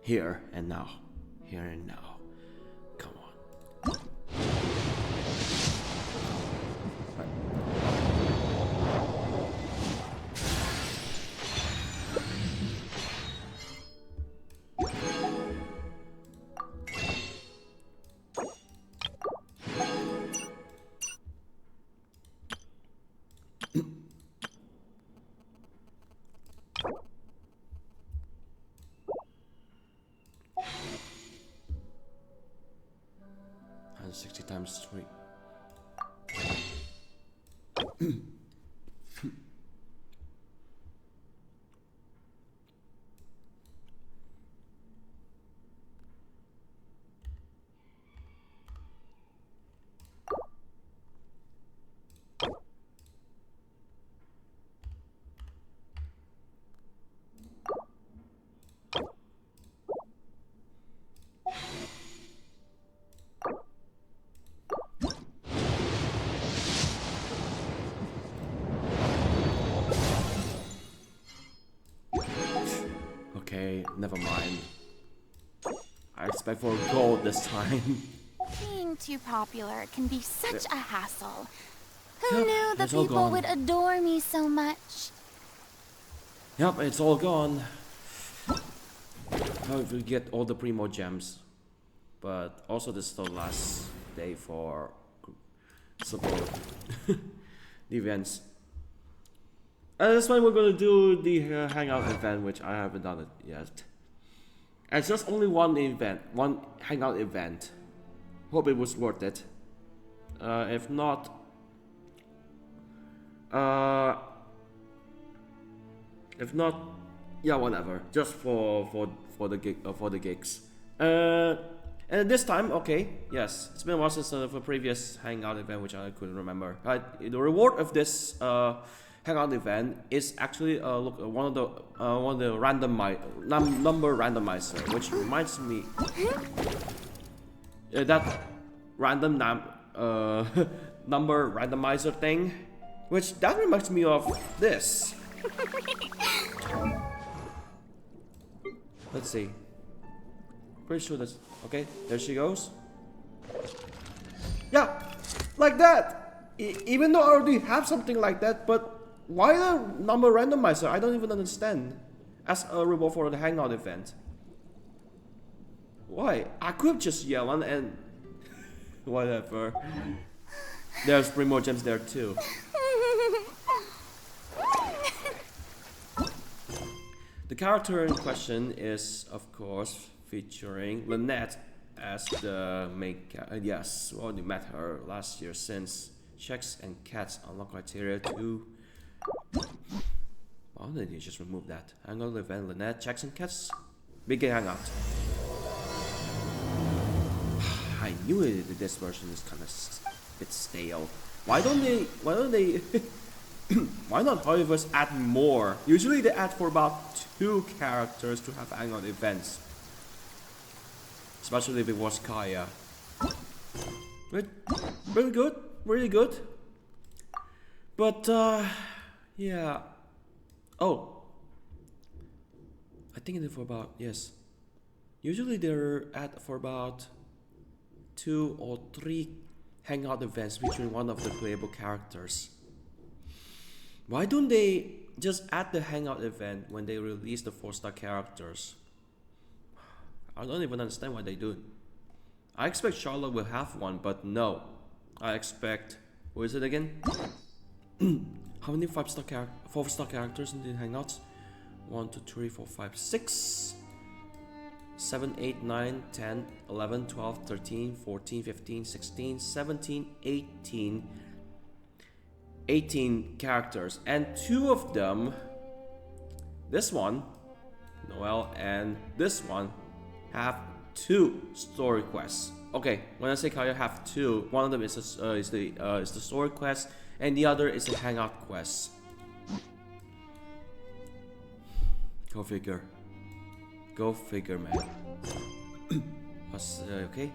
Here and now. Here and now. Come on. And 60 times 3. Okay, never mind. I expect for gold this time. Being too popular can be such a hassle. Who Yep, knew the it's all people gone. would adore me so much? Yep, it's all gone. How if we get all the primogems? But also this is the last day for support the events. And this one we're gonna do the hangout event, which I haven't done it yet. And it's just only one event, one hangout event. Hope it was worth it. If not, yeah, whatever. Just for the gigs. And this time, okay, yes, it's been a while since the previous hangout event, which I couldn't remember. The reward of this hangout event is actually one of the number randomizer, which reminds me that random number randomizer thing, which that reminds me of this. Let's see. Pretty sure that's okay. There she goes. Yeah, like that. Even though I already have something like that, but why the number randomizer? I don't even understand. As a reward for the hangout event. Why? I could just Yelan and whatever. There's primogems there too. The character in question is, of course, featuring Lynette as the main character. Yes, we already met her last year since checks and cats unlock criteria to. Why did you just remove that? Hangout event, Lynette, checks and cats. Big hangout. I knew it, this version is kind of a bit stale. Why don't they why not Hoyoverse add more? Usually they add for about 2 characters to have hangout events. Especially if it was Kaya. Really good, really good. But yeah. Oh, I think it's for about, yes. Usually they're at for about 2 or 3 hangout events featuring one of the playable characters. Why don't they just add the hangout event when they release the 4-star characters? I don't even understand why they do it. I expect Charlotte will have one, but no. I expect, what is it again? How many 4-star characters in the hangouts? 1, 2, 3, 4, 5, 6, 7, 8, 9, 10, 11, 12, 13, 14, 15, 16, 17, 18. 18 characters, and 2 of them, this one, Noel, and this one, have 2 story quests. Okay, when I say Kaya have 2, one of them is the story quest, and the other is the hangout quest. Go figure. Go figure, man. Okay,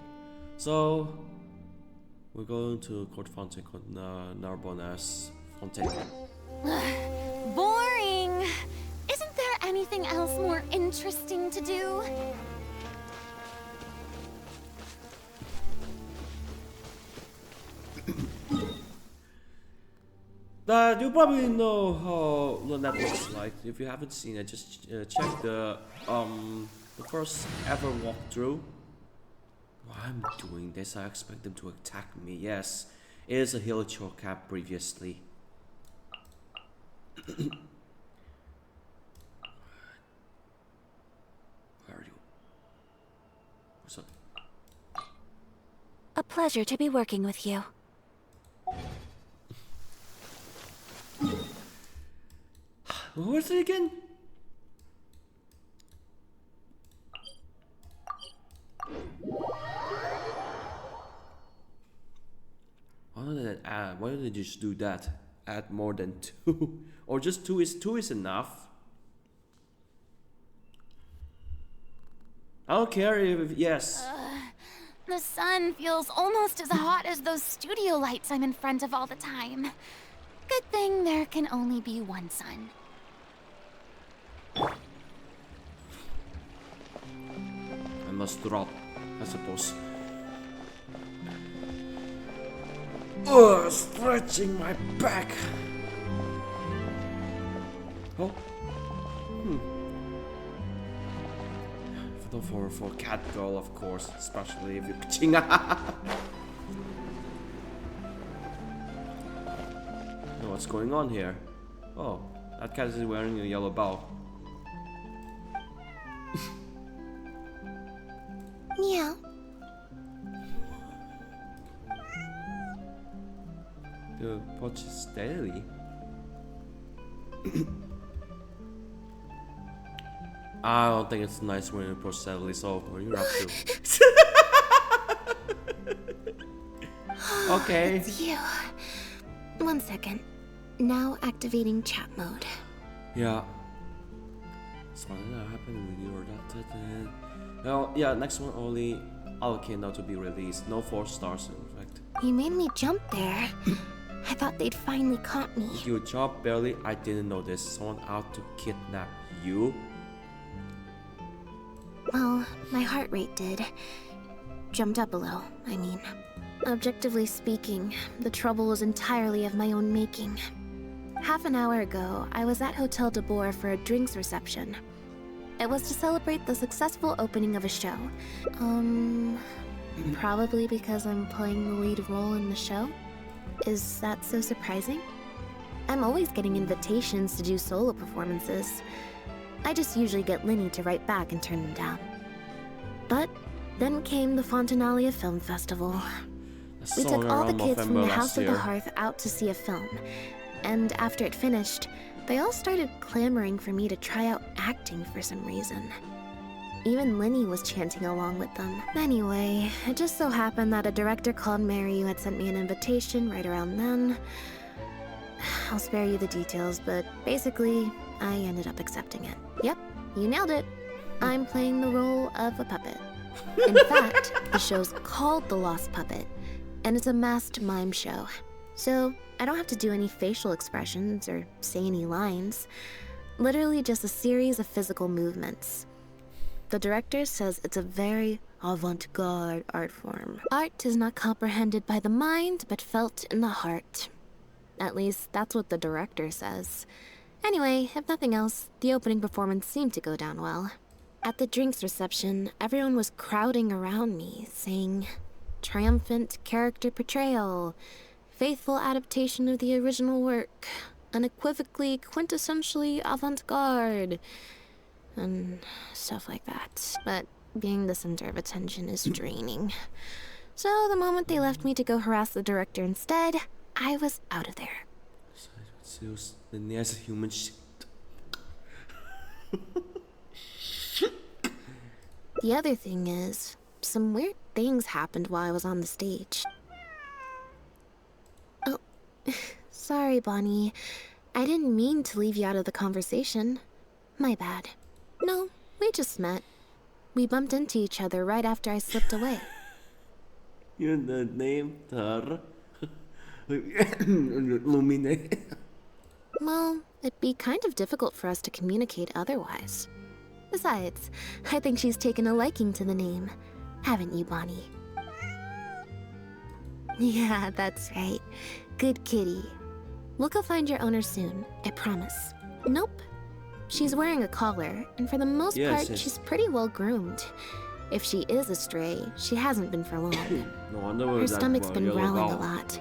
so we're going to Court Fontaine, Narbonne's Fontaine. Boring. Isn't there anything else more interesting to do? That you probably know how Lynette looks like. If you haven't seen it, just check the first ever walkthrough. Why I'm doing this? I expect them to attack me. Yes, it is a hill cap previously. Where are you? What's up? A pleasure to be working with you. What was it again? Why don't they just do that? Add more than 2, or just 2 is enough. I don't care if yes. The sun feels almost as hot as those studio lights I'm in front of all the time. Good thing there can only be one sun. I must drop, I suppose. Stretching my back. Oh. For cat girl, of course, especially if you're pitching. What's going on here? Oh, that cat is wearing a yellow bow. Meow. The watch is daily. I don't think it's nice when you approach steadily, so what are you up to? Okay. It's you. 1 second. Now activating chat mode. Yeah. Something that happened when you were adopted. Well, yeah, next one only allocate now to be released. No 4 stars, in fact. You made me jump there. I thought they'd finally caught me. Your job barely. I didn't know this. Someone out to kidnap you. Well, my heart rate did. Jumped up a little, I mean. Objectively speaking, the trouble was entirely of my own making. Half an hour ago, I was at Hotel de Boer for a drinks reception. It was to celebrate the successful opening of a show. Probably because I'm playing the lead role in the show? Is that so surprising? I'm always getting invitations to do solo performances. I just usually get Linny to write back and turn them down. But then came the Fontanalia Film Festival. We took all the kids from the House of the Hearth out to see a film. And after it finished, they all started clamoring for me to try out acting for some reason. Even Linny was chanting along with them. Anyway, it just so happened that a director called Mary who had sent me an invitation right around then. I'll spare you the details, but basically, I ended up accepting it. Yep, you nailed it. I'm playing the role of a puppet. In fact, the show's called The Lost Puppet, and it's a masked mime show. So I don't have to do any facial expressions or say any lines. Literally just a series of physical movements. The director says it's a very avant-garde art form. Art is not comprehended by the mind, but felt in the heart. At least, that's what the director says. Anyway, if nothing else, the opening performance seemed to go down well. At the drinks reception, everyone was crowding around me, saying, "Triumphant character portrayal, faithful adaptation of the original work, unequivocally, quintessentially avant-garde," and stuff like that. But being the center of attention is draining. So the moment they left me to go harass the director instead, I was out of there. The nearest human shit. The other thing is, some weird things happened while I was on the stage. Oh, sorry, Bonnie. I didn't mean to leave you out of the conversation. My bad. No, we just met. We bumped into each other right after I slipped away. You're the name her. Lumine. Well, it'd be kind of difficult for us to communicate otherwise. Besides, I think she's taken a liking to the name. Haven't you, Bonnie? Yeah, that's right. Good kitty. We'll go find your owner soon, I promise. Nope. She's wearing a collar, and for the most part, she's pretty well groomed. If she is a stray, she hasn't been for long. No wonder Her stomach's been growling a cow. lot.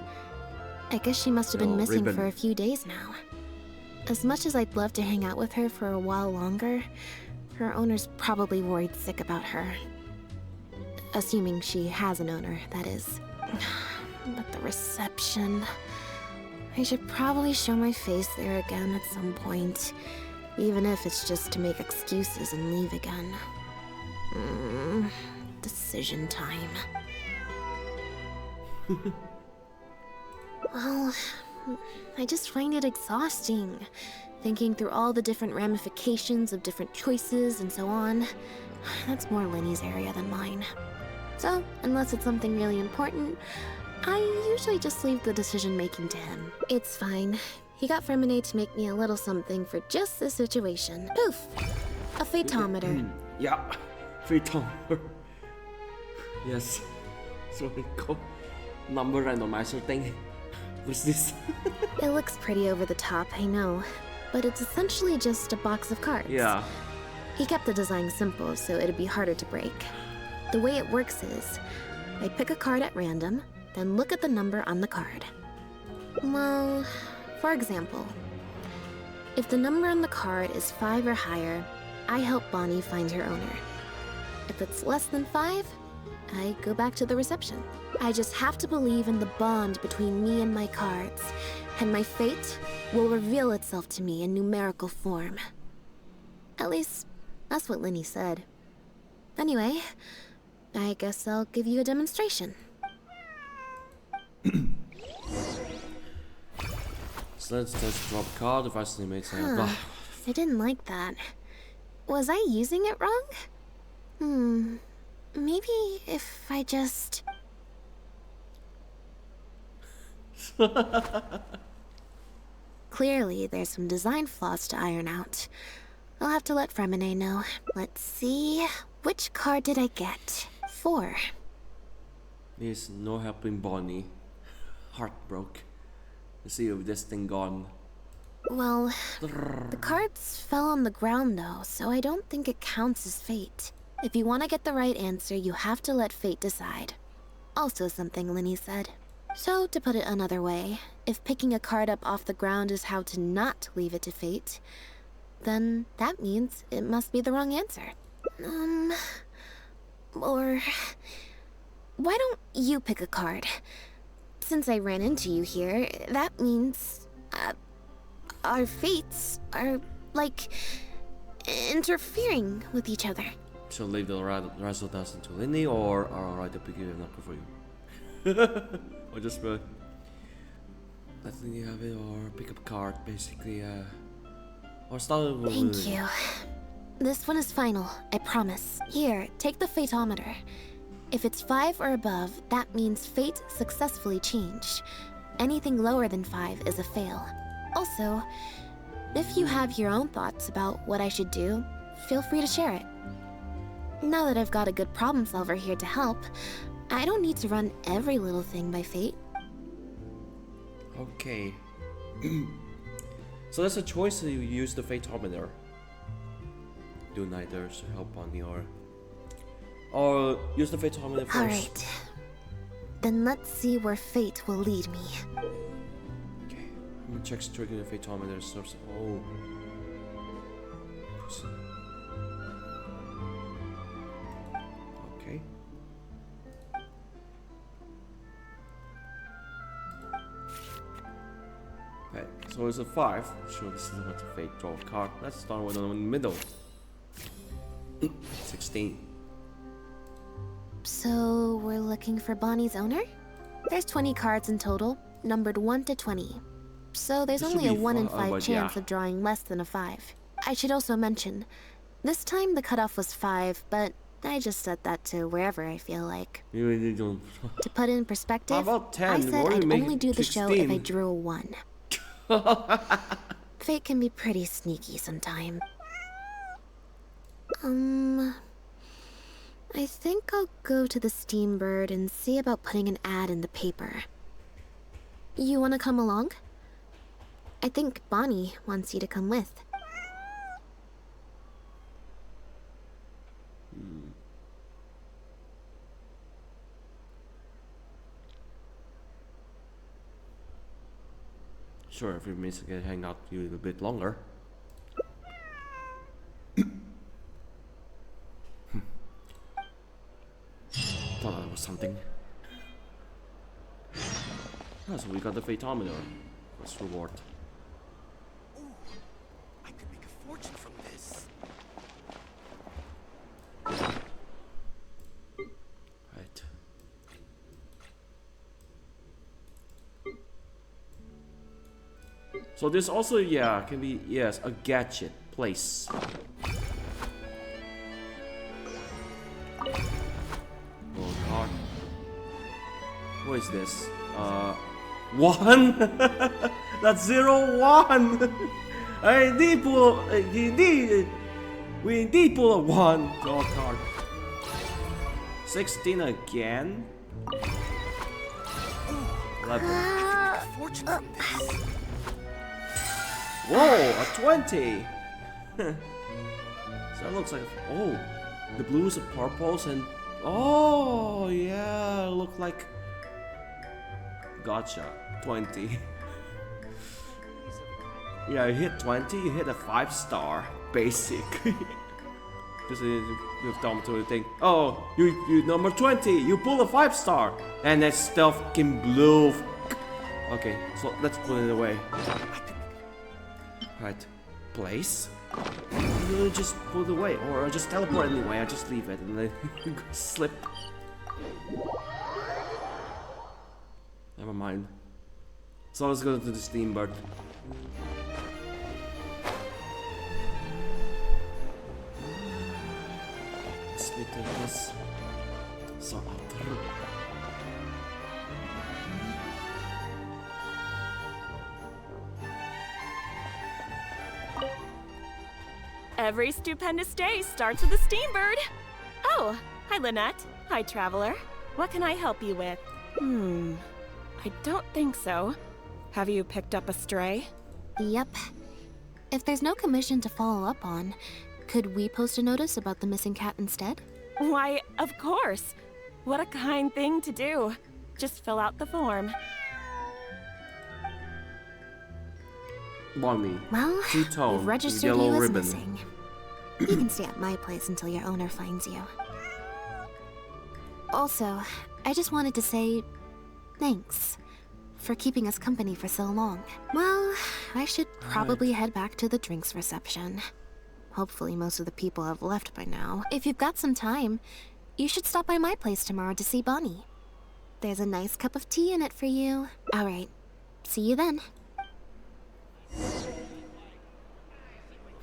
I guess she must have been missing for a few days now. As much as I'd love to hang out with her for a while longer, her owner's probably worried sick about her. Assuming she has an owner, that is. But the reception... I should probably show my face there again at some point. Even if it's just to make excuses and leave again. Decision time. Well, I just find it exhausting. Thinking through all the different ramifications of different choices and so on. That's more Lenny's area than mine. So, unless it's something really important, I usually just leave the decision-making to him. It's fine. He got Fremine to make me a little something for just this situation. Poof! A phaetometer. Yeah, phaetometer. Yes. That's what they call number randomizer thing. What's this? It looks pretty over the top, I know. But it's essentially just a box of cards. Yeah. He kept the design simple, so it'd be harder to break. The way it works is, I pick a card at random, then look at the number on the card. Well, for example, if the number on the card is 5 or higher, I help Bonnie find her owner. If it's less than 5, I go back to the reception. I just have to believe in the bond between me and my cards, and my fate will reveal itself to me in numerical form. At least, that's what Lenny said. Anyway, I guess I'll give you a demonstration. So let's just drop a card if I still make sense. I didn't like that. Was I using it wrong? Maybe if I just... Clearly, there's some design flaws to iron out. I'll have to let Fremine know. Let's see... Which card did I get? 4. There's no helping Bonnie. Heart broke. You see with this thing gone. Well, the cards fell on the ground though, so I don't think it counts as fate. If you want to get the right answer, you have to let fate decide. Also something Lenny said. So, to put it another way, if picking a card up off the ground is how to not leave it to fate, then that means it must be the wrong answer. Or... Why don't you pick a card? Since I ran into you here, that means... our fates are, like, interfering with each other. So leave the rest of us to Lenny, or write the beginning knuckle for you. Or just let Lenny have it, or pick up a card, basically. Or start with Thank you. This one is final, I promise. Here, take the phaetometer. If it's 5 or above, that means fate successfully changed. Anything lower than 5 is a fail. Also, if you have your own thoughts about what I should do, feel free to share it. Now that I've got a good problem solver here to help, I don't need to run every little thing by fate. Okay. So that's a choice to use the phaetometer. Do neither to help Bonnie, or use the phaetometer first. Alright. Then let's see where fate will lead me. Okay. I'm gonna check triggering the phaetometer source. Oh. Okay. Okay, so it's a 5. Sure, this is what the fate draw a card. Let's start with the one in the middle. 16. So, we're looking for Bonnie's owner? There's 20 cards in total, numbered 1 to 20. So there's This only a should be 1 in fun, 5 chance of drawing less than a 5. I should also mention, this time the cutoff was 5, but I just set that to wherever I feel like. You really don't. To put in perspective, How about 10? I said Why don't I'd you make only do the show 16? if I drew a 1. Fate can be pretty sneaky sometimes. I think I'll go to the Steambird and see about putting an ad in the paper. You wanna come along? I think Bonnie wants you to come with. Sure, if it means I can hang out with you a bit longer. Thought that was something. Oh, so we got the Photometer. What's reward? Ooh, I could make a fortune from this. Right. So this also, yeah, can be, yes, a gadget place. Gold card. What is this? 1? That's 0, 1. I need pull. We need pull a 1 gold card. 16 again. 11. A fortune from this. Whoa, a 20. So that looks like, oh, the blues and purples and, oh yeah, look like, gotcha, 20. Yeah, you hit 20, you hit a 5-star, basic. Just with Tom to think, oh, you number 20, you pull a 5-star, and that stuff can blue. Okay, so let's put it away. Right, place. You just put it away, or just teleport anyway. I just leave it and then slip. Never mind. So let's go to the Steambird. Let's take this. So Every stupendous day starts with a Steambird. Oh, hi Lynette. Hi Traveler. What can I help you with? I don't think so. Have you picked up a stray? Yep. If there's no commission to follow up on, could we post a notice about the missing cat instead? Why, of course. What a kind thing to do. Just fill out the form. Bonnie. Well, Two-tone, we've registered yellow you as ribbon. missing. You can stay at my place until your owner finds you. Also, I just wanted to say thanks for keeping us company for so long. Well, I should probably head back to the drinks reception. Hopefully most of the people have left by now. If you've got some time, you should stop by my place tomorrow to see Bonnie. There's a nice cup of tea in it for you. Alright, see you then.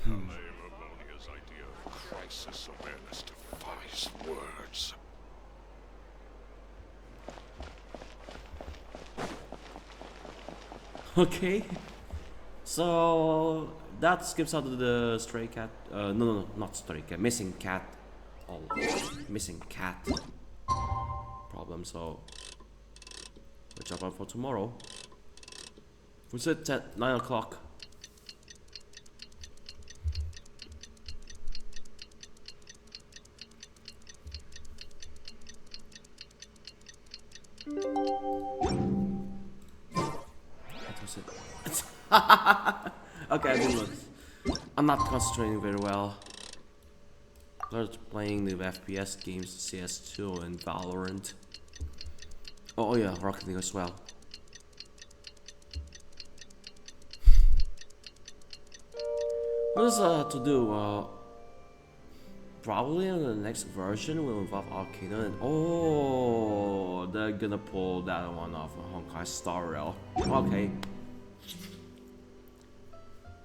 Ammonia's idea of crisis awareness defies words. Okay. So that skips out of the stray cat. No, not stray cat. Missing cat. Oh, missing cat problem. So we'll jump out for tomorrow. We said at 9 o'clock. Okay, I didn't look. I'm not concentrating very well. Started playing the FPS games, CS2 and Valorant. Oh yeah, Rocket League as well. What is to do? Probably in the next version will involve Arcana and oh, they're gonna pull that one off of Honkai Star Rail. Okay.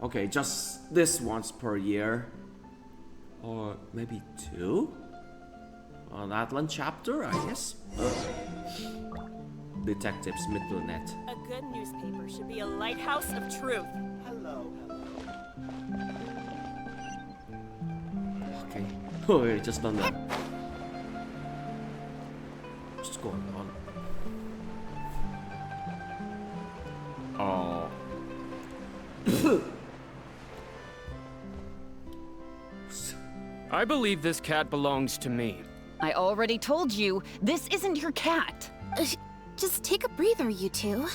Okay, just this once per year. Or maybe 2? An Atlan chapter, I guess. Detective Smith Lynette. A good newspaper should be a lighthouse of truth. Hello, hello. Okay. Oh, wait, just done that. What's going on? I believe this cat belongs to me. I already told you, this isn't your cat. Just take a breather, you two.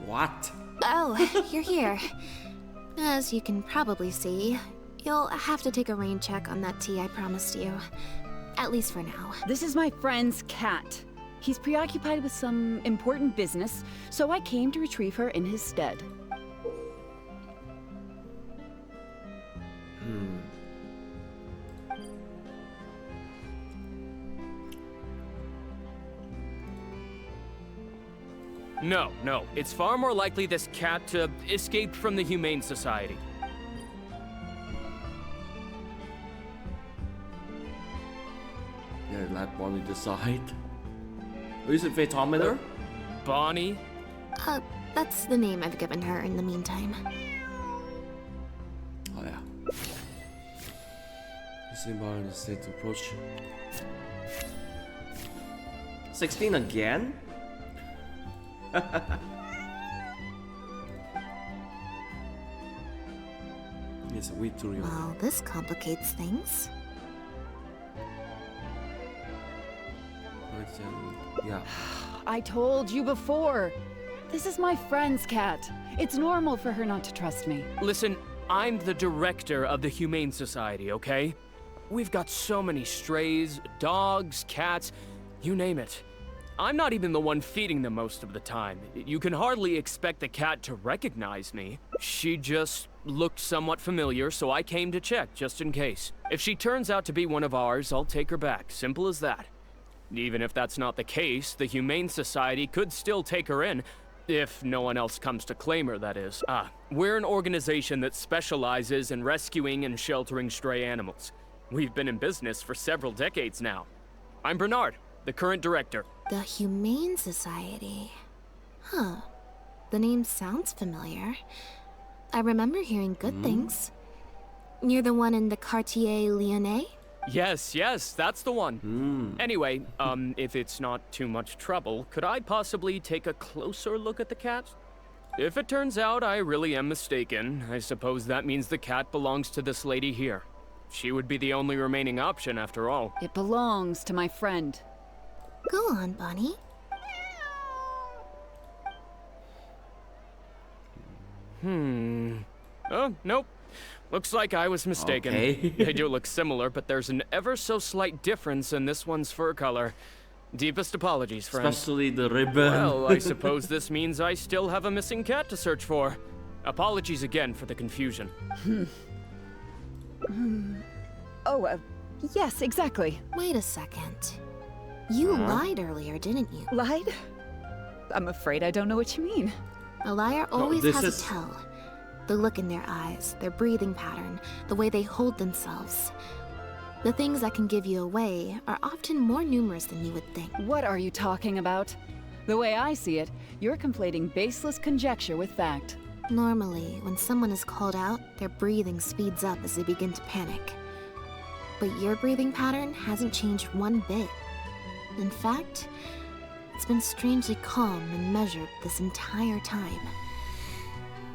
What? Oh, you're here. As you can probably see, you'll have to take a rain check on that tea I promised you. At least for now. This is my friend's cat. He's preoccupied with some important business, so I came to retrieve her in his stead. No. It's far more likely this cat escaped from the Humane Society. Yeah, let Bonnie decide. Is it Photometer? Bonnie? That's the name I've given her in the meantime. Oh yeah. Is Bonnie in the state to approach? 16 again? It's a week to remember. Well, this complicates things. Yeah. I told you before. This is my friend's cat. It's normal for her not to trust me. Listen, I'm the director of the Humane Society, okay? We've got so many strays, dogs, cats, you name it. I'm not even the one feeding them most of the time. You can hardly expect the cat to recognize me. She just looked somewhat familiar, so I came to check, just in case. If she turns out to be one of ours, I'll take her back. Simple as that. Even if that's not the case, the Humane Society could still take her in, if no one else comes to claim her, that is. We're an organization that specializes in rescuing and sheltering stray animals. We've been in business for several decades now. I'm Bernard, the current director. The Humane Society. Huh. The name sounds familiar. I remember hearing good things. You're the one in the Quartier Lyonnais? Yes, that's the one. Anyway, if it's not too much trouble, could I possibly take a closer look at the cat? If it turns out I really am mistaken, I suppose that means the cat belongs to this lady here. She would be the only remaining option after all. It belongs to my friend. Go on, Bonnie. Oh, nope. Looks like I was mistaken. Okay. They do look similar, but there's an ever so slight difference in this one's fur color. Deepest apologies, friends. Especially the ribbon. Well, I suppose this means I still have a missing cat to search for. Apologies again for the confusion. Oh, yes, exactly. Wait a second. You lied earlier, didn't you? Lied? I'm afraid I don't know what you mean. A liar always this has is- a tell. The look in their eyes, their breathing pattern, the way they hold themselves. The things that can give you away are often more numerous than you would think. What are you talking about? The way I see it, you're conflating baseless conjecture with fact. Normally, when someone is called out, their breathing speeds up as they begin to panic. But your breathing pattern hasn't changed one bit. In fact, it's been strangely calm and measured this entire time.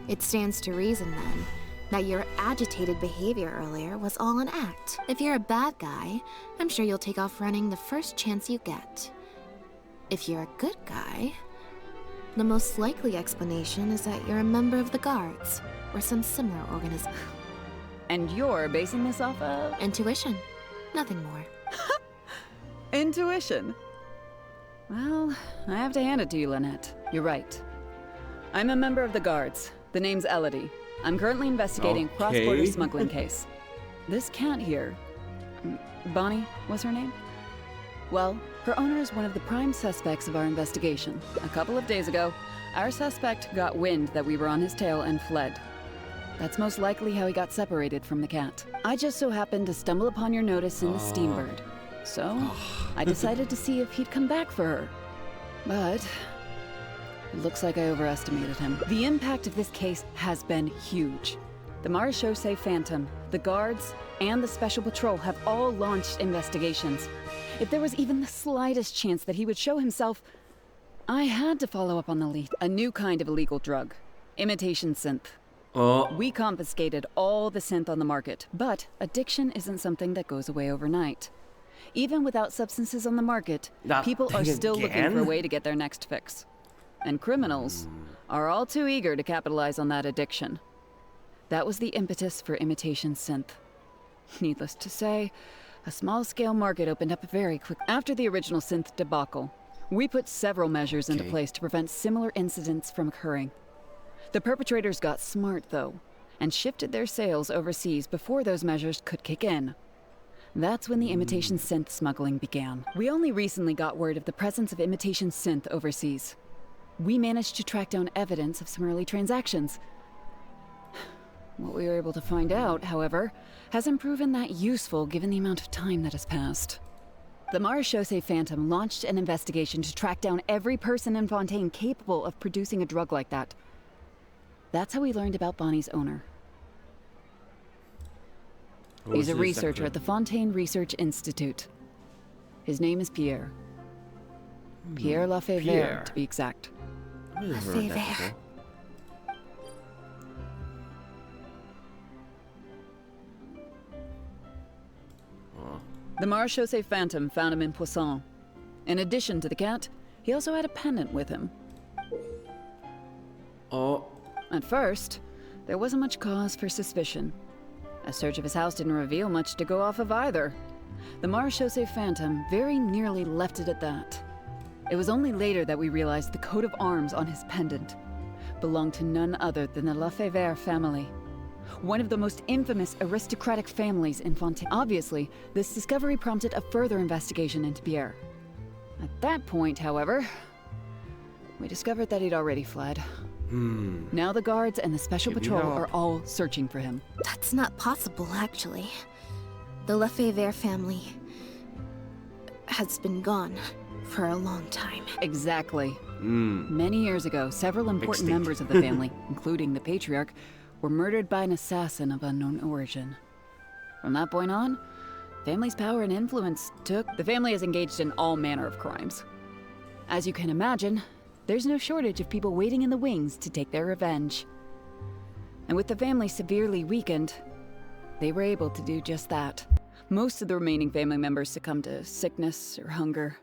It stands to reason, then, that your agitated behavior earlier was all an act. If you're a bad guy, I'm sure you'll take off running the first chance you get. If you're a good guy, the most likely explanation is that you're a member of the Guards, or some similar organism. And you're basing this off of? Intuition. Nothing more. Intuition. Well, I have to hand it to you, Lynette. You're right. I'm a member of the Guards. The name's Elodie. I'm currently investigating a cross-border smuggling case. This cat here, Bonnie was her name? Well, her owner is one of the prime suspects of our investigation. A couple of days ago, our suspect got wind that we were on his tail and fled. That's most likely how he got separated from the cat. I just so happened to stumble upon your notice in the Steambird. So, I decided to see if he'd come back for her. But it looks like I overestimated him. The impact of this case has been huge. The Marechaussee Phantom, the Guards, and the Special Patrol have all launched investigations. If there was even the slightest chance that he would show himself, I had to follow up on the lead. A new kind of illegal drug. Imitation synth. We confiscated all the synth on the market, but addiction isn't something that goes away overnight. Even without substances on the market, That people are thing still looking for a again? way to get their next fix. And criminals are all too eager to capitalize on that addiction. That was the impetus for imitation synth. Needless to say, a small-scale market opened up very quick after the original synth debacle. We put several measures into place to prevent similar incidents from occurring. The perpetrators got smart, though, and shifted their sales overseas before those measures could kick in. That's when the imitation synth smuggling began. We only recently got word of the presence of imitation synth overseas. We managed to track down evidence of some early transactions. What we were able to find out, however, hasn't proven that useful given the amount of time that has passed. The Marechaussee Phantom launched an investigation to track down every person in Fontaine capable of producing a drug like that. That's how we learned about Bonnie's owner. He's a researcher at the Fontaine Research Institute. His name is Pierre. Pierre Lafayette, Pierre. to be exact. Lafayette. The Marechaussee Phantom found him in Poisson. In addition to the cat, he also had a pendant with him. At first, there wasn't much cause for suspicion. A search of his house didn't reveal much to go off of either. The Marechaussee Phantom very nearly left it at that. It was only later that we realized the coat of arms on his pendant belonged to none other than the Lafayette family, one of the most infamous aristocratic families in Fontaine. Obviously, this discovery prompted a further investigation into Pierre. At that point, however, we discovered that he'd already fled. Now the guards and the Special Patrol are all searching for him. That's not possible, actually. The Lefebvre family has been gone for a long time. Exactly. Many years ago, several important members of the family, including the patriarch, were murdered by an assassin of unknown origin. From that point on, family's power and influence took... The family is engaged in all manner of crimes. As you can imagine, there's no shortage of people waiting in the wings to take their revenge. And with the family severely weakened, they were able to do just that. Most of the remaining family members succumbed to sickness or hunger.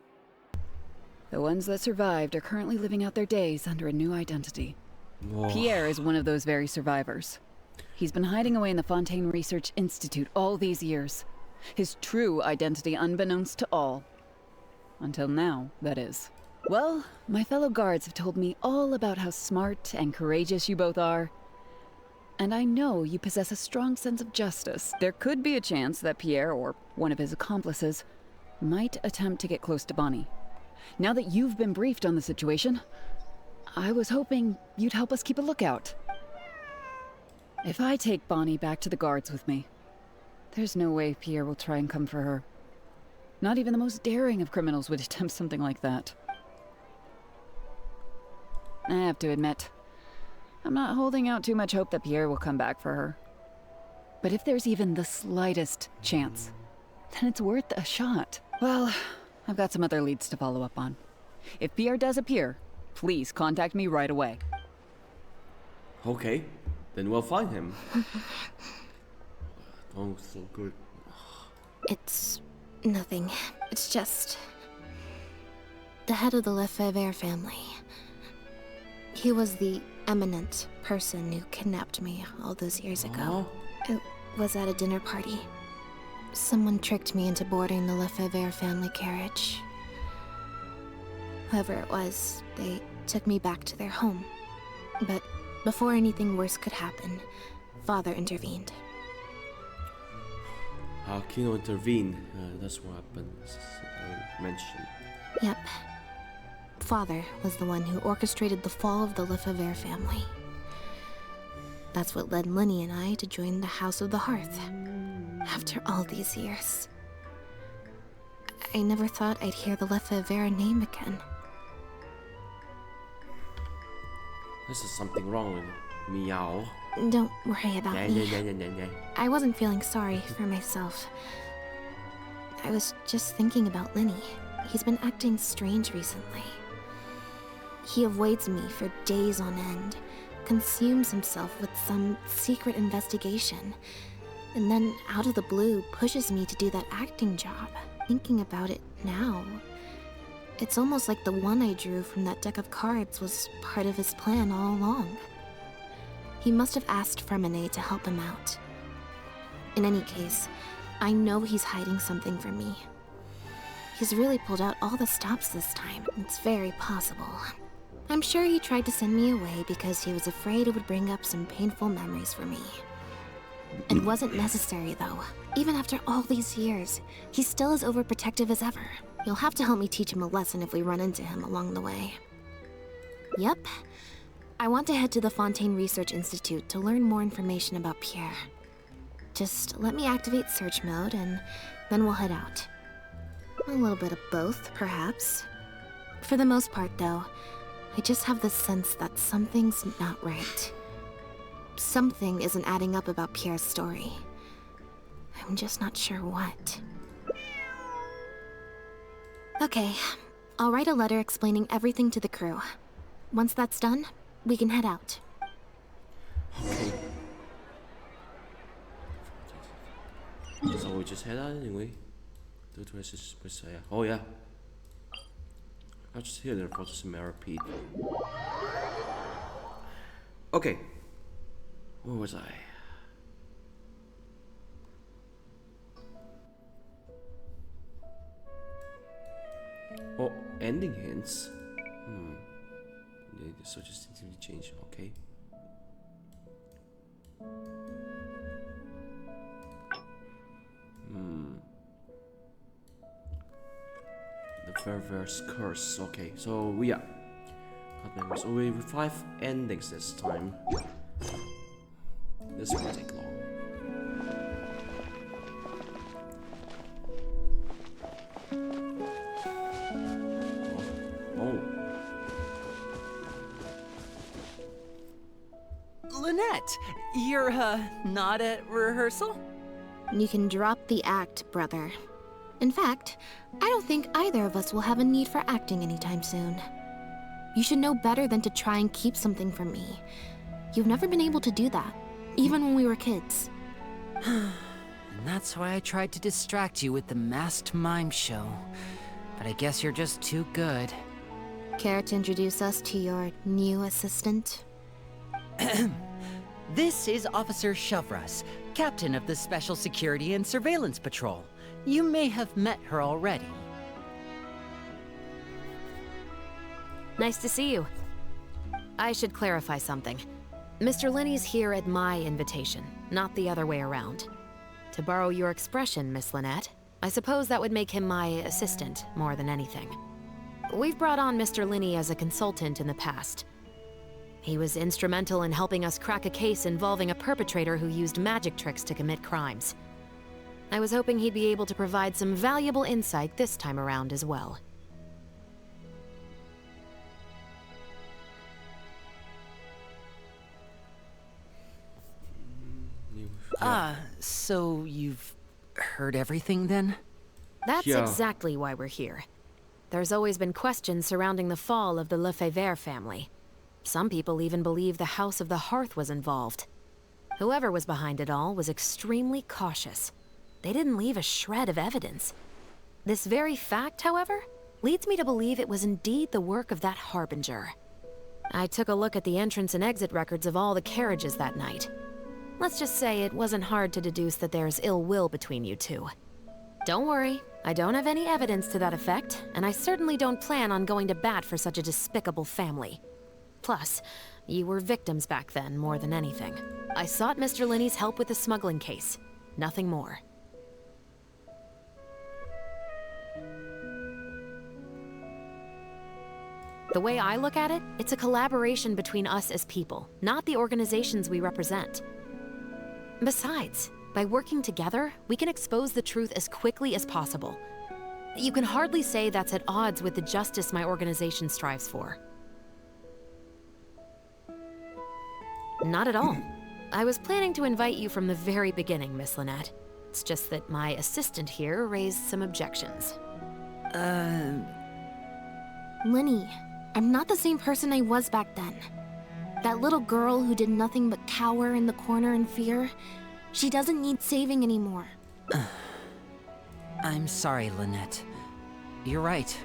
The ones that survived are currently living out their days under a new identity. Pierre is one of those very survivors. He's been hiding away in the Fontaine Research Institute all these years. His true identity unbeknownst to all. Until now, that is. Well, my fellow guards have told me all about how smart and courageous you both are. And I know you possess a strong sense of justice. There could be a chance that Pierre, or one of his accomplices, might attempt to get close to Bonnie. Now that you've been briefed on the situation, I was hoping you'd help us keep a lookout. If I take Bonnie back to the guards with me, there's no way Pierre will try and come for her. Not even the most daring of criminals would attempt something like that. I have to admit, I'm not holding out too much hope that Pierre will come back for her. But if there's even the slightest chance, then it's worth a shot. Well, I've got some other leads to follow up on. If Pierre does appear, please contact me right away. Okay, then we'll find him. Oh, so good. It's nothing. It's just... the head of the Lefebvre family. He was the eminent person who kidnapped me all those years ago. It was at a dinner party. Someone tricked me into boarding the Lefebvre family carriage. Whoever it was, they took me back to their home. But before anything worse could happen, Father intervened. Kino intervened. That's what happened. Mentioned. Yep. Father was the one who orchestrated the fall of the Lefebvre family. That's what led Lenny and I to join the House of the Hearth. After all these years. I never thought I'd hear the Lefebvre name again. This is something wrong with Meow. Don't worry about me. Nah. I wasn't feeling sorry for myself. I was just thinking about Lenny. He's been acting strange recently. He avoids me for days on end, consumes himself with some secret investigation, and then out of the blue pushes me to do that acting job. Thinking about it now, it's almost like the one I drew from that deck of cards was part of his plan all along. He must have asked Fremine to help him out. In any case, I know he's hiding something from me. He's really pulled out all the stops this time. It's very possible. I'm sure he tried to send me away because he was afraid it would bring up some painful memories for me. It wasn't necessary, though. Even after all these years, he's still as overprotective as ever. You'll have to help me teach him a lesson if we run into him along the way. Yep. I want to head to the Fontaine Research Institute to learn more information about Pierre. Just let me activate search mode, and then we'll head out. A little bit of both, perhaps. For the most part, though, I just have this sense that something's not right. Something isn't adding up about Pierre's story. I'm just not sure what. Okay, I'll write a letter explaining everything to the crew. Once that's done, we can head out. Okay. So we just head out anyway. Oh yeah. I'll just hear there for some repeat. Okay. Where was I? Oh, ending hints. The search instantly change. Okay. The perverse curse. Okay, so yeah. So we have 5 endings this time. This won't take long. Lynette, you're, not at rehearsal? You can drop the act, brother. In fact, I don't think either of us will have a need for acting anytime soon. You should know better than to try and keep something from me. You've never been able to do that, even when we were kids. And that's why I tried to distract you with the masked mime show. But I guess you're just too good. Care to introduce us to your new assistant? This is Officer Shavras, captain of the Special Security and Surveillance Patrol. You may have met her already. Nice to see you. I should clarify something. Mr. Lenny's here at my invitation, not the other way around. To borrow your expression, Miss Lynette, I suppose that would make him my assistant more than anything. We've brought on Mr. Lenny as a consultant in the past. He was instrumental in helping us crack a case involving a perpetrator who used magic tricks to commit crimes. I was hoping he'd be able to provide some valuable insight this time around as well. So you've heard everything then? That's Yeah. exactly why we're here. There's always been questions surrounding the fall of the Lefebvre family. Some people even believe the House of the Hearth was involved. Whoever was behind it all was extremely cautious. They didn't leave a shred of evidence. This very fact, however, leads me to believe it was indeed the work of that Harbinger. I took a look at the entrance and exit records of all the carriages that night. Let's just say it wasn't hard to deduce that there's ill will between you two. Don't worry, I don't have any evidence to that effect, and I certainly don't plan on going to bat for such a despicable family. Plus, you were victims back then more than anything. I sought Mr. Lenny's help with the smuggling case. Nothing more. The way I look at it, it's a collaboration between us as people, not the organizations we represent. Besides, by working together, we can expose the truth as quickly as possible. You can hardly say that's at odds with the justice my organization strives for. Not at all. I was planning to invite you from the very beginning, Miss Lynette. It's just that my assistant here raised some objections. Lenny, I'm not the same person I was back then. That little girl who did nothing but cower in the corner in fear. She doesn't need saving anymore. I'm sorry, Lynette. You're right.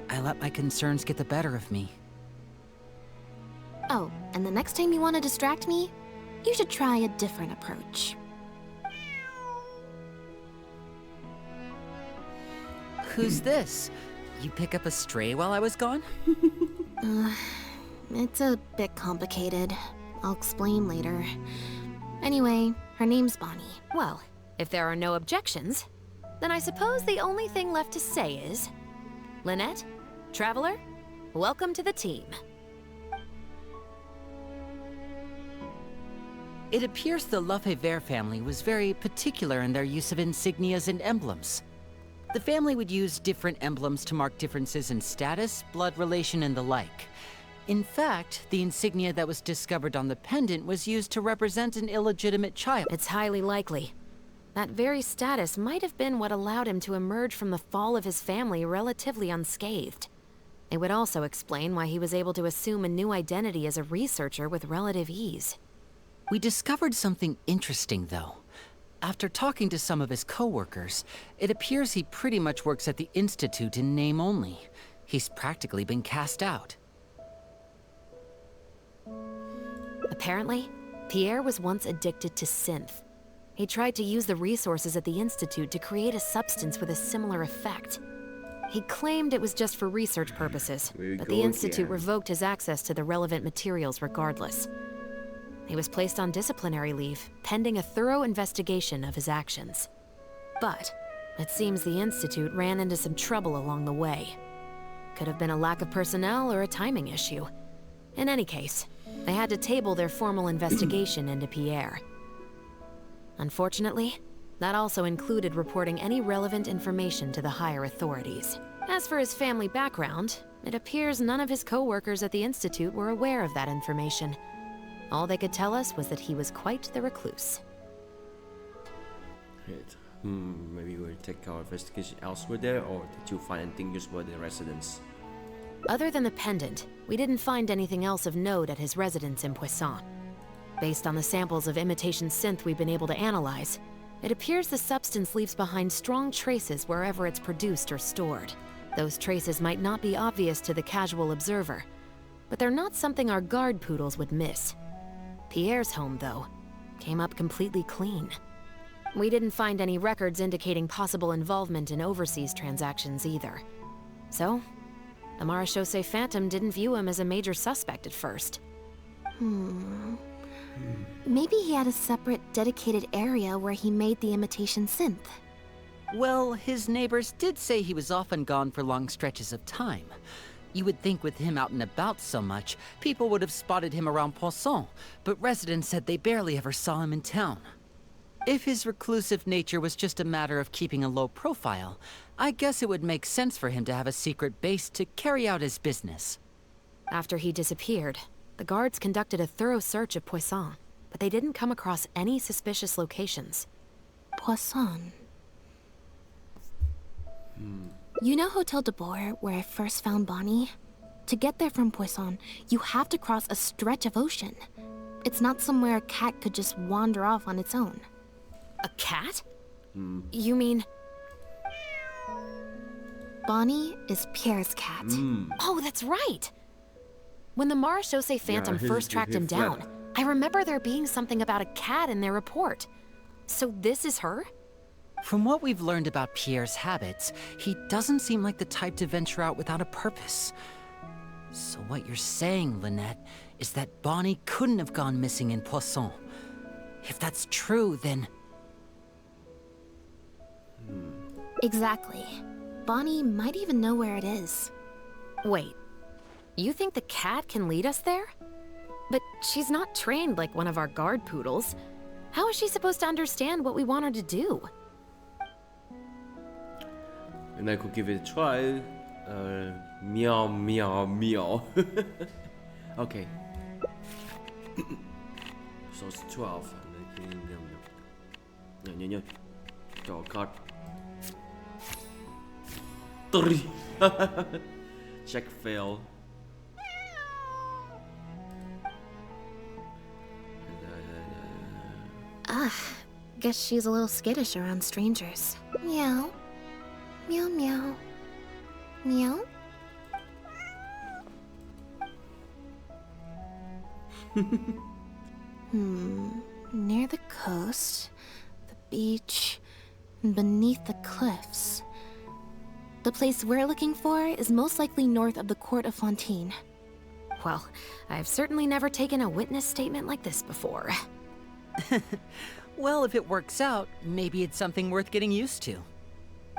I let my concerns get the better of me. Oh, and the next time you want to distract me, you should try a different approach. Who's this? You pick up a stray while I was gone? It's a bit complicated. I'll explain later. Anyway, her name's Bonnie. Well, if there are no objections, then I suppose the only thing left to say is... Lynette, Traveler, welcome to the team. It appears the Lefebvre family was very particular in their use of insignias and emblems. The family would use different emblems to mark differences in status, blood relation, and the like. In fact, the insignia that was discovered on the pendant was used to represent an illegitimate child. It's highly likely. That very status might have been what allowed him to emerge from the fall of his family relatively unscathed. It would also explain why he was able to assume a new identity as a researcher with relative ease. We discovered something interesting, though. After talking to some of his co-workers, it appears he pretty much works at the Institute in name only. He's practically been cast out. Apparently, Pierre was once addicted to synth. He tried to use the resources at the Institute to create a substance with a similar effect. He claimed it was just for research purposes, but the Institute revoked his access to the relevant materials regardless. He was placed on disciplinary leave, pending a thorough investigation of his actions. But it seems the Institute ran into some trouble along the way. Could have been a lack of personnel or a timing issue. In any case, they had to table their formal investigation into Pierre. Unfortunately, that also included reporting any relevant information to the higher authorities. As for his family background, it appears none of his co-workers at the Institute were aware of that information. All they could tell us was that he was quite the recluse. Right. Maybe we'll take our investigation elsewhere there, or did you find anything useful in the residence? Other than the pendant, we didn't find anything else of note at his residence in Poisson. Based on the samples of imitation synth we've been able to analyze, it appears the substance leaves behind strong traces wherever it's produced or stored. Those traces might not be obvious to the casual observer, but they're not something our guard poodles would miss. Pierre's home, though, came up completely clean. We didn't find any records indicating possible involvement in overseas transactions either. So, the Marechaussee Phantom didn't view him as a major suspect at first. Maybe he had a separate, dedicated area where he made the imitation synth. Well, his neighbors did say he was often gone for long stretches of time. You would think with him out and about so much, people would have spotted him around Poisson, but residents said they barely ever saw him in town. If his reclusive nature was just a matter of keeping a low profile, I guess it would make sense for him to have a secret base to carry out his business. After he disappeared, the guards conducted a thorough search of Poisson, but they didn't come across any suspicious locations. Poisson. You know Hotel de Boer, where I first found Bonnie? To get there from Poisson, you have to cross a stretch of ocean. It's not somewhere a cat could just wander off on its own. A cat? You mean... Bonnie is Pierre's cat. Oh, that's right! When the Marechaussee Phantom first tracked him down, I remember there being something about a cat in their report. So this is her? From what we've learned about Pierre's habits, he doesn't seem like the type to venture out without a purpose. So what you're saying, Lynette, is that Bonnie couldn't have gone missing in Poisson. If that's true, then... Exactly. Bonnie might even know where it is. Wait, you think the cat can lead us there? But she's not trained like one of our guard poodles. How is she supposed to understand what we want her to do? And I could give it a try. Meow, meow, meow. Okay. So it's 12. Draw a card. 3. Check fail. Ah, guess she's a little skittish around strangers. Meow. Meow meow. Meow? Near the coast, the beach, and beneath the cliffs. The place we're looking for is most likely north of the Court of Fontaine. Well, I've certainly never taken a witness statement like this before. Well, if it works out, maybe it's something worth getting used to.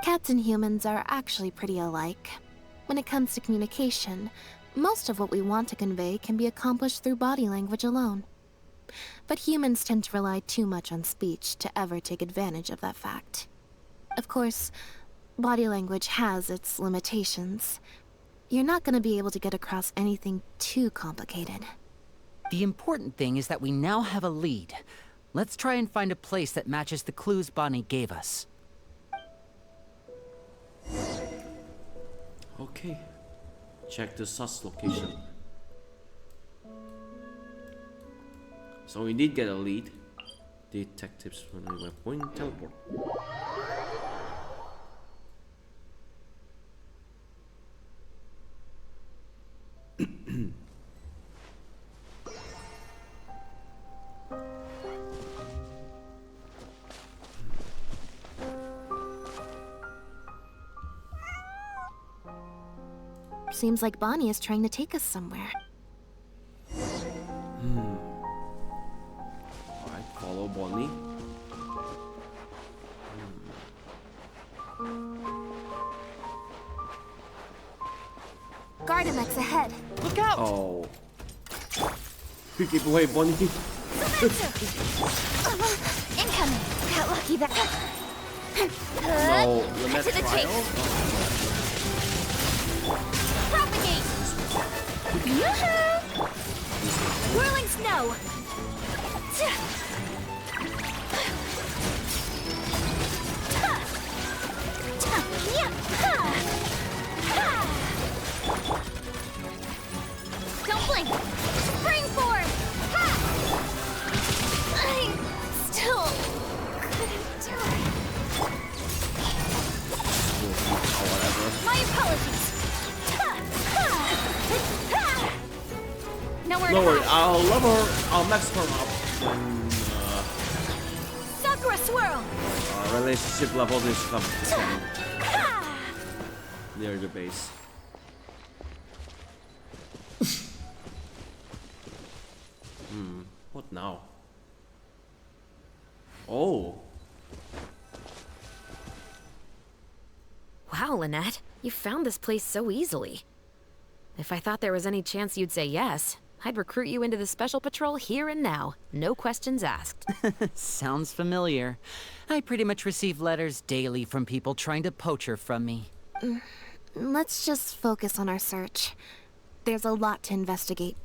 Cats and humans are actually pretty alike. When it comes to communication, most of what we want to convey can be accomplished through body language alone. But humans tend to rely too much on speech to ever take advantage of that fact. Of course, body language has its limitations. You're not going to be able to get across anything too complicated. The important thing is that we now have a lead. Let's try and find a place that matches the clues Bonnie gave us. Okay. Check the sus location. So we did get a lead. Detectives when we went point teleport. Seems like Bonnie is trying to take us somewhere. Alright, follow Bonnie. Gardamex ahead. Look out! Oh. Keep away, Bonnie. Incoming. Got lucky that. No, Lynette to the trial? Propagate. Yoo-hoo! Whirling snow. Don't blink. Spring form. Ha! I still couldn't do it. My apologies. Nowhere No to worry, hide. I'll level her. I'll max her up when Sakura swirl. our relationship level is come near the base. What now? Oh. Wow, Lynette, you found this place so easily. If I thought there was any chance you'd say yes, I'd recruit you into the Special Patrol here and now. No questions asked. Sounds familiar. I pretty much receive letters daily from people trying to poach her from me. Let's just focus on our search. There's a lot to investigate.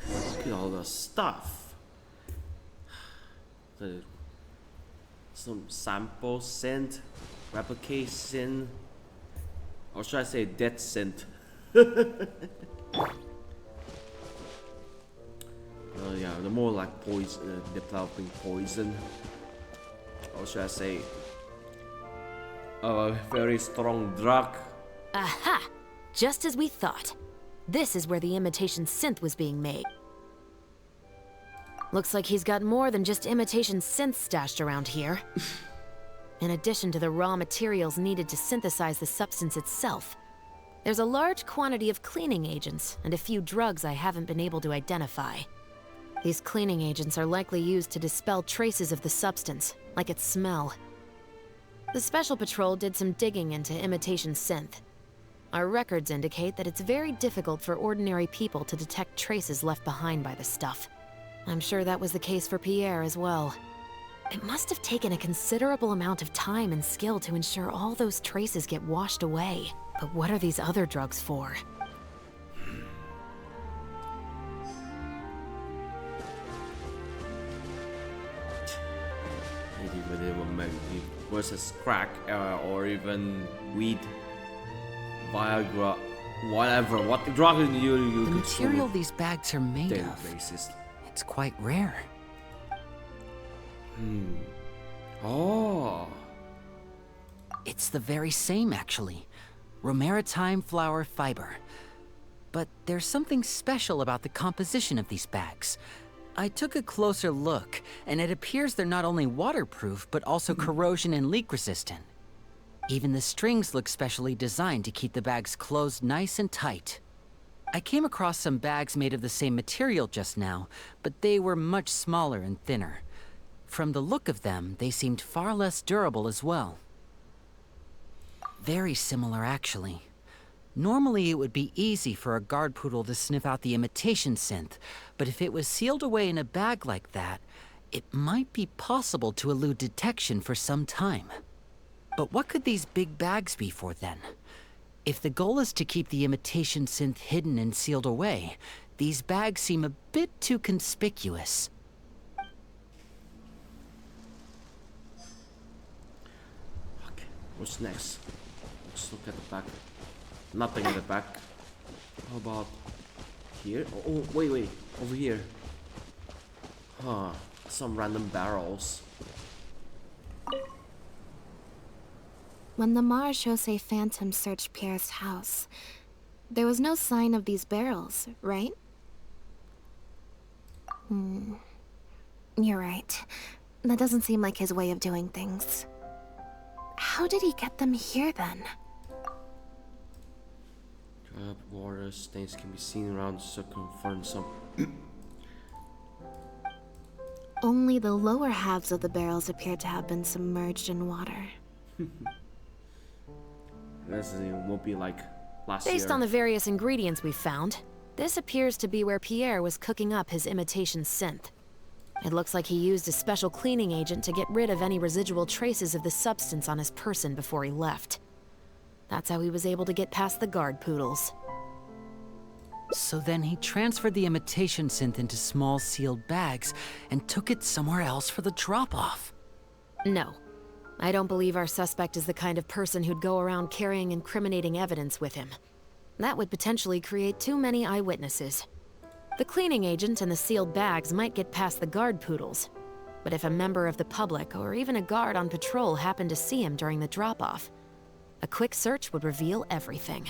Look at all the stuff. Some sample scent, replication, or should I say death scent? Yeah, the more like poison, developing poison, or should I say a very strong drug. Aha! Just as we thought. This is where the imitation synth was being made. Looks like he's got more than just imitation synths stashed around here. In addition to the raw materials needed to synthesize the substance itself, there's a large quantity of cleaning agents and a few drugs I haven't been able to identify. These cleaning agents are likely used to dispel traces of the substance, like its smell. The Special Patrol did some digging into imitation synth. Our records indicate that it's very difficult for ordinary people to detect traces left behind by the stuff. I'm sure that was the case for Pierre as well. It must have taken a considerable amount of time and skill to ensure all those traces get washed away. But what are these other drugs for? Maybe they will make it versus crack or even weed, Viagra, whatever. What drug you The consume material these bags are made daily of, basis. it's quite rare. Oh. It's the very same, actually. Romaritime flower fiber. But there's something special about the composition of these bags. I took a closer look, and it appears they're not only waterproof, but also corrosion and leak resistant. Even the strings look specially designed to keep the bags closed nice and tight. I came across some bags made of the same material just now, but they were much smaller and thinner. From the look of them, they seemed far less durable as well. Very similar, actually. Normally, it would be easy for a guard poodle to sniff out the imitation synth, but if it was sealed away in a bag like that, it might be possible to elude detection for some time. But what could these big bags be for then? If the goal is to keep the imitation synth hidden and sealed away, these bags seem a bit too conspicuous. Okay, what's next? Let's look at the back. Nothing in the back. How about here? Oh, wait. Over here. Huh. Some random barrels. When the Marechaussee Phantom searched Pierre's house, there was no sign of these barrels, right? You're right. That doesn't seem like his way of doing things. How did he get them here then? Water stains can be seen around the circumference of... Only the lower halves of the barrels appear to have been submerged in water. This won't be like last year. Based on the various ingredients we found, this appears to be where Pierre was cooking up his imitation synth. It looks like he used a special cleaning agent to get rid of any residual traces of the substance on his person before he left. That's how he was able to get past the guard poodles. So then he transferred the imitation synth into small sealed bags and took it somewhere else for the drop-off. No. I don't believe our suspect is the kind of person who'd go around carrying incriminating evidence with him. That would potentially create too many eyewitnesses. The cleaning agent and the sealed bags might get past the guard poodles, but if a member of the public or even a guard on patrol happened to see him during the drop-off, a quick search would reveal everything.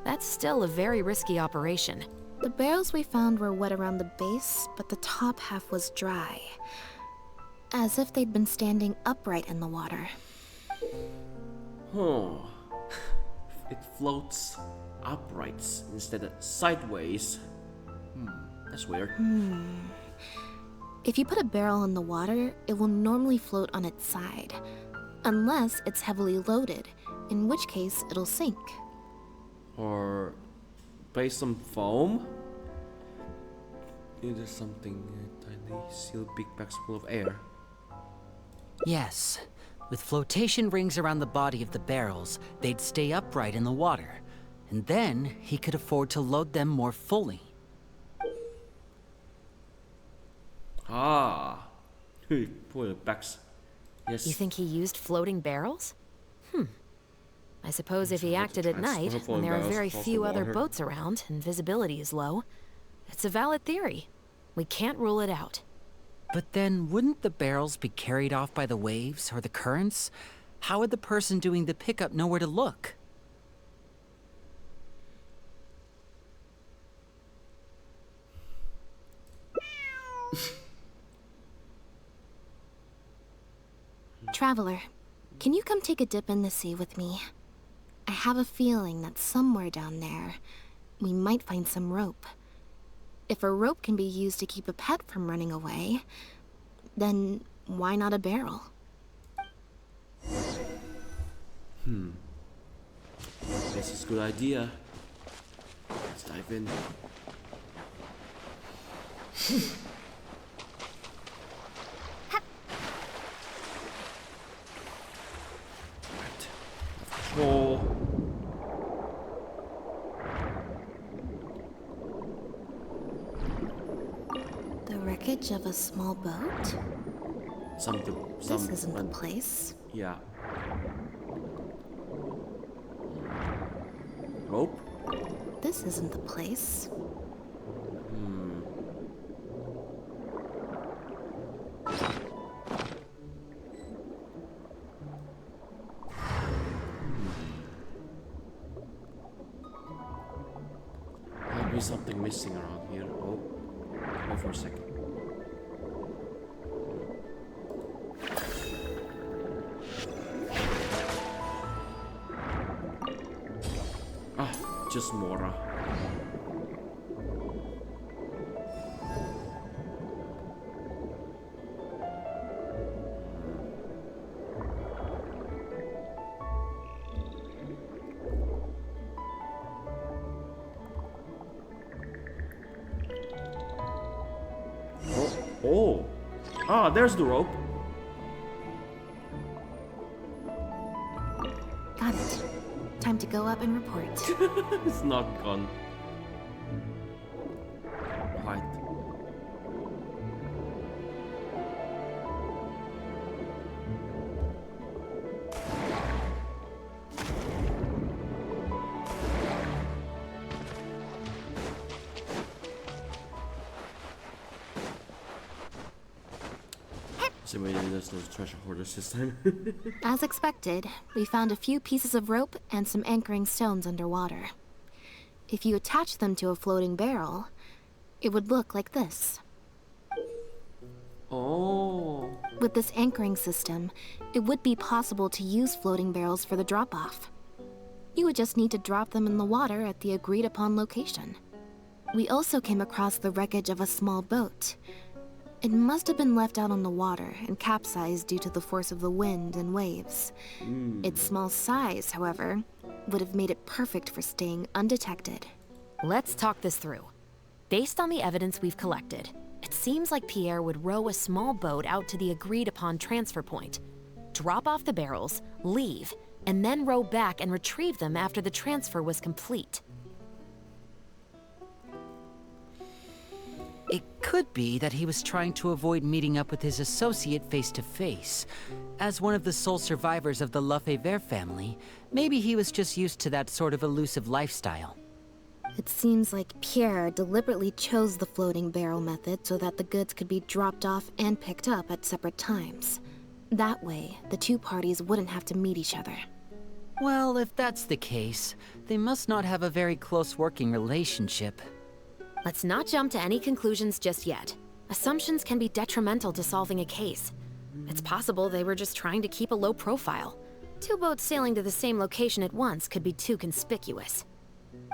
That's still a very risky operation. The barrels we found were wet around the base, but the top half was dry. As if they'd been standing upright in the water. Huh. It floats upright instead of sideways. That's weird. If you put a barrel in the water, it will normally float on its side. Unless it's heavily loaded, in which case it'll sink. Or place some foam. There's something tiny sealed big bags full of air. Yes. With flotation rings around the body of the barrels, they'd stay upright in the water. And then he could afford to load them more fully. Ah. Pull the bags. Yes. You think he used floating barrels? I suppose if he acted at night, when there are very few other boats around and visibility is low, it's a valid theory. We can't rule it out. But then, wouldn't the barrels be carried off by the waves or the currents? How would the person doing the pickup know where to look? Traveler, can you come take a dip in the sea with me? I have a feeling that somewhere down there, we might find some rope. If a rope can be used to keep a pet from running away, then why not a barrel? This is a good idea. Let's dive in. Right. Control. The wreckage of a small boat? This isn't the place. Yeah. Rope? This isn't the place. Maybe something missing around here. Oh, wait for a second. Ah, just Mora. Oh, ah, there's the rope. Got it. Time to go up and report. It's not gone. Right. So maybe there's no treasure hoarders this time. As expected, we found a few pieces of rope and some anchoring stones underwater. If you attach them to a floating barrel, it would look like this. Oh. With this anchoring system, it would be possible to use floating barrels for the drop-off. You would just need to drop them in the water at the agreed-upon location. We also came across the wreckage of a small boat. It must have been left out on the water and capsized due to the force of the wind and waves. Its small size, however, would have made it perfect for staying undetected. Let's talk this through. Based on the evidence we've collected, it seems like Pierre would row a small boat out to the agreed-upon transfer point, drop off the barrels, leave, and then row back and retrieve them after the transfer was complete. It could be that he was trying to avoid meeting up with his associate face to face. As one of the sole survivors of the Lefebvre family, maybe he was just used to that sort of elusive lifestyle. It seems like Pierre deliberately chose the floating barrel method so that the goods could be dropped off and picked up at separate times. That way, the two parties wouldn't have to meet each other. Well, if that's the case, they must not have a very close working relationship. Let's not jump to any conclusions just yet. Assumptions can be detrimental to solving a case. It's possible they were just trying to keep a low profile. Two boats sailing to the same location at once could be too conspicuous.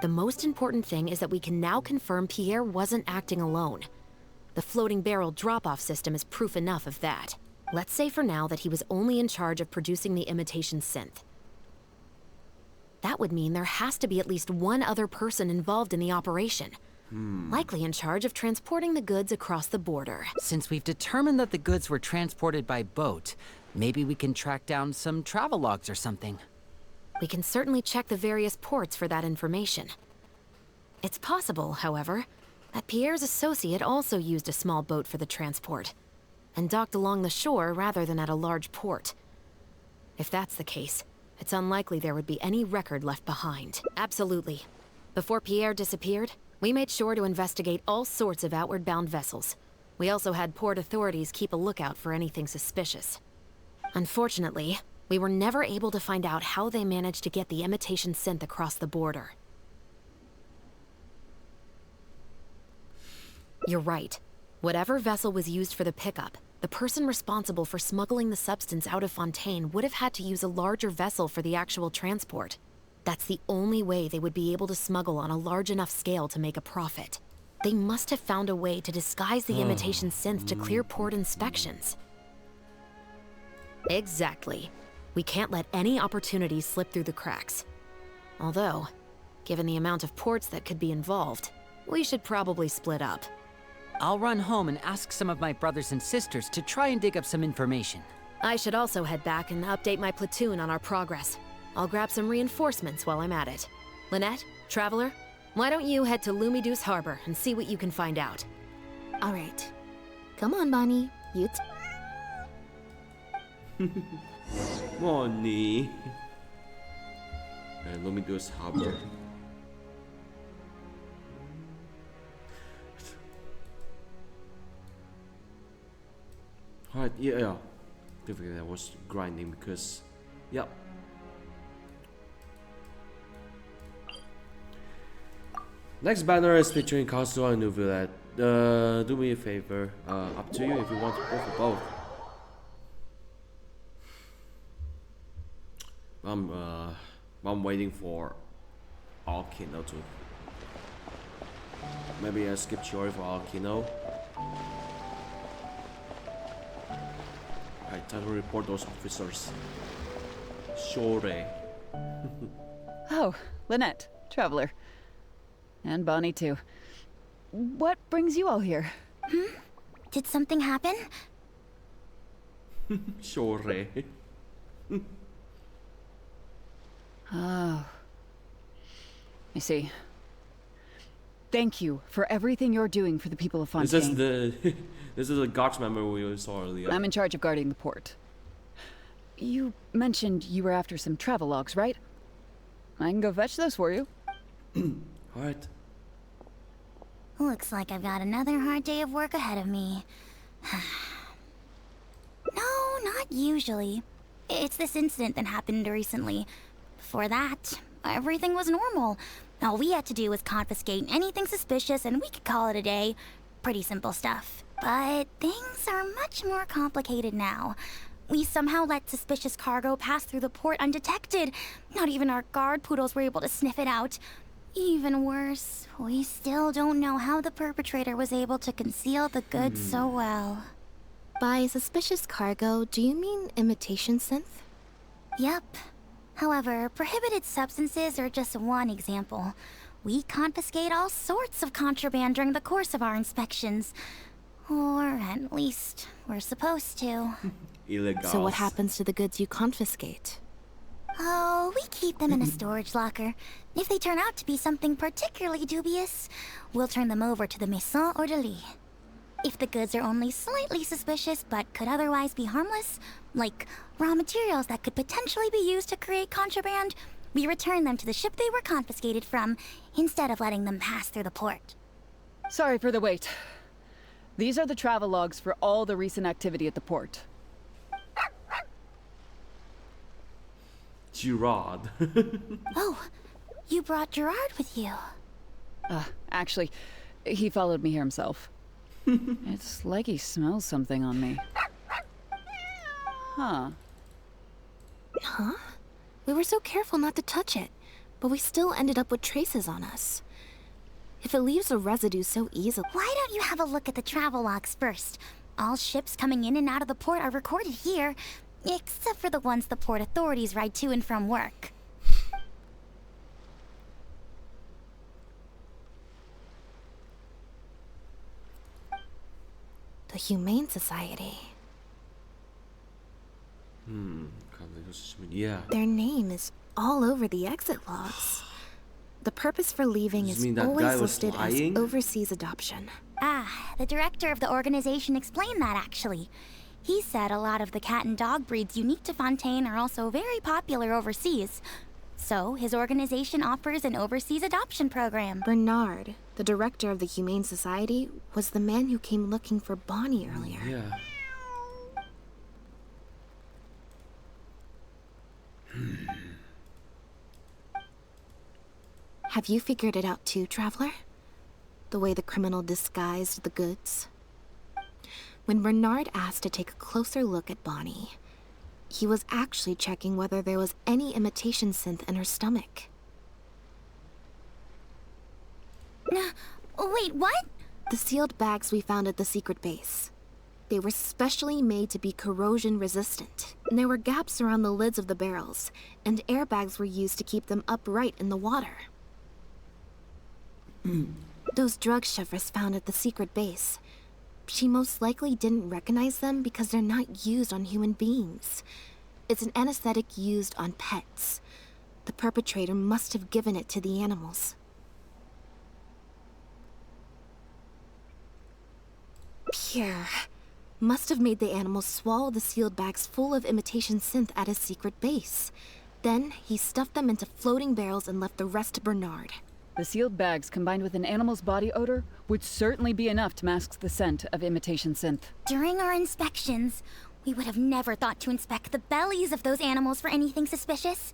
The most important thing is that we can now confirm Pierre wasn't acting alone. The floating barrel drop-off system is proof enough of that. Let's say for now that he was only in charge of producing the imitation synth. That would mean there has to be at least one other person involved in the operation. Likely in charge of transporting the goods across the border. Since we've determined that the goods were transported by boat, maybe we can track down some travel logs or something. We can certainly check the various ports for that information. It's possible, however, that Pierre's associate also used a small boat for the transport, and docked along the shore rather than at a large port. If that's the case, it's unlikely there would be any record left behind. Absolutely. Before Pierre disappeared, we made sure to investigate all sorts of outward-bound vessels. We also had port authorities keep a lookout for anything suspicious. Unfortunately, we were never able to find out how they managed to get the imitation synth across the border. You're right. Whatever vessel was used for the pickup, the person responsible for smuggling the substance out of Fontaine would have had to use a larger vessel for the actual transport. That's the only way they would be able to smuggle on a large enough scale to make a profit. They must have found a way to disguise the imitation synth to clear port inspections. Exactly. We can't let any opportunities slip through the cracks. Although, given the amount of ports that could be involved, we should probably split up. I'll run home and ask some of my brothers and sisters to try and dig up some information. I should also head back and update my platoon on our progress. I'll grab some reinforcements while I'm at it. Lynette, Traveler, why don't you head to Lumiduce Harbor and see what you can find out? All right. Come on, Bonnie. You Bonnie. Let me do this harbor. Alright, yeah. Definitely I was grinding because, yeah. Next banner is featuring Kazuha and Nuvilet. Do me a favor. Up to you if you want to go for both. I'm waiting for Alkino to. Maybe I skip Chiori for Alkino. Alright, time to report those officers. Shore. Oh, Lynette, traveler. And Bonnie too. What brings you all here? Did something happen? Shore. Oh. I see. Thank you for everything you're doing for the people of Fontaine. This is the this is a guards member we saw earlier. I'm in charge of guarding the port. You mentioned you were after some travelogues, right? I can go fetch those for you. Alright. Looks like I've got another hard day of work ahead of me. No, not usually. It's this incident that happened recently. Before that, everything was normal. All we had to do was confiscate anything suspicious and we could call it a day. Pretty simple stuff. But things are much more complicated now. We somehow let suspicious cargo pass through the port undetected. Not even our guard poodles were able to sniff it out. Even worse, we still don't know how the perpetrator was able to conceal the goods so well. By suspicious cargo, do you mean imitation synth? Yep. However, prohibited substances are just one example. We confiscate all sorts of contraband during the course of our inspections. Or at least, we're supposed to. Illegal. So what happens to the goods you confiscate? Oh, we keep them in a storage locker. If they turn out to be something particularly dubious, we'll turn them over to the Maison Orderly. If the goods are only slightly suspicious but could otherwise be harmless, like raw materials that could potentially be used to create contraband, we return them to the ship they were confiscated from, instead of letting them pass through the port. Sorry for the wait. These are the travelogues for all the recent activity at the port. Gerard. Oh, you brought Gerard with you. Actually, he followed me here himself. It's like he smells something on me. Huh. Huh? We were so careful not to touch it, but we still ended up with traces on us. If it leaves a residue so easily... Why don't you have a look at the travel logs first? All ships coming in and out of the port are recorded here, except for the ones the port authorities ride to and from work. The Humane Society. Yeah. Their name is all over the exit logs. The purpose for leaving Does this is mean that guy always was listed as lying? overseas adoption. Ah, the director of the organization explained that, actually. He said a lot of the cat and dog breeds unique to Fontaine are also very popular overseas. So, his organization offers an overseas adoption program. Bernard, the director of the Humane Society, was the man who came looking for Bonnie earlier. Yeah. Have you figured it out too, Traveler? The way the criminal disguised the goods? When Bernard asked to take a closer look at Bonnie, he was actually checking whether there was any imitation synth in her stomach. Wait, what? The sealed bags we found at the secret base. They were specially made to be corrosion resistant, and there were gaps around the lids of the barrels, and airbags were used to keep them upright in the water. Those drug Chevres found at the secret base, she most likely didn't recognize them because they're not used on human beings. It's an anesthetic used on pets. The perpetrator must have given it to the animals. Pierre must have made the animals swallow the sealed bags full of imitation synth at his secret base. Then he stuffed them into floating barrels and left the rest to Bernard. The sealed bags combined with an animal's body odor would certainly be enough to mask the scent of imitation synth. During our inspections, we would have never thought to inspect the bellies of those animals for anything suspicious.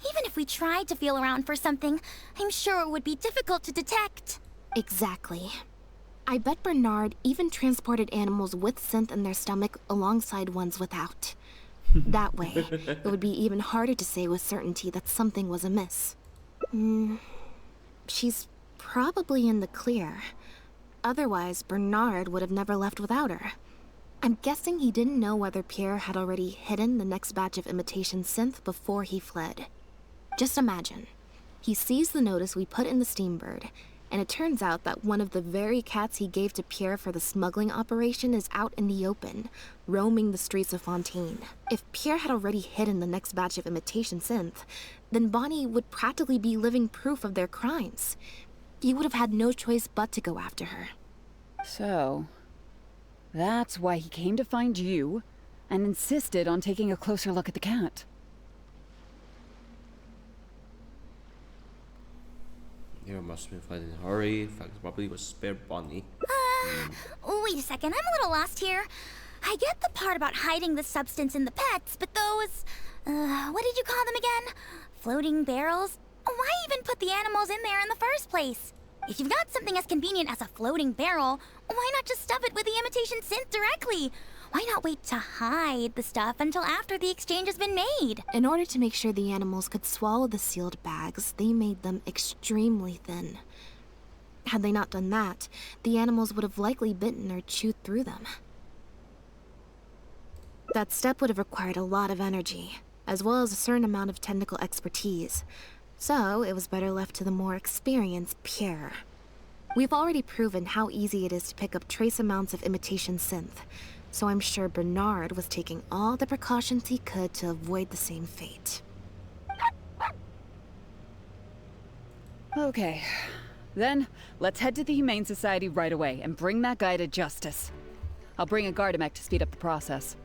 Even if we tried to feel around for something, I'm sure it would be difficult to detect. Exactly. I bet Bernard even transported animals with synth in their stomach alongside ones without. That way, it would be even harder to say with certainty that something was amiss. She's probably in the clear. Otherwise, Bernard would have never left without her. I'm guessing he didn't know whether Pierre had already hidden the next batch of imitation synth before he fled. Just imagine. He sees the notice we put in the Steambird, and it turns out that one of the very cats he gave to Pierre for the smuggling operation is out in the open, roaming the streets of Fontaine. If Pierre had already hidden the next batch of imitation synth, then Bonnie would practically be living proof of their crimes. He would have had no choice but to go after her. So, that's why he came to find you and insisted on taking a closer look at the cat. You must be fighting in a hurry. Fact probably was spare Bonnie. Wait a second, I'm a little lost here. I get the part about hiding the substance in the pets, but those, what did you call them again? Floating barrels? Why even put the animals in there in the first place? If you've got something as convenient as a floating barrel, why not just stuff it with the imitation synth directly? Why not wait to hide the stuff until after the exchange has been made? In order to make sure the animals could swallow the sealed bags, they made them extremely thin. Had they not done that, the animals would have likely bitten or chewed through them. That step would have required a lot of energy, as well as a certain amount of technical expertise. So, it was better left to the more experienced Pierre. We've already proven how easy it is to pick up trace amounts of imitation synth, so I'm sure Bernard was taking all the precautions he could to avoid the same fate. Okay. Then, let's head to the Humane Society right away and bring that guy to justice. I'll bring a Gardamek to speed up the process.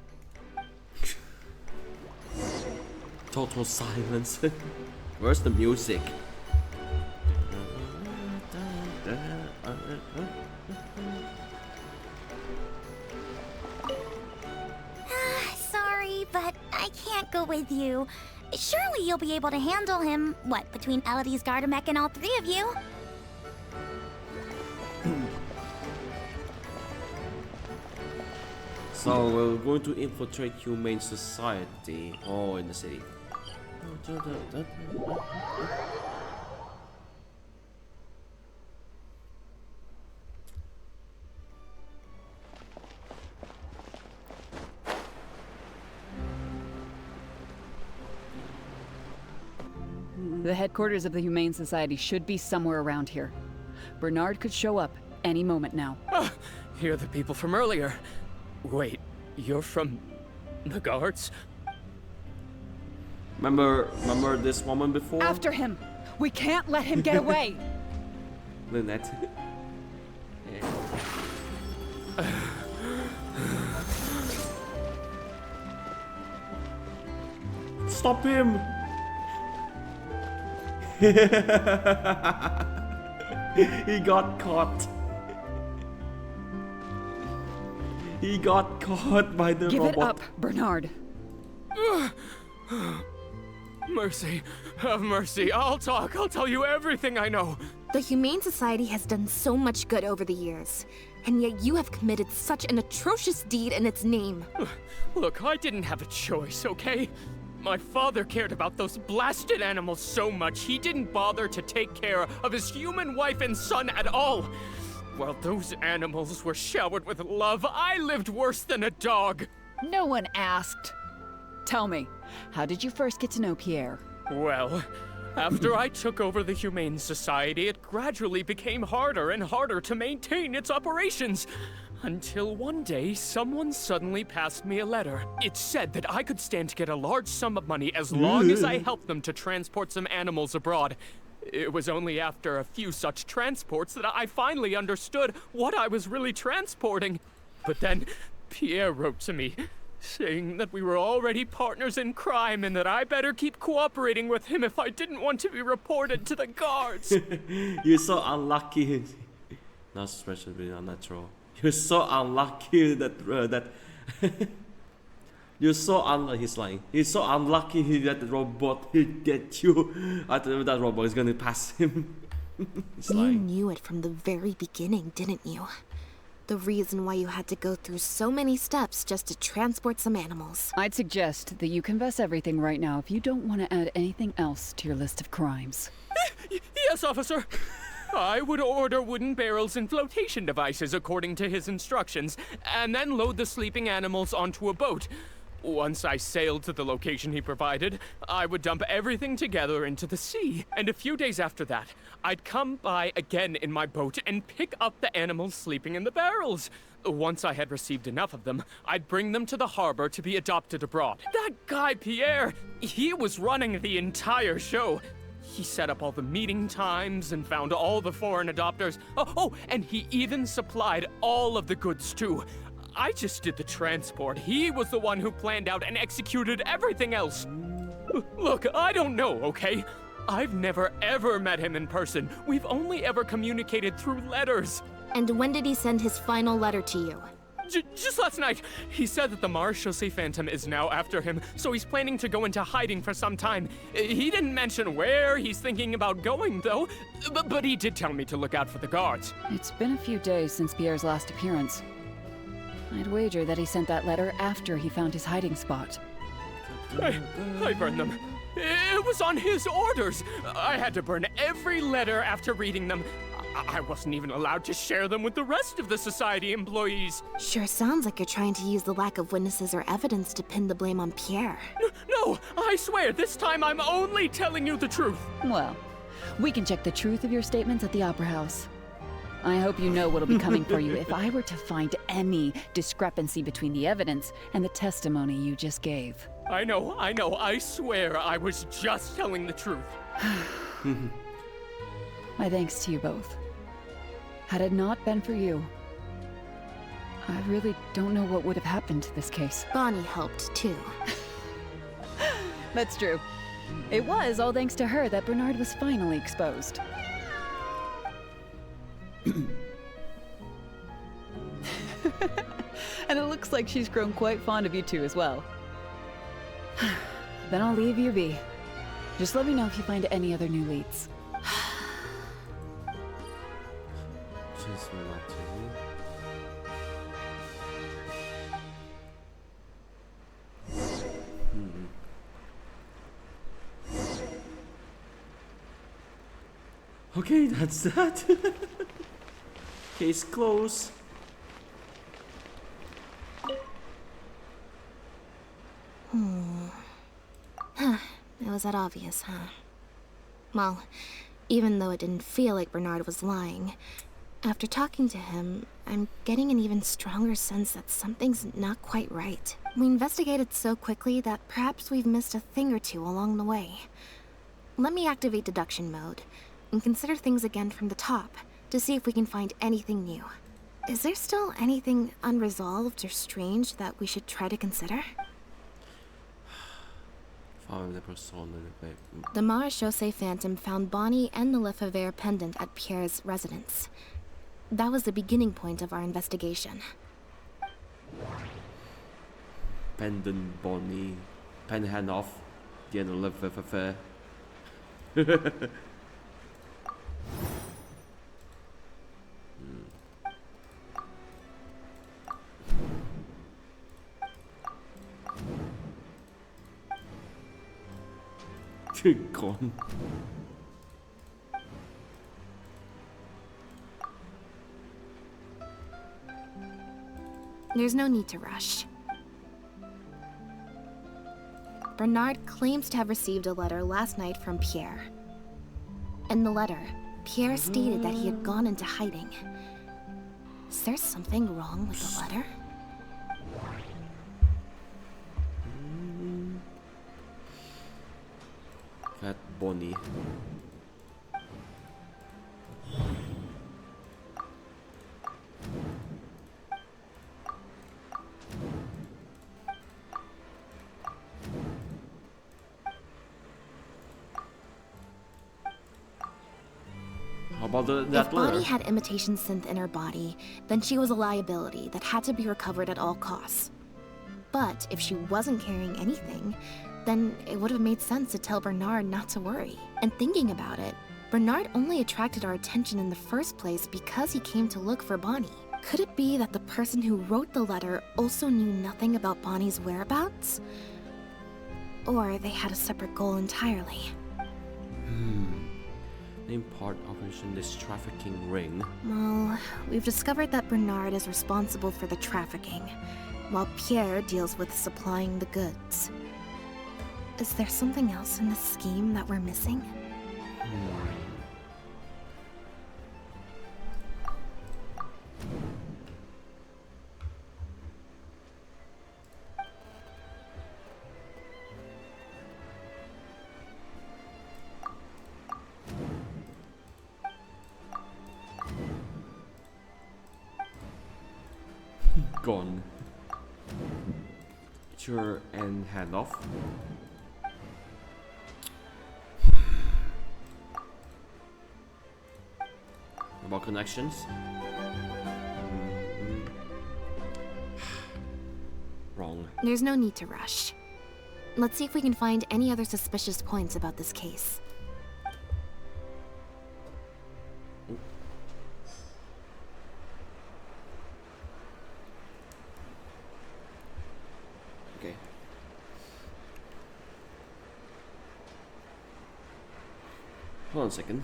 Total silence. Where's the music? Sorry, but I can't go with you. Surely you'll be able to handle him, what, between Elodie's Gardamek and all three of you? So we're going to infiltrate Humane Society. Oh, in the city. The headquarters of the Humane Society should be somewhere around here. Bernard could show up any moment now. Ah, you're the people from earlier. Wait, you're from the guards? Remember this woman before? After him! We can't let him get away! Lynette. Stop him! He got caught. He got caught by the Give robot. it up, Bernard. Mercy. Have mercy. I'll talk. I'll tell you everything I know. The Humane Society has done so much good over the years, and yet you have committed such an atrocious deed in its name. Look, I didn't have a choice, okay? My father cared about those blasted animals so much, he didn't bother to take care of his human wife and son at all. While those animals were showered with love, I lived worse than a dog. No one asked. Tell me, how did you first get to know Pierre? Well, after I took over the Humane Society, it gradually became harder and harder to maintain its operations. Until one day, someone suddenly passed me a letter. It said that I could stand to get a large sum of money as long as I helped them to transport some animals abroad. It was only after a few such transports that I finally understood what I was really transporting. But then, Pierre wrote to me, saying that we were already partners in crime and that I better keep cooperating with him if I didn't want to be reported to the guards. You're so unlucky. Not especially unnatural. You're so unlucky that You're so unlucky. He's lying. He's so unlucky that the robot hit get you. I thought that robot is gonna pass him. He's You lying. knew it from the very beginning, didn't you? The reason why you had to go through so many steps just to transport some animals. I'd suggest that you confess everything right now if you don't want to add anything else to your list of crimes. Yes, officer. I would order wooden barrels and flotation devices according to his instructions, and then load the sleeping animals onto a boat. Once I sailed to the location he provided, I would dump everything together into the sea. And a few days after that, I'd come by again in my boat and pick up the animals sleeping in the barrels. Once I had received enough of them, I'd bring them to the harbor to be adopted abroad. That guy, Pierre, he was running the entire show. He set up all the meeting times and found all the foreign adopters. Oh, and he even supplied all of the goods too. I just did the transport. He was the one who planned out and executed everything else. Look, I don't know, okay? I've never ever met him in person. We've only ever communicated through letters. And when did he send his final letter to you? Just last night, he said that the Marechaussee Phantom is now after him, so he's planning to go into hiding for some time. He didn't mention where he's thinking about going, though, but he did tell me to look out for the guards. It's been a few days since Pierre's last appearance. I'd wager that he sent that letter after he found his hiding spot. I burned them. It was on his orders. I had to burn every letter after reading them. I wasn't even allowed to share them with the rest of the society employees. Sure sounds like you're trying to use the lack of witnesses or evidence to pin the blame on Pierre. No, I swear, this time I'm only telling you the truth. Well, we can check the truth of your statements at the Opera House. I hope you know what'll be coming for you if I were to find any discrepancy between the evidence and the testimony you just gave. I know. I swear I was just telling the truth. My thanks to you both. Had it not been for you, I really don't know what would have happened to this case. Bonnie helped, too. That's true. It was all thanks to her that Bernard was finally exposed. And it looks like she's grown quite fond of you two as well. Then I'll leave you be. Just let me know if you find any other new leads. Just relaxing. Okay, that's that. Case closed. It was that obvious, huh? Well, even though it didn't feel like Bernard was lying, after talking to him, I'm getting an even stronger sense that something's not quite right. We investigated so quickly that perhaps we've missed a thing or two along the way. Let me activate deduction mode and consider things again from the top to see if we can find anything new. Is there still anything unresolved or strange that we should try to consider? Following the persona. The Marechaussee Phantom found Bonnie and the Lefebvre pendant at Pierre's residence. That was the beginning point of our investigation. Pendant Bonnie. Pen hand off. The end of Lefebvre. Gone. There's no need to rush. Bernard claims to have received a letter last night from Pierre. In the letter, Pierre stated that he had gone into hiding. Is there something wrong with the letter? Cat Bonnie. How about that If letter? Bonnie had imitation synth in her body, then she was a liability that had to be recovered at all costs. But if she wasn't carrying anything, then it would have made sense to tell Bernard not to worry. And thinking about it, Bernard only attracted our attention in the first place because he came to look for Bonnie. Could it be that the person who wrote the letter also knew nothing about Bonnie's whereabouts? Or they had a separate goal entirely? Name part operation this trafficking ring. Well, we've discovered that Bernard is responsible for the trafficking, while Pierre deals with supplying the goods. Is there something else in this scheme that we're missing? Gone. Sure, and hand off. About connections? Wrong. There's no need to rush. Let's see if we can find any other suspicious points about this case. Okay. Hold on a second.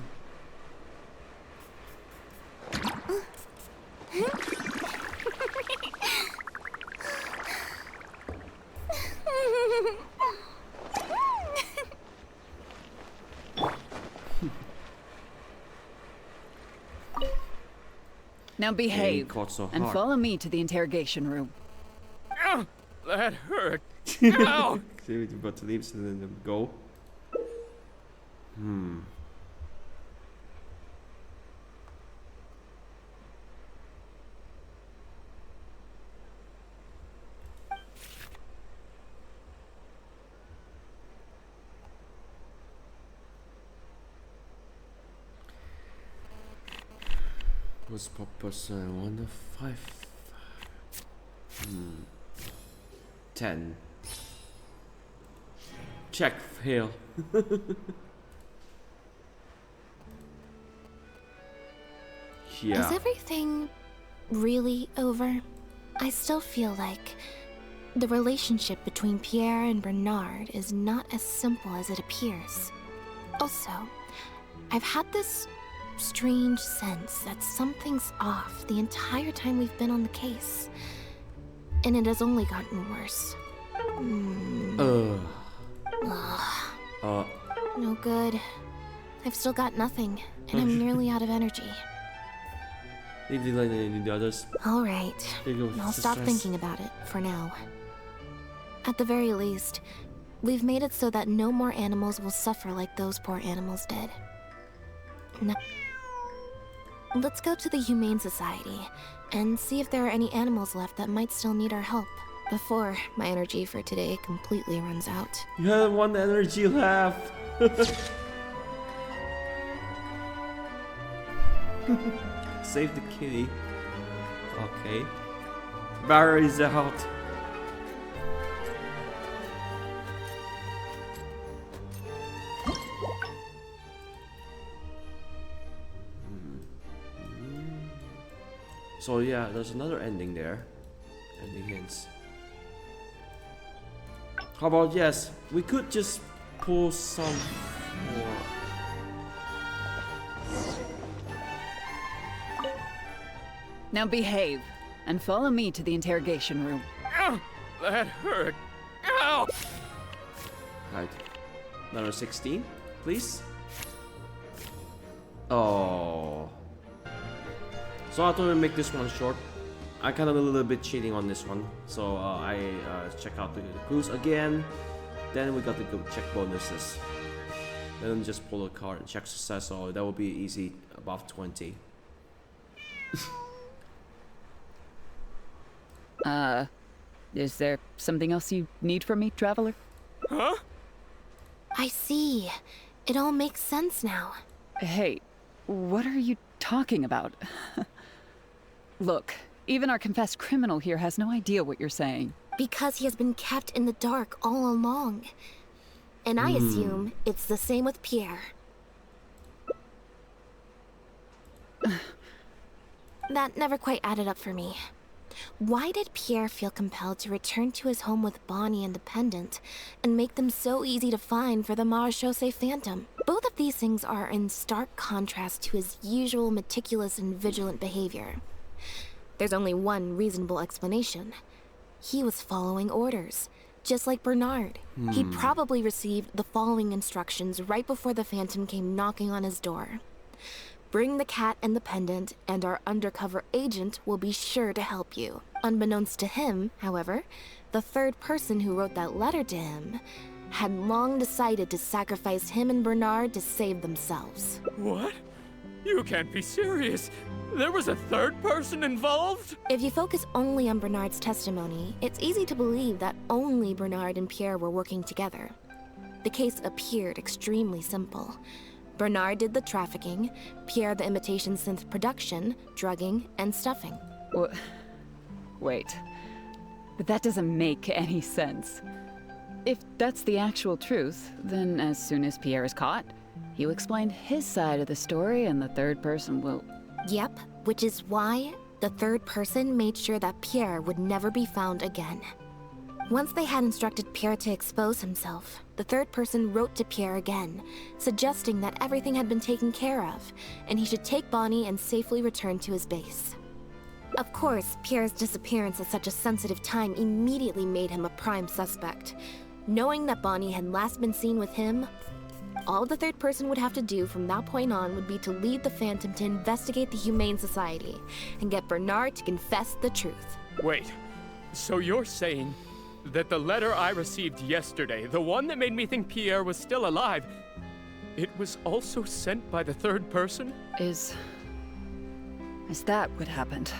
Now behave caught so and hard. follow me to the interrogation room. Ow, that hurt. Ow! Clearly about to leave, so then go. What's purpose? 1 to 5. 10. Check fail. Yeah. Is everything really over? I still feel like the relationship between Pierre and Bernard is not as simple as it appears. Also, I've had this strange sense that something's off the entire time we've been on the case. And it has only gotten worse. No good. I've still got nothing, and I'm nearly out of energy. Leave the line and the others. Alright, There you go. I'll stop thinking about it for now. At the very least, we've made it so that no more animals will suffer like those poor animals did. Now, let's go to the Humane Society and see if there are any animals left that might still need our help before my energy for today completely runs out. You have 1 energy left. Save the kitty. Okay. Battery's out. So yeah, there's another ending there. Ending hints. How about yes, we could just pull some more. Now behave and follow me to the interrogation room. Ow, that hurt. Ow! Right. Another 16, please. Oh. So I thought we'd make this one short. I kind of a little bit cheating on this one. So I check out the clues again. Then we got the check bonuses. Then just pull a card and check success. So that will be easy, above 20. Is there something else you need from me, traveler? Huh? I see. It all makes sense now. Hey, what are you talking about? Look, even our confessed criminal here has no idea what you're saying. Because he has been kept in the dark all along. And I assume it's the same with Pierre. That never quite added up for me. Why did Pierre feel compelled to return to his home with Bonnie and the pendant, and make them so easy to find for the Marechaussee Phantom? Both of these things are in stark contrast to his usual meticulous and vigilant behavior. There's only one reasonable explanation. He was following orders, just like Bernard. He probably received the following instructions right before the Phantom came knocking on his door. Bring the cat and the pendant, and our undercover agent will be sure to help you. Unbeknownst to him, however, the third person who wrote that letter to him had long decided to sacrifice him and Bernard to save themselves. What? You can't be serious. There was a third person involved? If you focus only on Bernard's testimony, it's easy to believe that only Bernard and Pierre were working together. The case appeared extremely simple. Bernard did the trafficking, Pierre the imitation synth production, drugging, and stuffing. Wait. But that doesn't make any sense. If that's the actual truth, then as soon as Pierre is caught, he'll explain his side of the story and the third person will... Yep, which is why the third person made sure that Pierre would never be found again. Once they had instructed Pierre to expose himself, the third person wrote to Pierre again, suggesting that everything had been taken care of, and he should take Bonnie and safely return to his base. Of course, Pierre's disappearance at such a sensitive time immediately made him a prime suspect. Knowing that Bonnie had last been seen with him, all the third person would have to do from that point on would be to lead the Phantom to investigate the Humane Society, and get Bernard to confess the truth. Wait, so you're saying that the letter I received yesterday, the one that made me think Pierre was still alive, it was also sent by the third person? Is that what happened?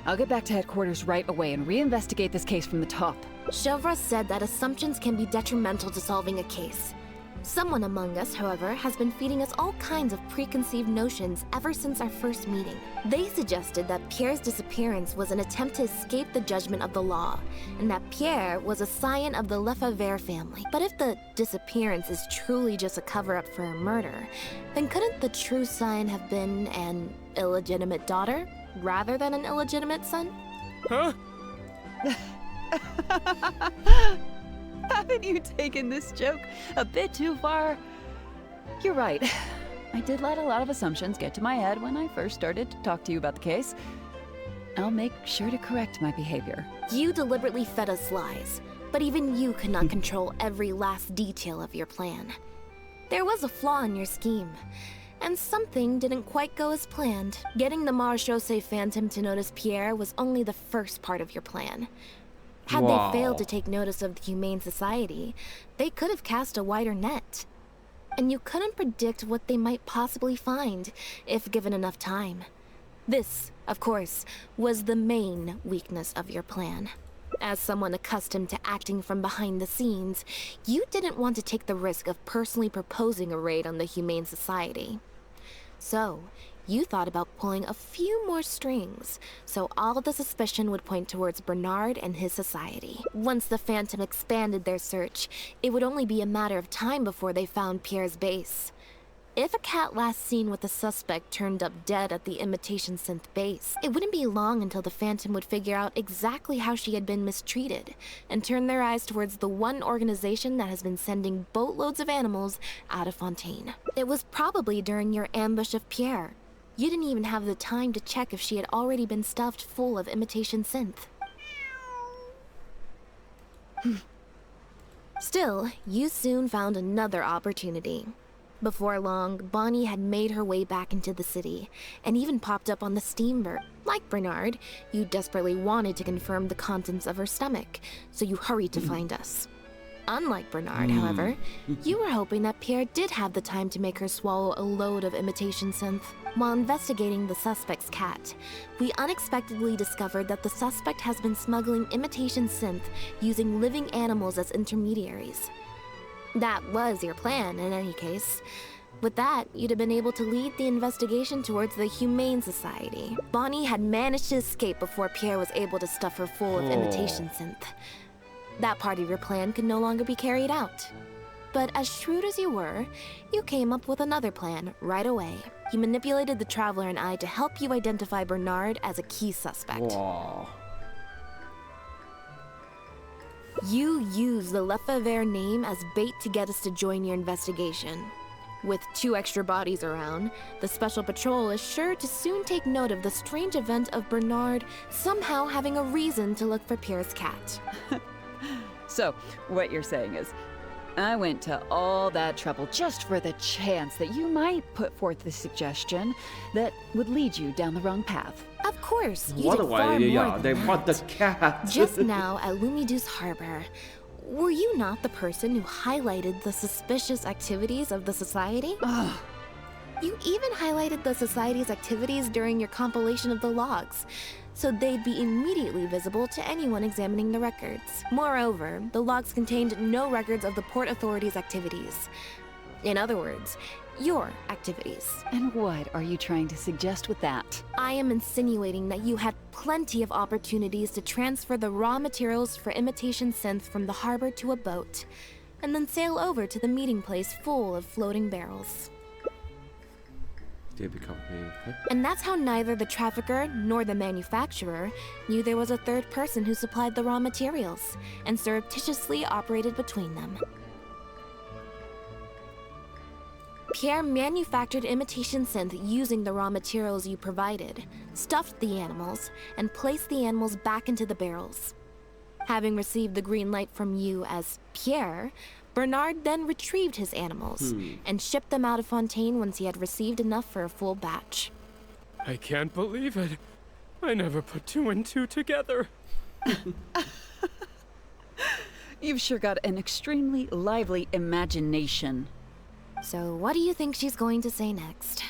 I'll get back to headquarters right away and reinvestigate this case from the top. Chevra said that assumptions can be detrimental to solving a case. Someone among us, however, has been feeding us all kinds of preconceived notions ever since our first meeting. They suggested that Pierre's disappearance was an attempt to escape the judgment of the law, and that Pierre was a scion of the Lefebvre family. But if the disappearance is truly just a cover-up for a murder, then couldn't the true scion have been an illegitimate daughter, rather than an illegitimate son? Huh? Haven't you taken this joke a bit too far? You're right. I did let a lot of assumptions get to my head when I first started to talk to you about the case. I'll make sure to correct my behavior. You deliberately fed us lies, but even you could not control every last detail of your plan. There was a flaw in your scheme, and something didn't quite go as planned. Getting the Marechaussee Phantom to notice Pierre was only the first part of your plan. Had they failed to take notice of the Humane Society, they could have cast a wider net. And you couldn't predict what they might possibly find, if given enough time. This, of course, was the main weakness of your plan. As someone accustomed to acting from behind the scenes, you didn't want to take the risk of personally proposing a raid on the Humane Society. So, you thought about pulling a few more strings, so all the suspicion would point towards Bernard and his society. Once the Phantom expanded their search, it would only be a matter of time before they found Pierre's base. If a cat last seen with the suspect turned up dead at the imitation synth base, it wouldn't be long until the Phantom would figure out exactly how she had been mistreated, and turn their eyes towards the one organization that has been sending boatloads of animals out of Fontaine. It was probably during your ambush of Pierre. You didn't even have the time to check if she had already been stuffed full of imitation synth. Still, you soon found another opportunity. Before long, Bonnie had made her way back into the city, and even popped up on the steamboat. Like Bernard, you desperately wanted to confirm the contents of her stomach, so you hurried to find us. Unlike Bernard, however, you were hoping that Pierre did have the time to make her swallow a load of imitation synth. While investigating the suspect's cat, we unexpectedly discovered that the suspect has been smuggling imitation synth using living animals as intermediaries. That was your plan, in any case. With that, you'd have been able to lead the investigation towards the Humane Society. Bonnie had managed to escape before Pierre was able to stuff her full of imitation synth. That part of your plan could no longer be carried out. But as shrewd as you were, you came up with another plan right away. You manipulated the Traveler and I to help you identify Bernard as a key suspect. Wow. You used the Lefebvre name as bait to get us to join your investigation. With 2 extra bodies around, the Special Patrol is sure to soon take note of the strange event of Bernard somehow having a reason to look for Pierre's cat. So, what you're saying is, I went to all that trouble just for the chance that you might put forth the suggestion that would lead you down the wrong path. Of course, you What did a far way, more yeah, than they that. want the cat. Just now at Lumidu's Harbor, were you not the person who highlighted the suspicious activities of the Society? Ugh. You even highlighted the Society's activities during your compilation of the logs, so they'd be immediately visible to anyone examining the records. Moreover, the logs contained no records of the Port Authority's activities. In other words, your activities. And what are you trying to suggest with that? I am insinuating that you had plenty of opportunities to transfer the raw materials for imitation synth from the harbor to a boat, and then sail over to the meeting place full of floating barrels. They become me. And that's how neither the trafficker nor the manufacturer knew there was a third person who supplied the raw materials, and surreptitiously operated between them. Pierre manufactured imitation synth using the raw materials you provided, stuffed the animals, and placed the animals back into the barrels. Having received the green light from you as Pierre, Bernard then retrieved his animals and shipped them out of Fontaine once he had received enough for a full batch. I can't believe it. I never put 2 and 2 together. You've sure got an extremely lively imagination. So what do you think she's going to say next?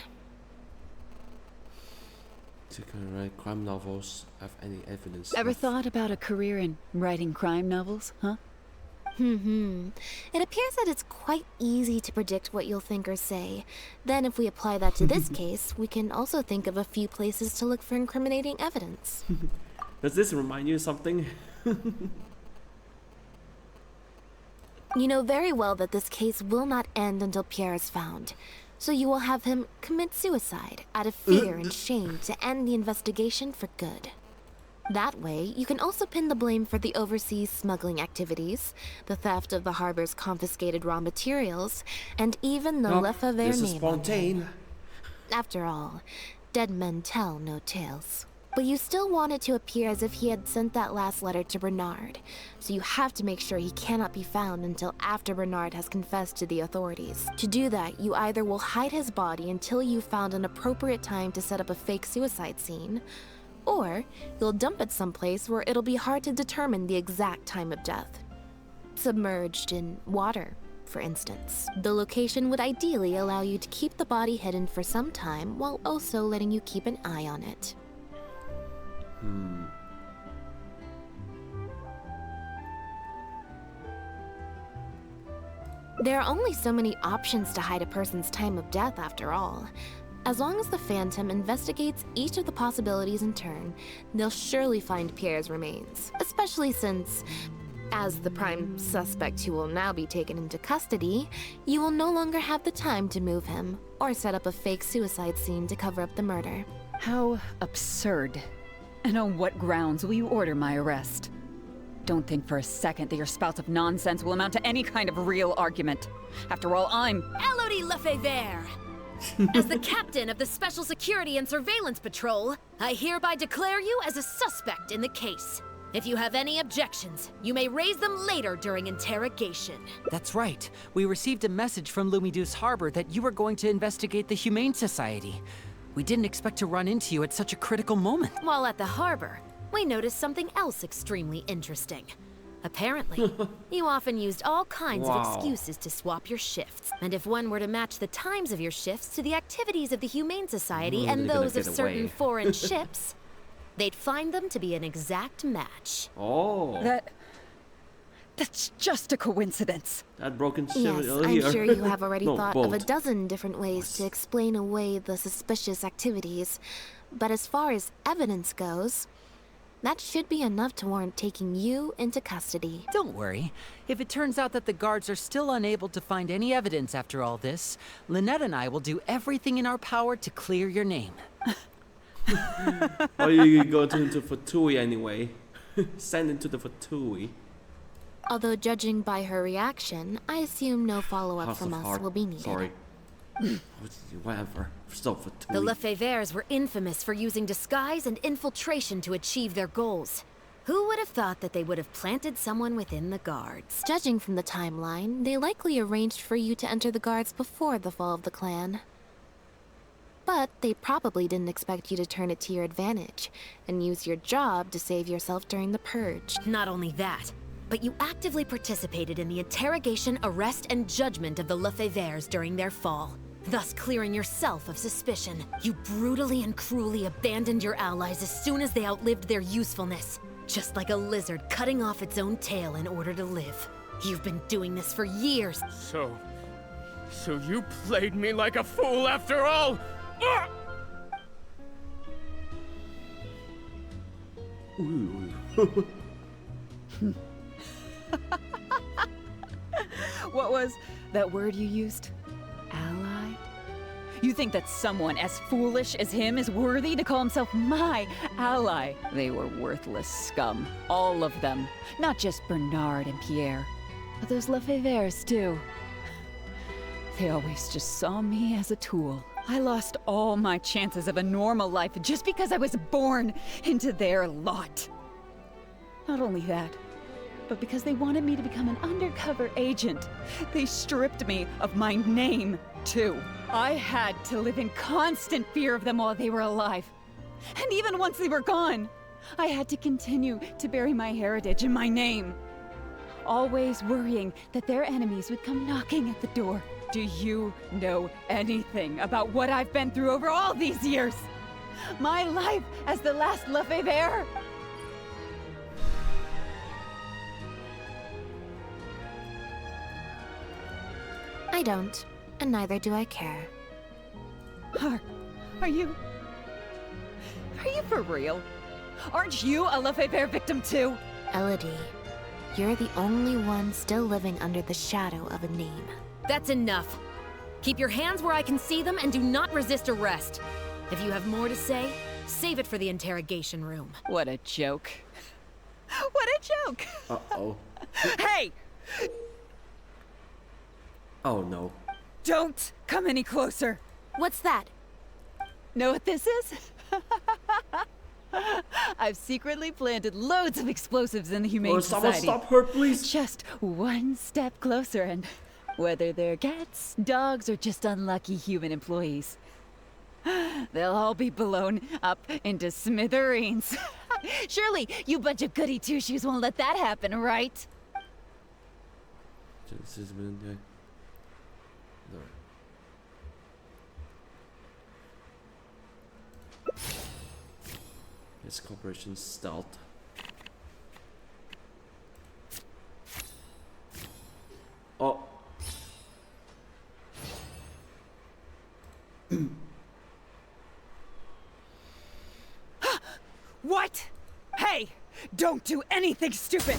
To write crime novels, have any evidence? Ever of- thought about a career in writing crime novels, huh? It appears that it's quite easy to predict what you'll think or say. Then if we apply that to this case, we can also think of a few places to look for incriminating evidence. Does this remind you of something? You know very well that this case will not end until Pierre is found. So you will have him commit suicide out of fear and shame to end the investigation for good. That way, you can also pin the blame for the overseas smuggling activities, the theft of the harbor's confiscated raw materials, and even the Lefebvre this is name on him. Fontaine. After all, dead men tell no tales. But you still want it to appear as if he had sent that last letter to Bernard, so you have to make sure he cannot be found until after Bernard has confessed to the authorities. To do that, you either will hide his body until you found an appropriate time to set up a fake suicide scene, or you'll dump it someplace where it'll be hard to determine the exact time of death. Submerged in water, for instance. The location would ideally allow you to keep the body hidden for some time while also letting you keep an eye on it. There are only so many options to hide a person's time of death, after all. As long as the Phantom investigates each of the possibilities in turn, they'll surely find Pierre's remains. Especially since, as the prime suspect who will now be taken into custody, you will no longer have the time to move him, or set up a fake suicide scene to cover up the murder. How absurd. And on what grounds will you order my arrest? Don't think for a second that your spouts of nonsense will amount to any kind of real argument. After all, I'm Elodie Lefebvre! As the captain of the Special Security and Surveillance Patrol, I hereby declare you as a suspect in the case. If you have any objections, you may raise them later during interrogation. That's right. We received a message from Lumidu's Harbor that you were going to investigate the Humane Society. We didn't expect to run into you at such a critical moment. While at the harbor, we noticed something else extremely interesting. Apparently, you often used all kinds of excuses to swap your shifts. And if one were to match the times of your shifts to the activities of the Humane Society and those of certain foreign ships, they'd find them to be an exact match. Oh. That's just a coincidence. That broken shit Yes, over I'm here. sure you have already No, thought of a bolt. dozen different ways to explain away the suspicious activities. But as far as evidence goes, that should be enough to warrant taking you into custody. Don't worry. If it turns out that the guards are still unable to find any evidence after all this, Lynette and I will do everything in our power to clear your name. Or you go into Fatui anyway. Send into the Fatui. Although judging by her reaction, I assume no follow-up House from of us Heart. will be needed. Sorry. Whatever. Still Fatui. The Lefebvres were infamous for using disguise and infiltration to achieve their goals. Who would have thought that they would have planted someone within the guards? Judging from the timeline, they likely arranged for you to enter the guards before the fall of the clan. But they probably didn't expect you to turn it to your advantage and use your job to save yourself during the purge. Not only that, but you actively participated in the interrogation, arrest, and judgment of the Lefebvres during their fall, thus clearing yourself of suspicion. You brutally and cruelly abandoned your allies as soon as they outlived their usefulness, just like a lizard cutting off its own tail in order to live. You've been doing this for years. So you played me like a fool after all? Ah! Ooh. What was that word you used? Ally? You think that someone as foolish as him is worthy to call himself my ally? They were worthless scum. All of them. Not just Bernard and Pierre, but those Lefebvres too. They always just saw me as a tool. I lost all my chances of a normal life just because I was born into their lot. Not only that, but because they wanted me to become an undercover agent. They stripped me of my name, too. I had to live in constant fear of them while they were alive. And even once they were gone, I had to continue to bury my heritage and my name. Always worrying that their enemies would come knocking at the door. Do you know anything about what I've been through over all these years? My life as the last Lefebvre? I don't, and neither do I care. Are you for real? Aren't you a Lefebvre victim too? Elodie, you're the only one still living under the shadow of a name. That's enough. Keep your hands where I can see them and do not resist arrest. If you have more to say, save it for the interrogation room. What a joke. What a joke! Uh-oh. Hey! Oh no. Don't come any closer. What's that? Know what this is? I've secretly planted loads of explosives in the Humane Someone Society. stop her, please. Just one step closer, and whether they're cats, dogs, or just unlucky human employees, they'll all be blown up into smithereens. Surely, you bunch of goody two-shoes won't let that happen, right? Yes, Corporation Stealth. Oh. What? Hey! Don't do anything stupid!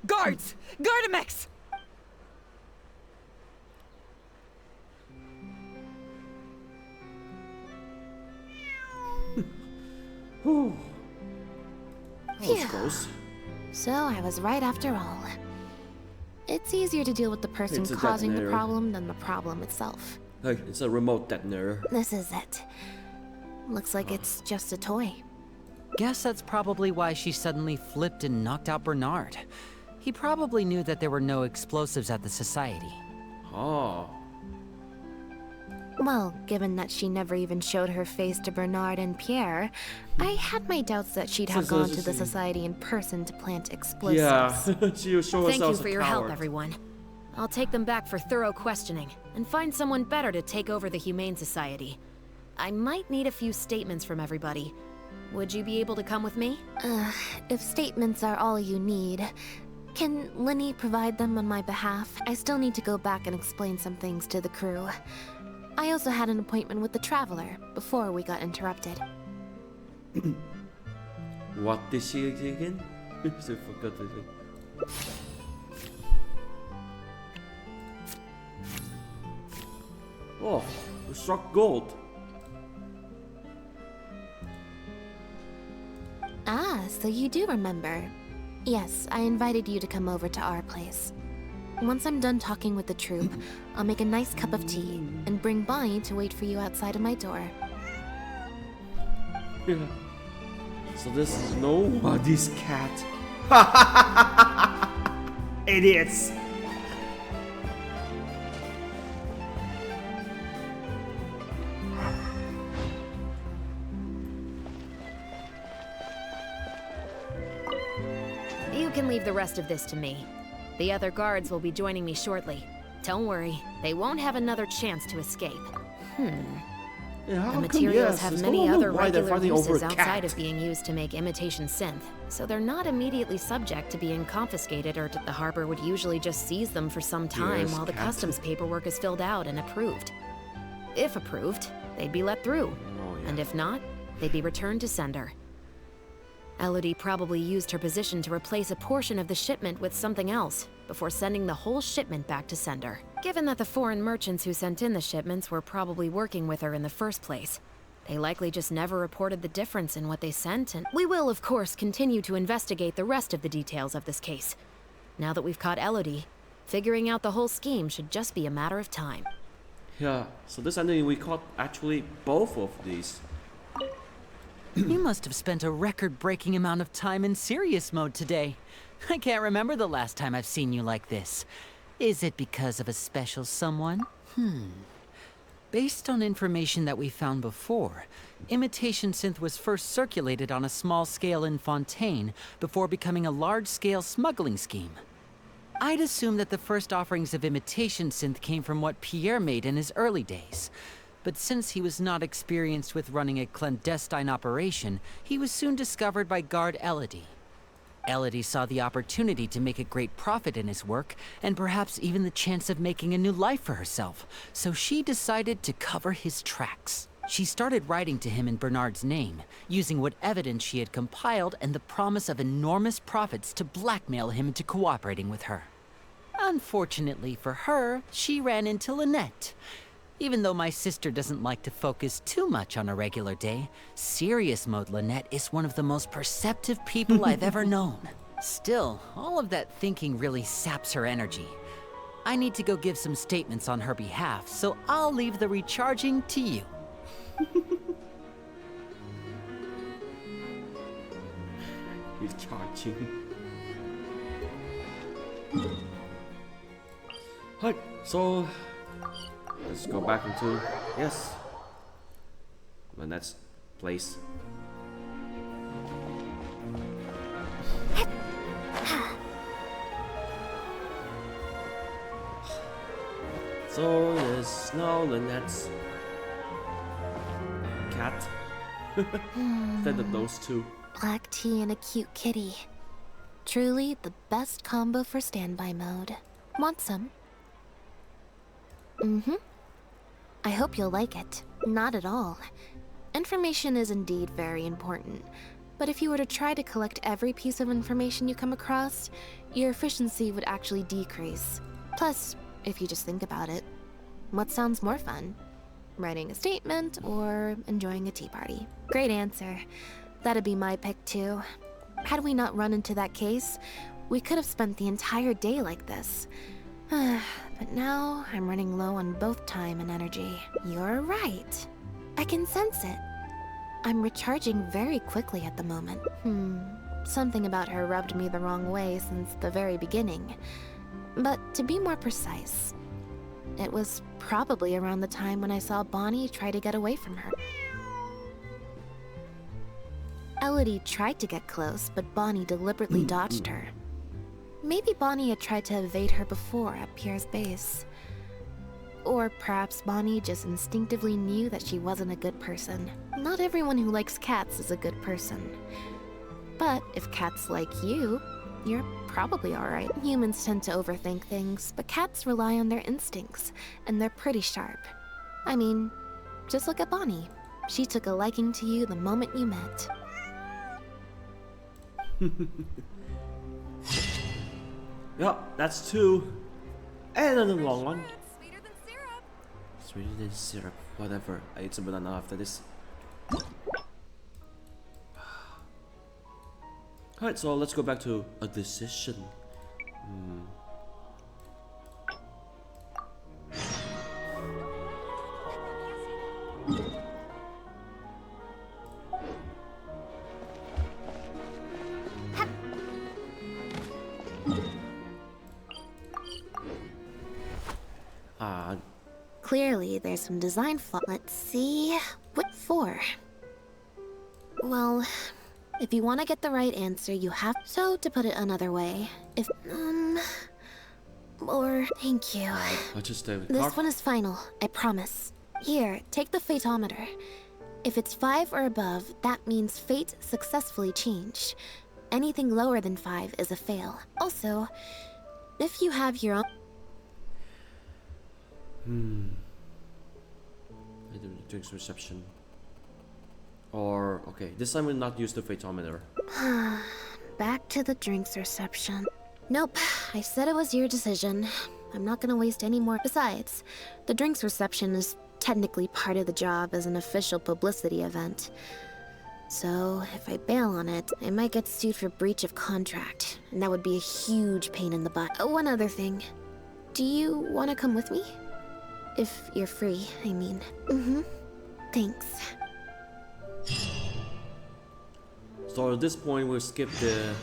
Guards! Gardamex! Whew. That was Phew. close. So I was right after all. It's easier to deal with the person It's a causing the detonator. problem than the problem itself. Hey, it's a remote detonator. This is it. Looks like it's just a toy. Guess that's probably why she suddenly flipped and knocked out Bernard. He probably knew that there were no explosives at the society. Oh. Well, given that she never even showed her face to Bernard and Pierre, I had my doubts that she'd have gone to the society in person to plant explosives. Yeah, she was showing Thank you herself for a your help, coward. everyone. I'll take them back for thorough questioning and find someone better to take over the Humane Society. I might need a few statements from everybody. Would you be able to come with me? If statements are all you need, Can Linny provide them on my behalf? I still need to go back and explain some things to the crew. I also had an appointment with the Traveler before we got interrupted. What did she again? I forgot it. Oh, we struck gold. Ah, so you do remember. Yes, I invited you to come over to our place. Once I'm done talking with the troupe, I'll make a nice cup of tea and bring Bonnie to wait for you outside of my door. Yeah. So this is nobody's cat. Idiots. You can leave the rest of this to me. The other guards will be joining me shortly. Don't worry, they won't have another chance to escape. Yeah, The materials have many other regular uses outside cat. of being used to make imitation synth, so they're not immediately subject to being confiscated, or the harbor would usually just seize them for some time Yes, while the cat. customs paperwork is filled out and approved. If approved, they'd be let through, Oh, yeah. and if not, they'd be returned to sender. Elodie probably used her position to replace a portion of the shipment with something else, before sending the whole shipment back to sender. Given that the foreign merchants who sent in the shipments were probably working with her in the first place, they likely just never reported the difference in what they sent, and we will, of course, continue to investigate the rest of the details of this case. Now that we've caught Elodie, figuring out the whole scheme should just be a matter of time. Yeah, so this ending we caught actually both of these. You must have spent a record-breaking amount of time in serious mode today. I can't remember the last time I've seen you like this. Is it because of a special someone? Based on information that we found before, imitation synth was first circulated on a small scale in Fontaine before becoming a large-scale smuggling scheme. I'd assume that the first offerings of imitation synth came from what Pierre made in his early days. But since he was not experienced with running a clandestine operation, he was soon discovered by guard Elodie. Elodie saw the opportunity to make a great profit in his work, and perhaps even the chance of making a new life for herself, so she decided to cover his tracks. She started writing to him in Bernard's name, using what evidence she had compiled and the promise of enormous profits to blackmail him into cooperating with her. Unfortunately for her, she ran into Lynette. Even though my sister doesn't like to focus too much on a regular day, serious mode Lynette is one of the most perceptive people I've ever known. Still, all of that thinking really saps her energy. I need to go give some statements on her behalf, so I'll leave the recharging to you. Recharging. Alright, so let's go back into Lynette's place. So there's no Lynette's cat. Instead of those two. Black tea and a cute kitty. Truly the best combo for standby mode. Want some? I hope you'll like it. Not at all. Information is indeed very important, but if you were to try to collect every piece of information you come across, your efficiency would actually decrease. Plus, if you just think about it, what sounds more fun? Writing a statement or enjoying a tea party? Great answer. That'd be my pick too. Had we not run into that case, we could have spent the entire day like this. But now, I'm running low on both time and energy. You're right. I can sense it. I'm recharging very quickly at the moment. Something about her rubbed me the wrong way since the very beginning. But to be more precise, it was probably around the time when I saw Bonnie try to get away from her. Elodie tried to get close, but Bonnie deliberately dodged her. Maybe Bonnie had tried to evade her before at Pierre's base. Or perhaps Bonnie just instinctively knew that she wasn't a good person. Not everyone who likes cats is a good person. But if cats like you, you're probably alright. Humans tend to overthink things, but cats rely on their instincts, and they're pretty sharp. I mean, just look at Bonnie. She took a liking to you the moment you met. Yep, that's 2. And another long one. Sweeter than syrup. Sweeter than syrup. Whatever. I ate some banana after this. Alright, so let's go back to a decision. Clearly, there's some design flaw. Let's see. What for? Well, if you want to get the right answer, you have so to put it another way. If or thank you. I'll just stay with This one is final, I promise. Here, take the fatometer. If it's 5 or above, that means fate successfully changed. Anything lower than 5 is a fail. Also, if you have your own drinks reception. Or okay, this time we'll not use the fatometer. back to the drinks reception. Nope, I said it was your decision. I'm not gonna waste any more. Besides, the drinks reception is technically part of the job as an official publicity event. So, if I bail on it, I might get sued for breach of contract, and that would be a huge pain in the butt. Oh, one other thing. Do you want to come with me? If you're free, I mean. Thanks. So at this point we'll skip the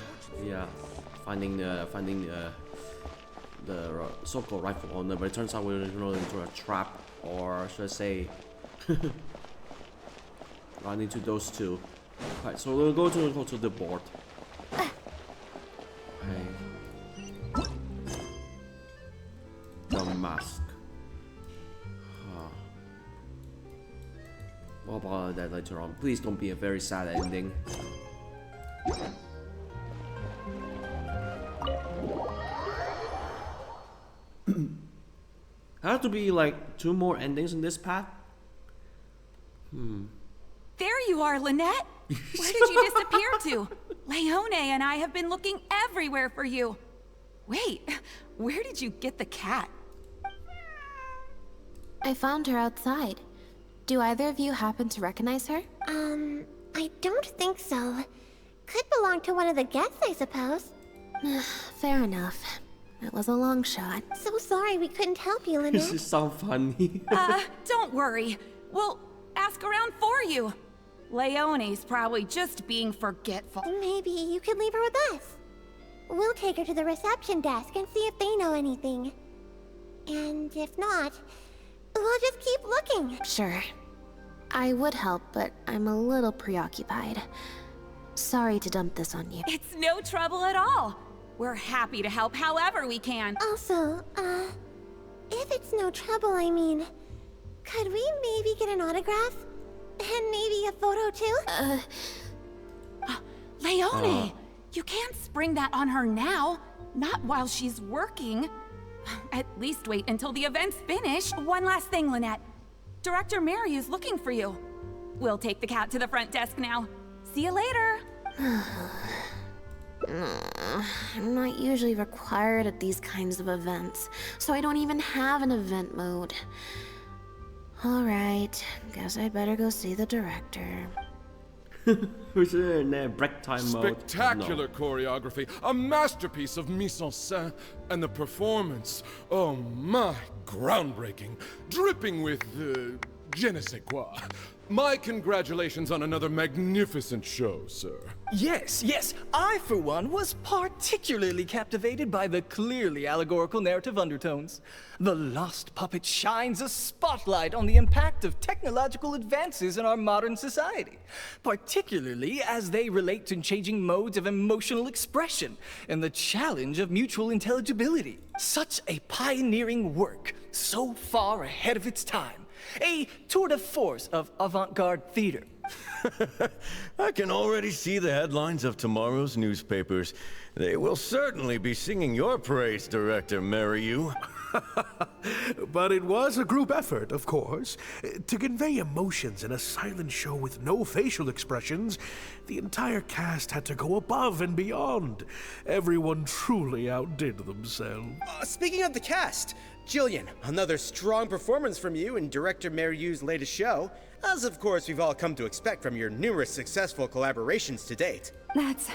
finding the so-called rightful owner, but it turns out we're into a trap, or should I say run into those two. Alright, so we'll go to the board. The mask. What about that later on? Please don't be a very sad ending. Have to be like 2 more endings in this path? There you are, Lynette! Where did you disappear to? Leone and I have been looking everywhere for you. Wait, where did you get the cat? I found her outside. Do either of you happen to recognize her? I don't think so. Could belong to one of the guests, I suppose. Fair enough. It was a long shot. So sorry we couldn't help you, Lynette. This is so funny. Don't worry. We'll ask around for you. Leone's probably just being forgetful. Maybe you could leave her with us. We'll take her to the reception desk and see if they know anything. And if not, we'll just keep looking. Sure. I would help, but I'm a little preoccupied. Sorry to dump this on you. It's no trouble at all. We're happy to help however we can. Also, if it's no trouble, I mean, could we maybe get an autograph? And maybe a photo too? Leone! You can't spring that on her now. Not while she's working. At least wait until the event's finished. One last thing, Lynette. Director Mary is looking for you. We'll take the cat to the front desk now. See you later. I'm not usually required at these kinds of events, so I don't even have an event mode. Alright, guess I better go see the director. Who's in there? Break time mode? Spectacular choreography, a masterpiece of mise en scène, and the performance, oh my, groundbreaking, dripping with je ne sais quoi. My congratulations on another magnificent show, sir. Yes, I, for one, was particularly captivated by the clearly allegorical narrative undertones. The Lost Puppet shines a spotlight on the impact of technological advances in our modern society, particularly as they relate to changing modes of emotional expression and the challenge of mutual intelligibility. Such a pioneering work, so far ahead of its time. A tour de force of avant-garde theater. I can already see the headlines of tomorrow's newspapers. They will certainly be singing your praise, Director Mariyu. But it was a group effort, of course. To convey emotions in a silent show with no facial expressions, the entire cast had to go above and beyond. Everyone truly outdid themselves. Speaking of the cast, Jillian, another strong performance from you in Director Mariyu's latest show, as of course we've all come to expect from your numerous successful collaborations to date. That's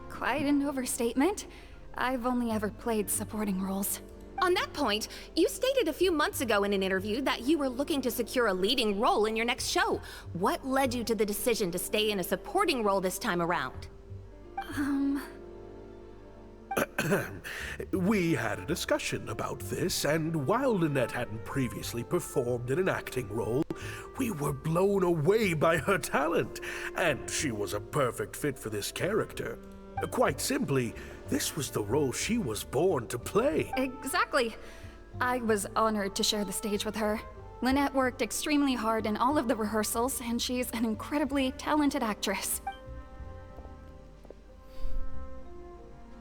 quite an overstatement. I've only ever played supporting roles. On that point, you stated a few months ago in an interview that you were looking to secure a leading role in your next show. What led you to the decision to stay in a supporting role this time around? We had a discussion about this, and while Lynette hadn't previously performed in an acting role, we were blown away by her talent, and she was a perfect fit for this character. Quite simply, this was the role she was born to play. Exactly. I was honored to share the stage with her. Lynette worked extremely hard in all of the rehearsals, and she's an incredibly talented actress.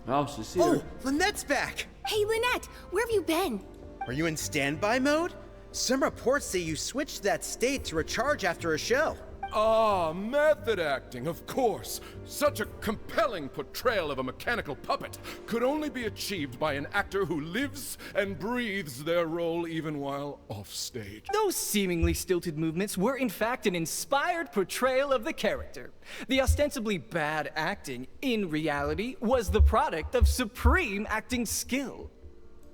Oh, she's here. Oh, Lynette's back! Hey, Lynette, where have you been? Are you in standby mode? Some reports say you switched that state to recharge after a show. Ah, method acting, of course. Such a compelling portrayal of a mechanical puppet could only be achieved by an actor who lives and breathes their role even while offstage. Those seemingly stilted movements were in fact an inspired portrayal of the character. The ostensibly bad acting, in reality, was the product of supreme acting skill.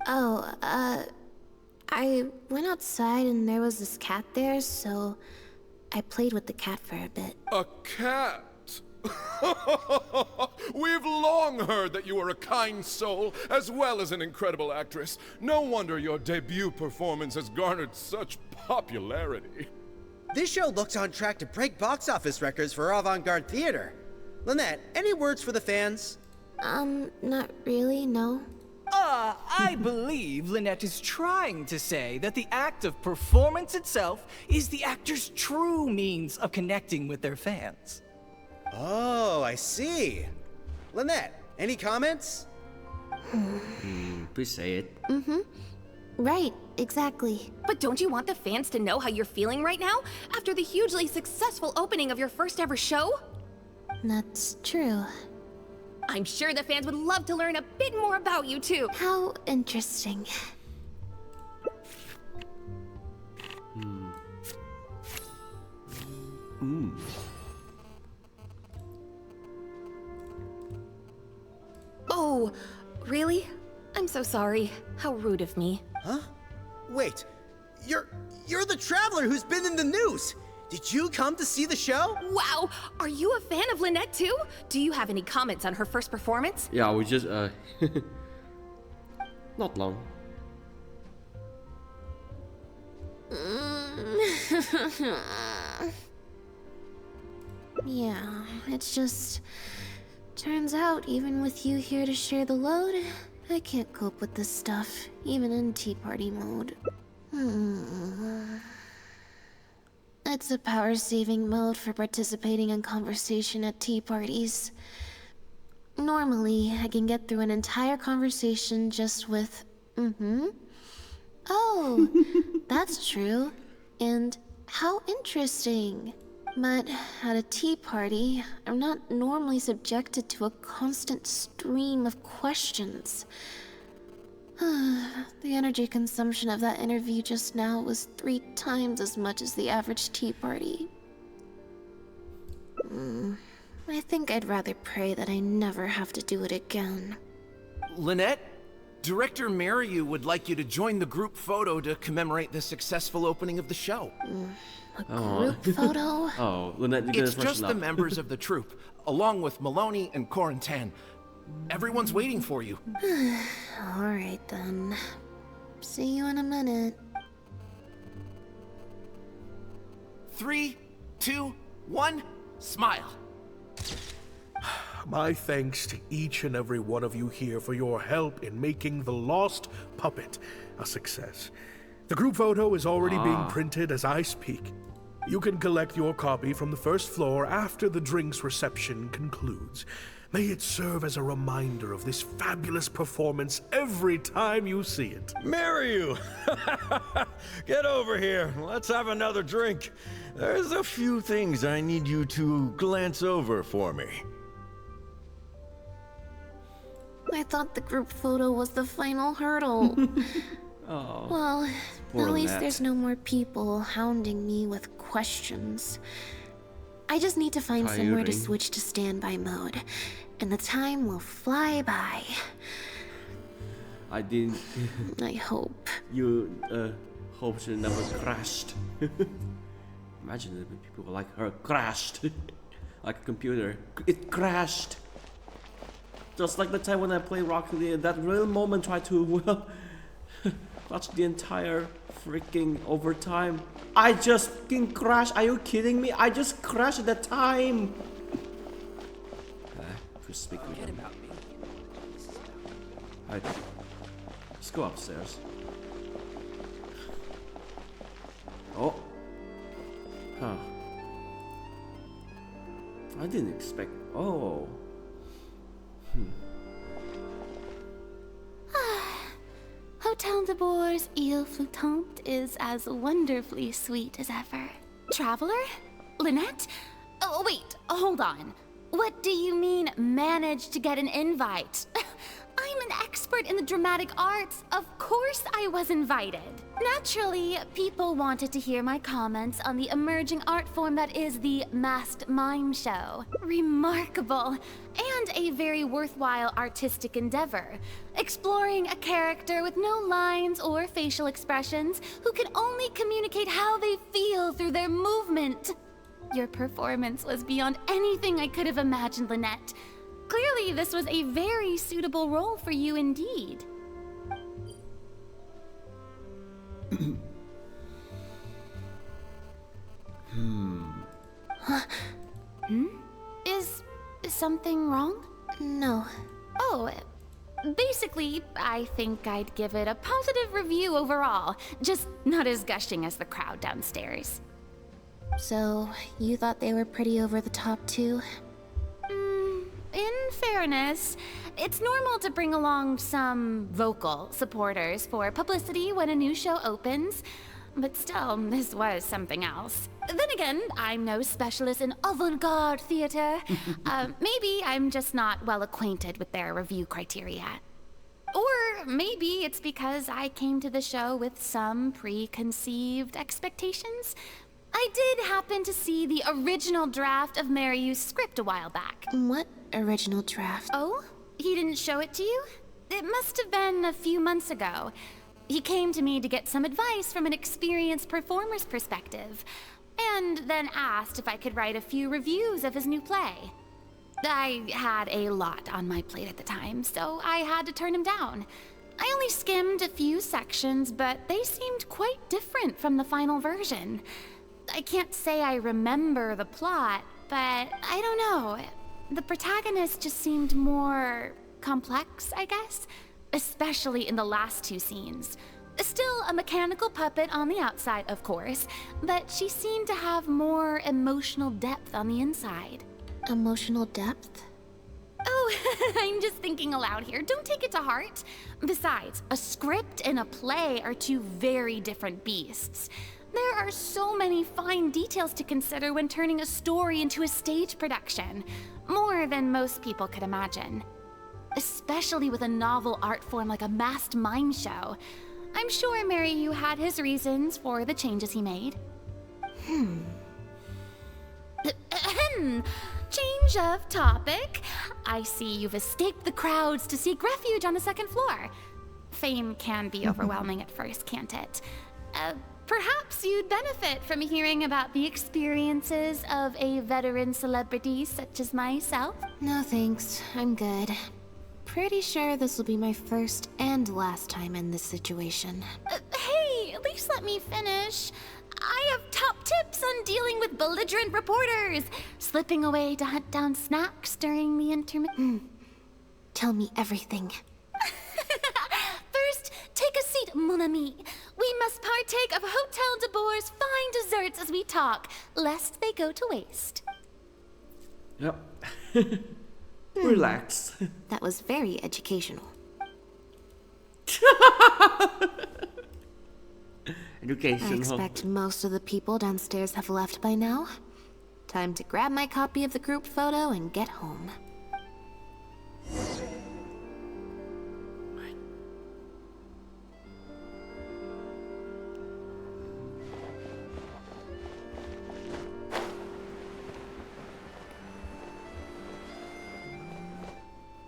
Oh, I went outside and there was this cat there, so I played with the cat for a bit. A cat? We've long heard that you are a kind soul, as well as an incredible actress. No wonder your debut performance has garnered such popularity. This show looks on track to break box office records for avant-garde theater. Lynette, any words for the fans? Not really, no. I believe Lynette is trying to say that the act of performance itself is the actor's true means of connecting with their fans. Oh, I see. Lynette, any comments? Please say it. Right, exactly. But don't you want the fans to know how you're feeling right now, after the hugely successful opening of your first ever show? That's true. I'm sure the fans would love to learn a bit more about you, too. How interesting. Oh, really? I'm so sorry. How rude of me. Huh? Wait, you're the traveler who's been in the news! Did you come to see the show? Wow! Are you a fan of Lynette too? Do you have any comments on her first performance? Yeah, we just not long. Yeah, it's just... Turns out, even with you here to share the load, I can't cope with this stuff, even in tea party mode. It's a power-saving mode for participating in conversation at tea parties. Normally, I can get through an entire conversation just with, Oh, that's true. And how interesting. But at a tea party, I'm not normally subjected to a constant stream of questions. The energy consumption of that interview just now was 3 times as much as the average tea party. I think I'd rather pray that I never have to do it again. Lynette, Director Mariyu would like you to join the group photo to commemorate the successful opening of the show. A group photo? Oh, Lynette, you're It's just the members of the troupe, along with Maloney and Corentin. Everyone's waiting for you. Alright then. See you in a minute. 3, 2, 1, smile. My thanks to each and every one of you here for your help in making The Lost Puppet a success. The group photo is already being printed as I speak. You can collect your copy from the first floor after the drinks reception concludes. May it serve as a reminder of this fabulous performance every time you see it. Maryu! Get over here. Let's have another drink. There's a few things I need you to glance over for me. I thought the group photo was the final hurdle. Oh, well, poor at least Lynette. there's no more people hounding me with questions. I just need to find somewhere to Tiring. switch to standby mode, and the time will fly by. I didn't. I hope. You hope she never crashed. Imagine if people like her crashed, like a computer. It crashed. Just like the time when I played Rocket League, that real moment tried to well, watch the entire freaking overtime. I just fucking crashed. Are you kidding me? I just crashed at that time. Crispy. Forget about me. Alright, let's go upstairs. Oh. Huh. I didn't expect. Oh. Hotel de Bour's Ile Flottante is as wonderfully sweet as ever. Traveler? Lynette? Oh, wait, hold on. What do you mean, managed to get an invite? I'm an expert in the dramatic arts. Of course I was invited. Naturally, people wanted to hear my comments on the emerging art form that is the masked mime show. Remarkable, and a very worthwhile artistic endeavor. Exploring a character with no lines or facial expressions who can only communicate how they feel through their movement. Your performance was beyond anything I could have imagined, Lynette. Clearly, this was a very suitable role for you indeed. Is something wrong? No. Oh, basically, I think I'd give it a positive review overall, just not as gushing as the crowd downstairs. So, you thought they were pretty over the top too? In fairness, it's normal to bring along some vocal supporters for publicity when a new show opens, but still, this was something else. Then again, I'm no specialist in avant-garde theater. Maybe I'm just not well acquainted with their review criteria. Or maybe it's because I came to the show with some preconceived expectations. I did happen to see the original draft of Maryu's script a while back. What original draft? Oh? He didn't show it to you? It must have been a few months ago. He came to me to get some advice from an experienced performer's perspective, and then asked if I could write a few reviews of his new play. I had a lot on my plate at the time, so I had to turn him down. I only skimmed a few sections, but they seemed quite different from the final version. I can't say I remember the plot, but I don't know. The protagonist just seemed more complex, I guess, especially in the last two scenes. Still a mechanical puppet on the outside, of course, but she seemed to have more emotional depth on the inside. Emotional depth? Oh, I'm just thinking aloud here. Don't take it to heart. Besides, a script and a play are two very different beasts. There are so many fine details to consider when turning a story into a stage production. More than most people could imagine. Especially with a novel art form like a masked mime show. I'm sure Maryu had his reasons for the changes he made. Change of topic. I see you've escaped the crowds to seek refuge on the second floor. Fame can be overwhelming at first, can't it? Perhaps you'd benefit from hearing about the experiences of a veteran celebrity such as myself. No thanks, I'm good. Pretty sure this will be my first and last time in this situation. Hey, at least let me finish. I have top tips on dealing with belligerent reporters, slipping away to hunt down snacks during the intermission. Tell me everything. First, take a seat, mon ami. We We must partake of Hotel de Boer's fine desserts as we talk, lest they go to waste. Yep. Relax. That was very educational. Education. I expect most of the people downstairs have left by now. Time to grab my copy of the group photo and get home.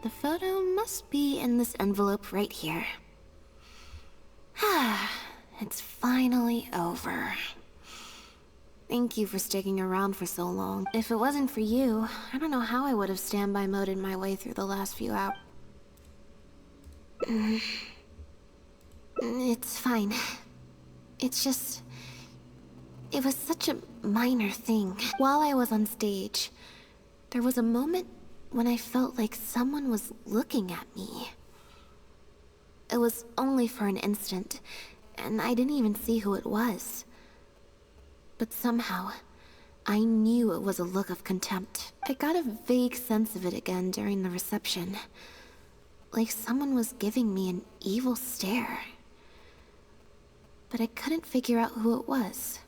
The photo must be in this envelope right here. It's finally over. Thank you for sticking around for so long. If it wasn't for you, I don't know how I would have standby moded my way through the last few hours. It's fine. It's just... It was such a minor thing. While I was on stage, there was a moment when I felt like someone was looking at me. It was only for an instant, and I didn't even see who it was. But somehow, I knew it was a look of contempt. I got a vague sense of it again during the reception. Like someone was giving me an evil stare. But I couldn't figure out who it was.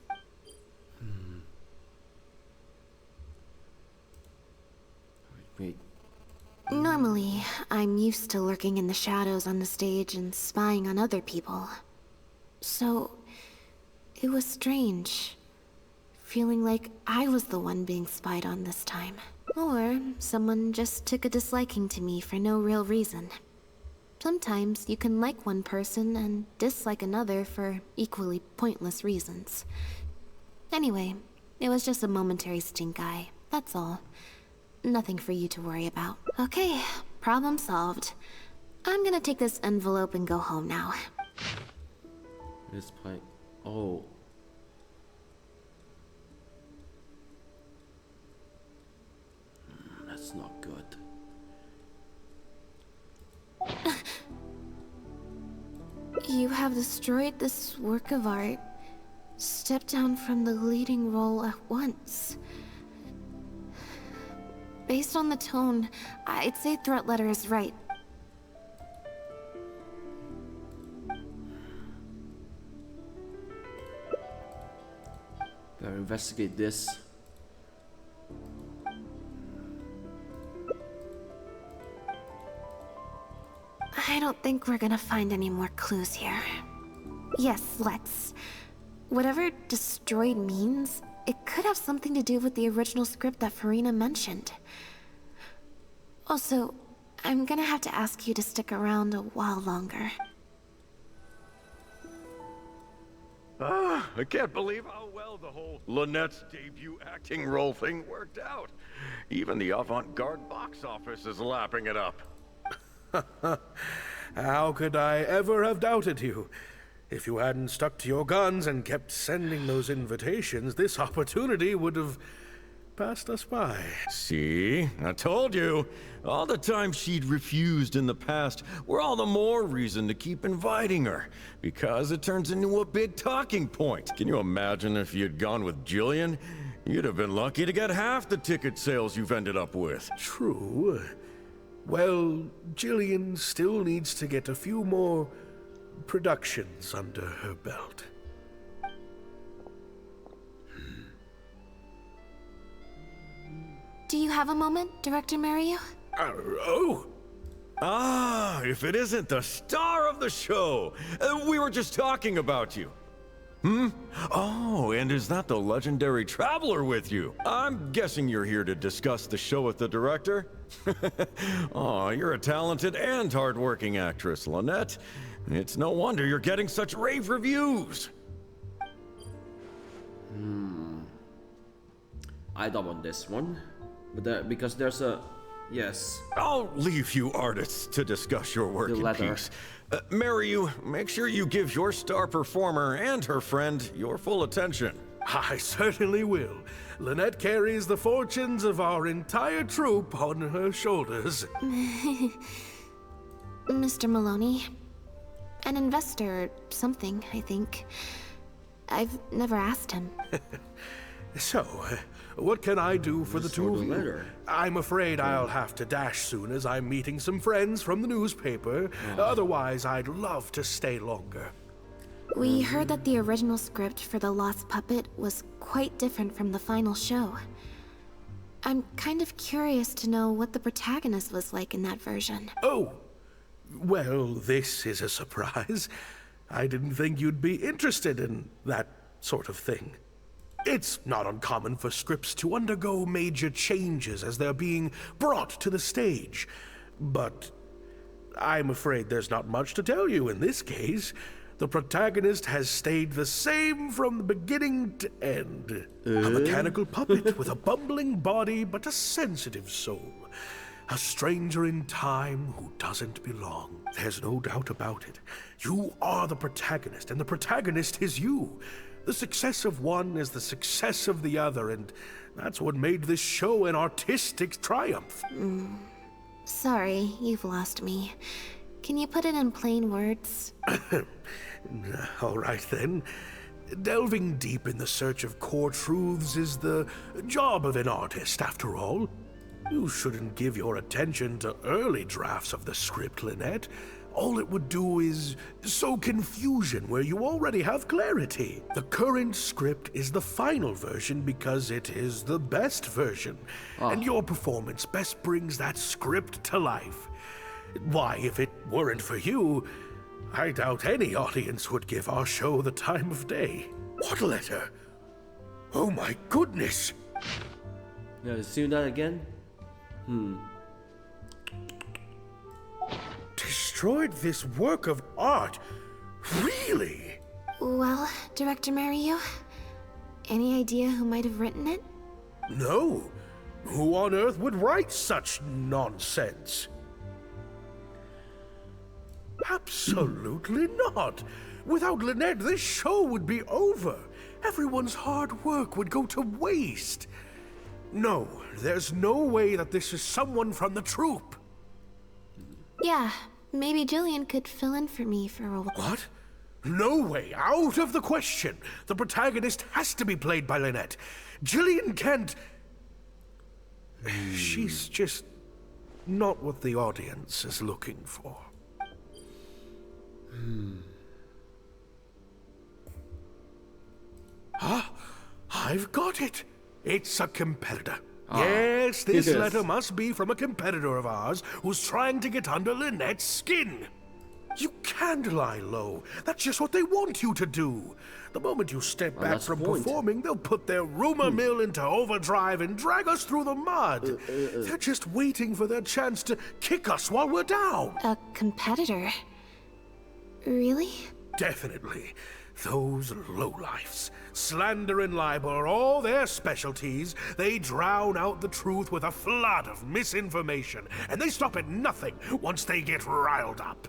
Wait. Normally, I'm used to lurking in the shadows on the stage and spying on other people. So, it was strange. Feeling like I was the one being spied on this time. Or someone just took a disliking to me for no real reason. Sometimes you can like one person and dislike another for equally pointless reasons. Anyway, it was just a momentary stink eye, that's all. Nothing for you to worry about. Okay, problem solved. I'm gonna take this envelope and go home now. This pipe. Oh. That's not good. You have destroyed this work of art. Step down from the leading role at once. Based on the tone, I'd say threat letter is right. Gotta investigate this. I don't think we're gonna find any more clues here. Yes, let's. Whatever destroyed means, it could have something to do with the original script that Farina mentioned. Also, I'm gonna have to ask you to stick around a while longer. I can't believe how well the whole Lynette's debut acting role thing worked out. Even the avant-garde box office is lapping it up. How could I ever have doubted you? If you hadn't stuck to your guns and kept sending those invitations, this opportunity would have passed us by. See? I told you. All the times she'd refused in the past were all the more reason to keep inviting her. Because it turns into a big talking point. Can you imagine if you'd gone with Jillian? You'd have been lucky to get half the ticket sales you've ended up with. True. Well, Jillian still needs to get a few more productions under her belt. Do you have a moment, Director Mario? Oh! Ah, if it isn't the star of the show! We were just talking about you. Oh, and is that the legendary traveler with you? I'm guessing you're here to discuss the show with the director? Oh, you're a talented and hardworking actress, Lynette. It's no wonder you're getting such rave reviews. I don't want this one, but because there's a yes. I'll leave you artists to discuss your work in peace. Mariyu, make sure you give your star performer and her friend your full attention. I certainly will. Lynette carries the fortunes of our entire troupe on her shoulders. Mr. Maloney, An investor or something, I think. I've never asked him. So, what can I do for the two of you? I'm afraid I'll have to dash soon as I'm meeting some friends from the newspaper. Otherwise, I'd love to stay longer. We heard that the original script for The Lost Puppet was quite different from the final show. I'm kind of curious to know what the protagonist was like in that version. Oh, well, this is a surprise. I didn't think you'd be interested in that sort of thing. It's not uncommon for scripts to undergo major changes as they're being brought to the stage. But I'm afraid there's not much to tell you in this case. The protagonist has stayed the same from the beginning to end. A mechanical puppet with a bumbling body but a sensitive soul. A stranger in time who doesn't belong. There's no doubt about it. You are the protagonist, and the protagonist is you. The success of one is the success of the other, and that's what made this show an artistic triumph. Sorry, you've lost me. Can you put it in plain words? All right then. Delving deep in the search of core truths is the job of an artist, after all. You shouldn't give your attention to early drafts of the script, Lynette. All it would do is sow confusion where you already have clarity. The current script is the final version because it is the best version, and your performance best brings that script to life. Why, if it weren't for you, I doubt any audience would give our show the time of day. What letter? Oh my goodness! Yeah, see that again? Destroyed this work of art? Really? Well, Director Mariyu, any idea who might have written it? No. Who on earth would write such nonsense? Absolutely not. Without Lynette, this show would be over. Everyone's hard work would go to waste. No, there's no way that this is someone from the troupe. Yeah, maybe Jillian could fill in for me for a while. What? No way, out of the question. The protagonist has to be played by Lynette. Jillian can't... She's just not what the audience is looking for. I've got it. It's a competitor. Yes, this letter must be from a competitor of ours who's trying to get under Lynette's skin. You can't lie low. That's just what they want you to do. The moment you step back from performing, they'll put their rumor mill into overdrive and drag us through the mud. They're just waiting for their chance to kick us while we're down. A competitor? Really? Definitely. Those lowlifes. Slander and libel are all their specialties. They drown out the truth with a flood of misinformation, and they stop at nothing once they get riled up.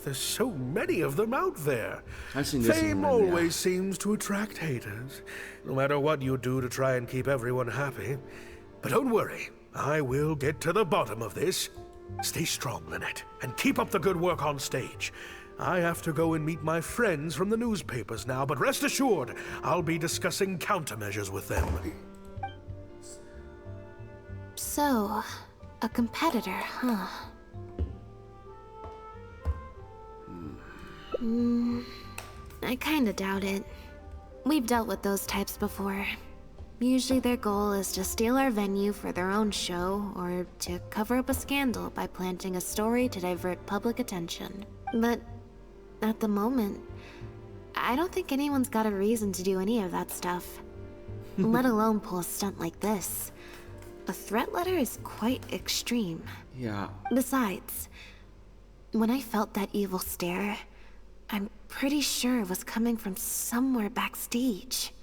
There's so many of them out there. I've seen this. Fame always seems to attract haters, no matter what you do to try and keep everyone happy. But don't worry, I will get to the bottom of this. Stay strong, Lynette, and keep up the good work on stage. I have to go and meet my friends from the newspapers now, but rest assured, I'll be discussing countermeasures with them. So, a competitor, huh? I kinda doubt it. We've dealt with those types before. Usually their goal is to steal our venue for their own show, or to cover up a scandal by planting a story to divert public attention. But at the moment, I don't think anyone's got a reason to do any of that stuff. Let alone pull a stunt like this. A threat letter is quite extreme. Yeah. Besides, when I felt that evil stare, I'm pretty sure it was coming from somewhere backstage.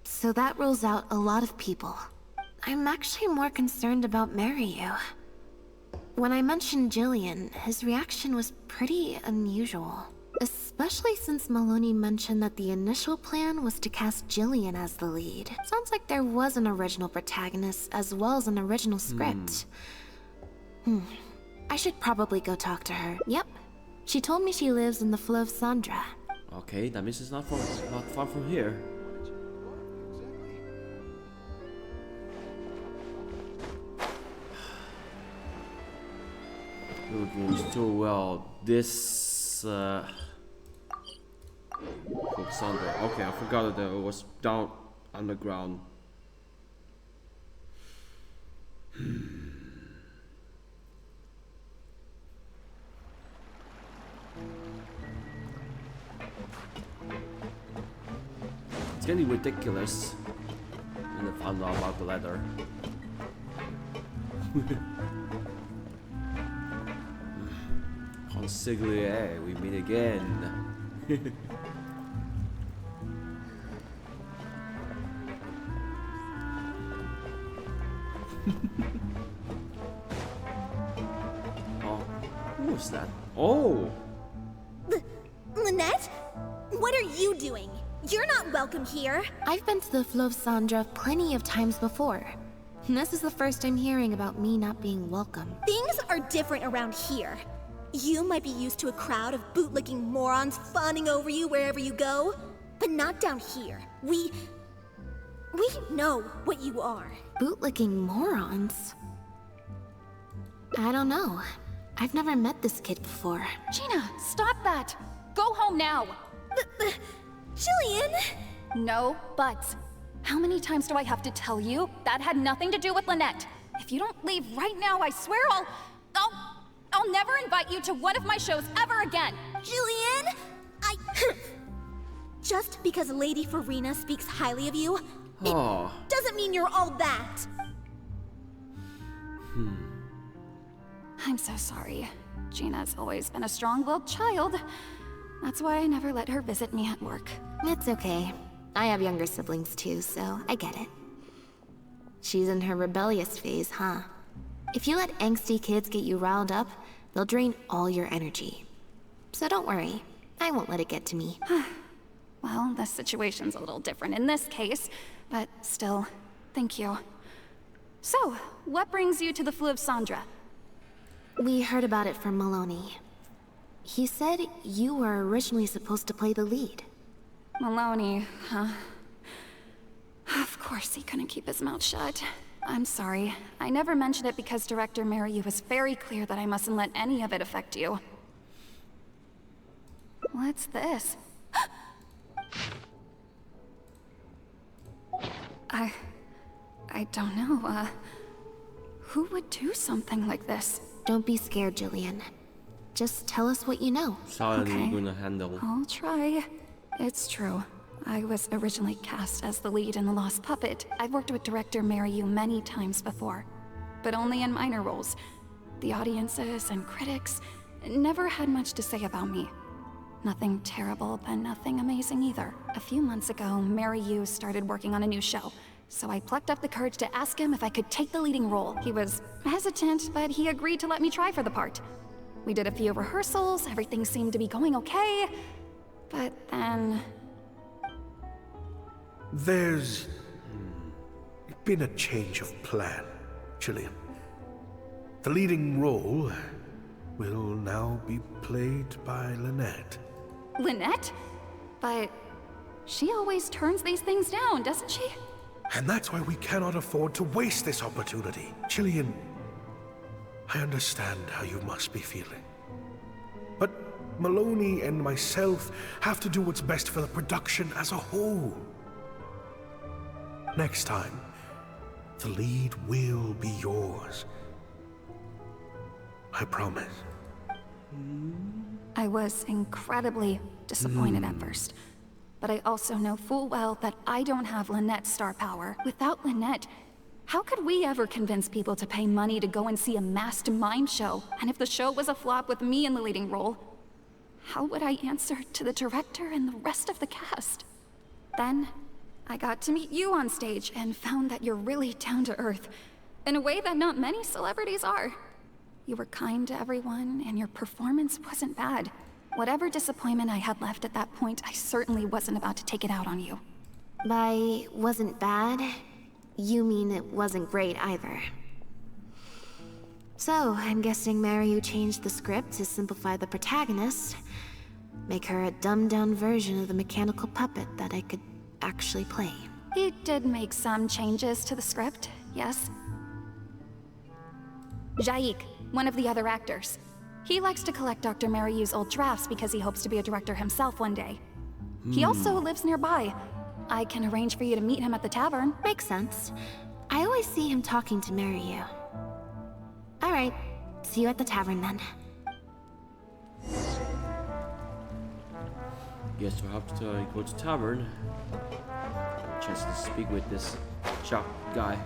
So that rules out a lot of people. I'm actually more concerned about Mariyu. When I mentioned Jillian, his reaction was pretty unusual. Especially since Maloney mentioned that the initial plan was to cast Jillian as the lead. Sounds like there was an original protagonist as well as an original script. I should probably go talk to her. Yep. She told me she lives in the Fleuve Sandra. Okay, that means it's not far from here. Looking so well. This Sandra. Okay, I forgot that it was down underground. It's getting ridiculous when I found out about the letter. Consigliere, we meet again. Oh, who was that? Oh! Lynette? What are you doing? You're not welcome here. I've been to the Fleuve Sandra plenty of times before. This is the first I'm hearing about me not being welcome. Things are different around here. You might be used to a crowd of bootlicking morons fawning over you wherever you go, but not down here. We know what you are. Bootlicking morons? I don't know. I've never met this kid before. Gina, stop that! Go home now! Jillian! No buts. How many times do I have to tell you? That had nothing to do with Lynette. If you don't leave right now, I swear I'll never invite you to one of my shows ever again! Jillian! Just because Lady Farina speaks highly of you, it doesn't mean you're all that! I'm so sorry. Gina's always been a strong-willed child. That's why I never let her visit me at work. It's okay. I have younger siblings too, so I get it. She's in her rebellious phase, huh? If you let angsty kids get you riled up, they'll drain all your energy. So don't worry, I won't let it get to me. Well, the situation's a little different in this case, but still, thank you. So, what brings you to the Fleuve Sandra? We heard about it from Maloney. He said you were originally supposed to play the lead. Maloney, huh? Of course he couldn't keep his mouth shut. I'm sorry. I never mentioned it because Director Mariyu was very clear that I mustn't let any of it affect you. What's this? I don't know, who would do something like this? Don't be scared, Jillian. Just tell us what you know. Sorry, you're gonna handle. I'll try. It's true. I was originally cast as the lead in The Lost Puppet. I've worked with director Mariyu many times before, but only in minor roles. The audiences and critics never had much to say about me. Nothing terrible, but nothing amazing either. A few months ago, Mariyu started working on a new show, so I plucked up the courage to ask him if I could take the leading role. He was hesitant, but he agreed to let me try for the part. We did a few rehearsals, everything seemed to be going okay, but then... There's been a change of plan, Jillian. The leading role will now be played by Lynette. Lynette? But she always turns these things down, doesn't she? And that's why we cannot afford to waste this opportunity. Jillian, I understand how you must be feeling. But Maloney and myself have to do what's best for the production as a whole. Next time, the lead will be yours. I promise. I was incredibly disappointed at first, but I also know full well that I don't have Lynette's star power. Without Lynette, how could we ever convince people to pay money to go and see a masked mime show? And if the show was a flop with me in the leading role, how would I answer to the director and the rest of the cast? Then, I got to meet you on stage and found that you're really down to earth, in a way that not many celebrities are. You were kind to everyone, and your performance wasn't bad. Whatever disappointment I had left at that point, I certainly wasn't about to take it out on you. By wasn't bad, you mean it wasn't great either. So, I'm guessing Mariu changed the script to simplify the protagonist, make her a dumbed-down version of the mechanical puppet that I could actually play. He did make some changes to the script, yes? Jaik, one of the other actors. He likes to collect Dr. Mariu's old drafts because he hopes to be a director himself one day. He also lives nearby. I can arrange for you to meet him at the tavern. Makes sense. I always see him talking to Mariu. Alright, see you at the tavern then. Guess we'll have to go to tavern. Chance to speak with this Chuck guy.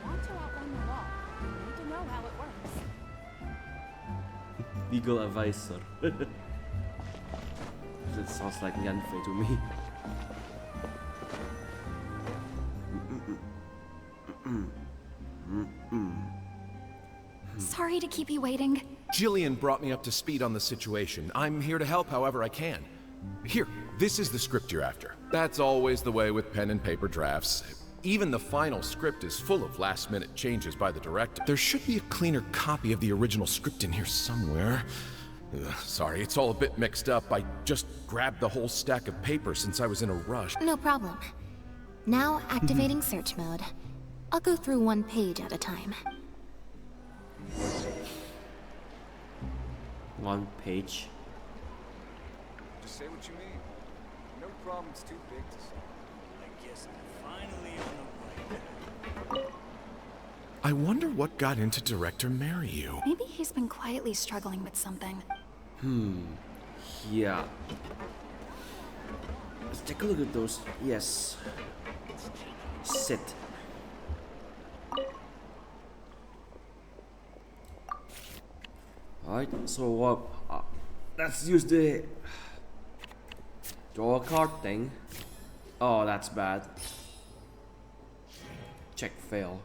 Want to outrun the law, you need to know how it works. Legal advisor. It sounds like Yanfei to me. Sorry to keep you waiting. Jillian brought me up to speed on the situation. I'm here to help however I can. Here, this is the script you're after. That's always the way with pen and paper drafts. Even the final script is full of last-minute changes by the director. There should be a cleaner copy of the original script in here somewhere. Sorry, it's all a bit mixed up. I just grabbed the whole stack of paper since I was in a rush. No problem. Now activating search mode. I'll go through one page at a time. One page. Just say what you mean. No problem's too big to solve. I guess I'm finally on the right path. I wonder what got into Director Mariu. Maybe he's been quietly struggling with something. Yeah. Let's take a look at those. Yes. Sit. Alright, so let's use the draw a card thing. Oh, that's bad. Check fail.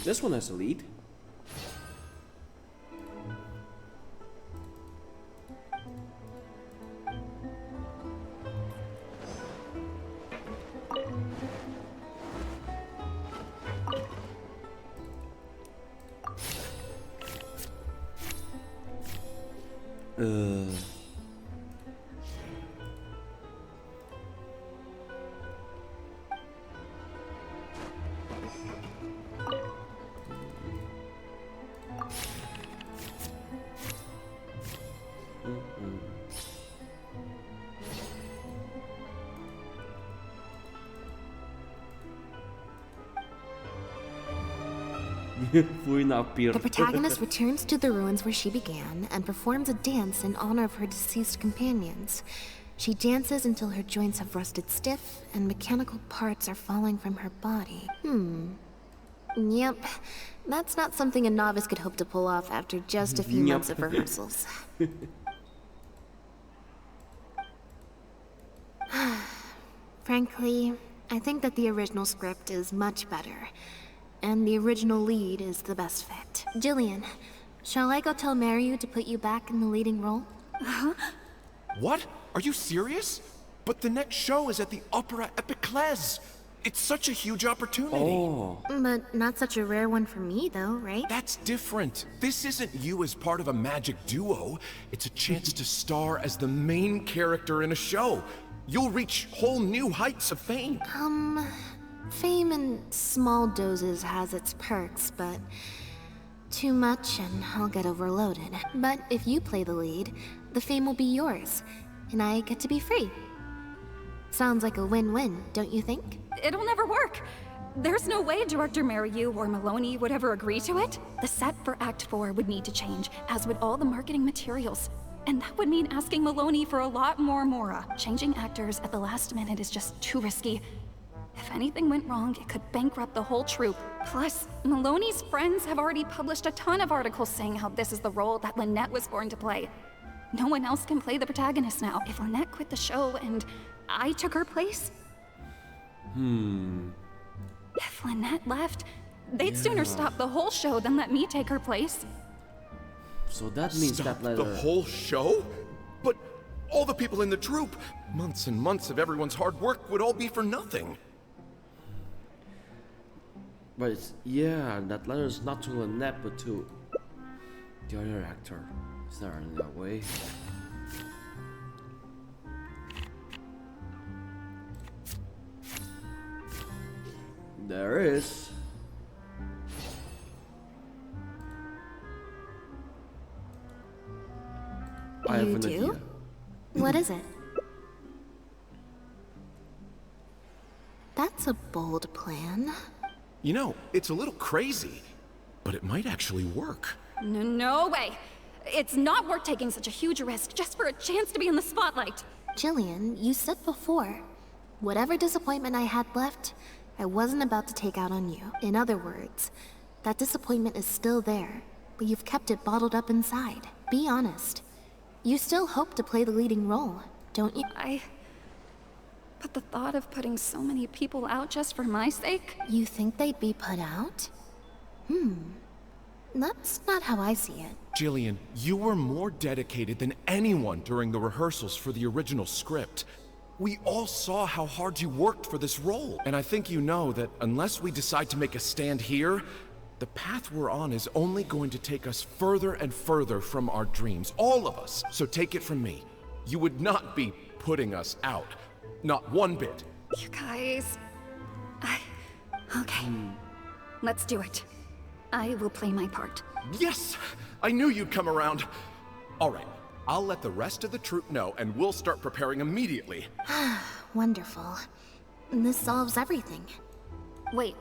This one has a lead. The protagonist returns to the ruins where she began and performs a dance in honor of her deceased companions. She dances until her joints have rusted stiff and mechanical parts are falling from her body. Yep, that's not something a novice could hope to pull off after just a few months of rehearsals. Frankly, I think that the original script is much better. And the original lead is the best fit. Jillian, shall I go tell Mariu to put you back in the leading role? What? Are you serious? But the next show is at the Opera Epiclese. It's such a huge opportunity. Oh. But not such a rare one for me, though, right? That's different. This isn't you as part of a magic duo. It's a chance to star as the main character in a show. You'll reach whole new heights of fame. Fame in small doses has its perks, but too much and I'll get overloaded. But if you play the lead, the fame will be yours, and I get to be free. Sounds like a win-win, don't you think? It'll never work. There's no way Director Mariu or Maloney would ever agree to it. The set for Act 4 would need to change, as would all the marketing materials. And that would mean asking Maloney for a lot more Mora. Changing actors at the last minute is just too risky. If anything went wrong, it could bankrupt the whole troupe. Plus, Maloney's friends have already published a ton of articles saying how this is the role that Lynette was born to play. No one else can play the protagonist now. If Lynette quit the show and I took her place... If Lynette left, they'd sooner stop the whole show than let me take her place. So that means Stop that letter... the whole show? But all the people in the troupe, months and months of everyone's hard work would all be for nothing. But it's, yeah, that letter is not to Lynette, but to the other actor. Is there another way? There is. I have You an do? idea. What is it? That's a bold plan. You know, it's a little crazy, but it might actually work. No way! It's not worth taking such a huge risk just for a chance to be in the spotlight. Jillian, you said before, whatever disappointment I had left, I wasn't about to take out on you. In other words, that disappointment is still there, but you've kept it bottled up inside. Be honest. You still hope to play the leading role, don't you? But the thought of putting so many people out just for my sake? You think they'd be put out? That's not how I see it. Jillian, you were more dedicated than anyone during the rehearsals for the original script. We all saw how hard you worked for this role. And I think you know that unless we decide to make a stand here, the path we're on is only going to take us further and further from our dreams. All of us. So take it from me. You would not be putting us out. Not one bit. You guys... Okay. Let's do it. I will play my part. Yes! I knew you'd come around. All right. I'll let the rest of the troupe know, and we'll start preparing immediately. Wonderful. This solves everything. Wait,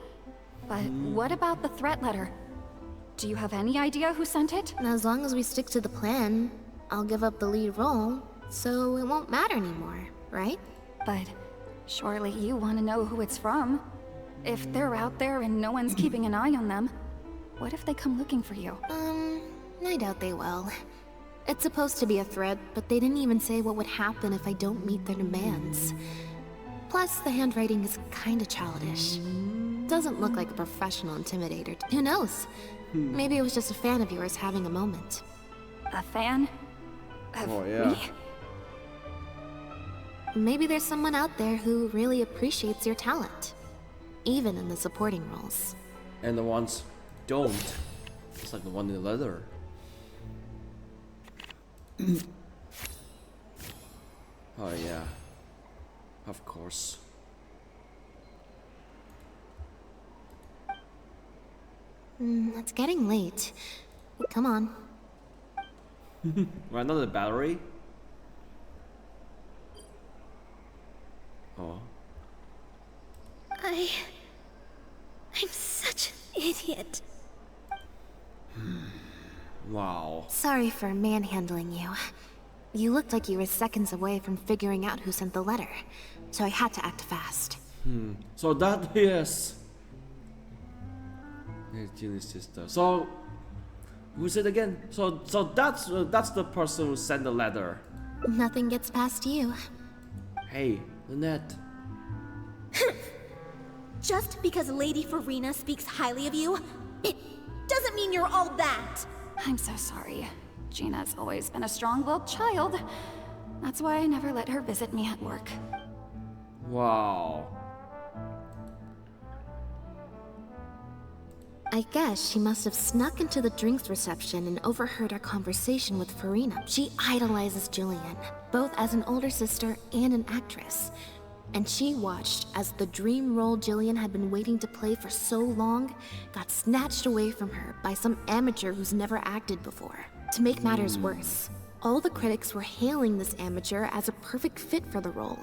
but what about the threat letter? Do you have any idea who sent it? As long as we stick to the plan, I'll give up the lead role, so it won't matter anymore, right? But surely you want to know who it's from. If they're out there and no one's keeping an eye on them, what if they come looking for you? I doubt they will. It's supposed to be a threat, but they didn't even say what would happen if I don't meet their demands. Plus, the handwriting is kinda childish. Doesn't look like a professional intimidator. Who knows? Maybe it was just a fan of yours having a moment. A fan? Of me? Maybe there's someone out there who really appreciates your talent. Even in the supporting roles. And the ones don't. It's like the one in the leather. Oh yeah. Of course. It's getting late. Come on. Right, another battery? Oh. I'm such an idiot. Wow. Sorry for manhandling you. You looked like you were seconds away from figuring out who sent the letter, so I had to act fast. So that is Jillian's sister. So who's it again? So that's the person who sent the letter. Nothing gets past you. Hey, Lynette. Just because Lady Farina speaks highly of you, it doesn't mean you're all that. I'm so sorry. Gina's always been a strong-willed child. That's why I never let her visit me at work. Wow. I guess she must have snuck into the drinks reception and overheard our conversation with Farina. She idolizes Jillian, both as an older sister and an actress. And she watched as the dream role Jillian had been waiting to play for so long got snatched away from her by some amateur who's never acted before. To make matters worse, all the critics were hailing this amateur as a perfect fit for the role.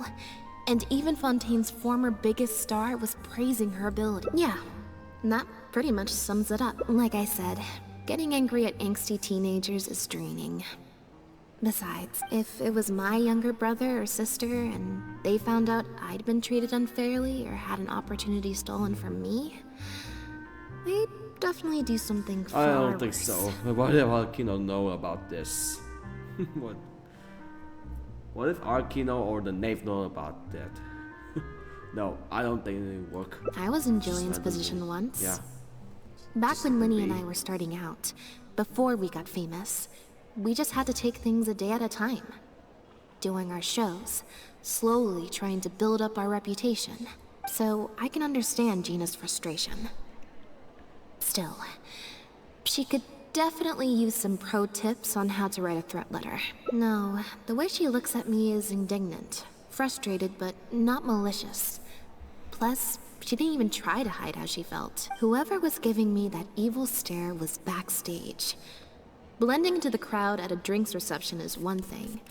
And even Fontaine's former biggest star was praising her ability. Yeah, that pretty much sums it up. Like I said, getting angry at angsty teenagers is draining. Besides, if it was my younger brother or sister and they found out I'd been treated unfairly or had an opportunity stolen from me, they'd definitely do something far I don't think worse. so. What if Arkino know about this? What if Arkino or the knave know about that? No, I don't think it would work. I was in Just Jillian's randomly. position once. Yeah. Back Just when Linny maybe. and I were starting out, before we got famous, we just had to take things a day at a time. Doing our shows, slowly trying to build up our reputation. So I can understand Gina's frustration. Still, she could definitely use some pro tips on how to write a threat letter. No, the way she looks at me is indignant, frustrated, but not malicious. Plus, she didn't even try to hide how she felt. Whoever was giving me that evil stare was backstage. Blending into the crowd at a drinks reception is one thing,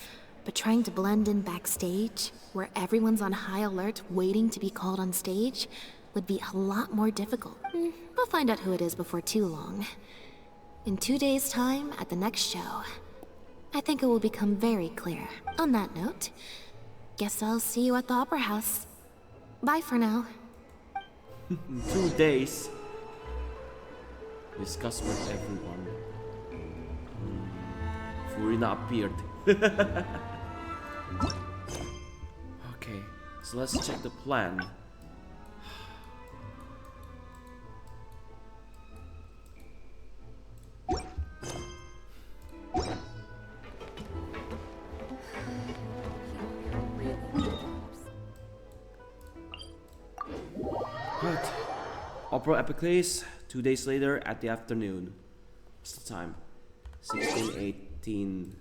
but trying to blend in backstage, where everyone's on high alert waiting to be called on stage, would be a lot more difficult. We'll find out who it is before too long. In 2 days' time, at the next show, I think it will become very clear. On that note, guess I'll see you at the Opera House. Bye for now. 2 days. Discuss with everyone. Furina appeared. Okay, so let's check the plan. Right. Opera Epicles, 2 days later at the afternoon. What's the time? 16:18.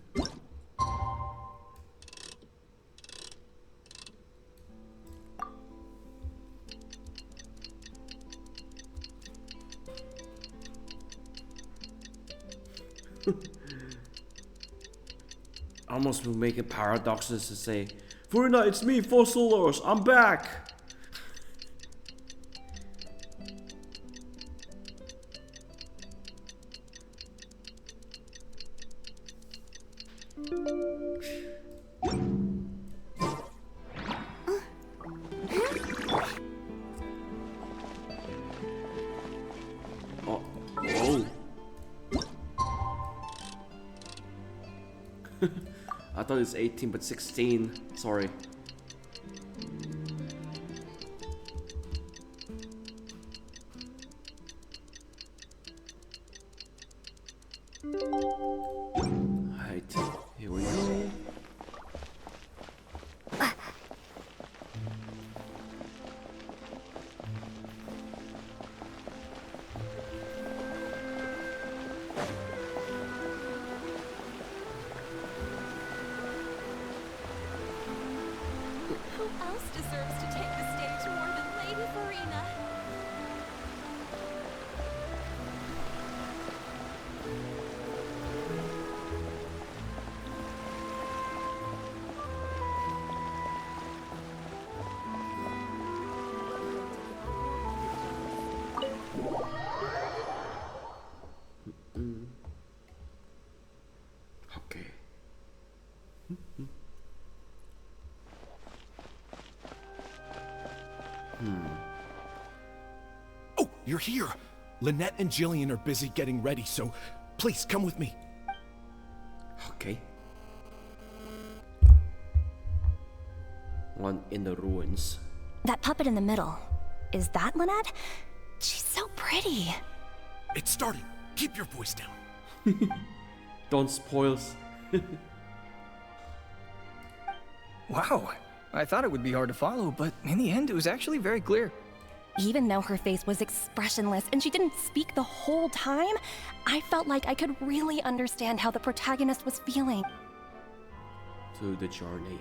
Almost will make it paradoxes to say, Furina, it's me, Fossilors, I'm back! Oh. I thought it's 18 but 16. Sorry. Right, here we go. Who else deserves to take the stage more than Lady Furina? Okay. Oh, you're here! Lynette and Jillian are busy getting ready, so please come with me. Okay. One in the ruins. That puppet in the middle, is that Lynette? She's so pretty. It's starting. Keep your voice down. Don't spoil. Wow, I thought it would be hard to follow, but in the end it was actually very clear. Even though her face was expressionless and she didn't speak the whole time, I felt like I could really understand how the protagonist was feeling. To the journey.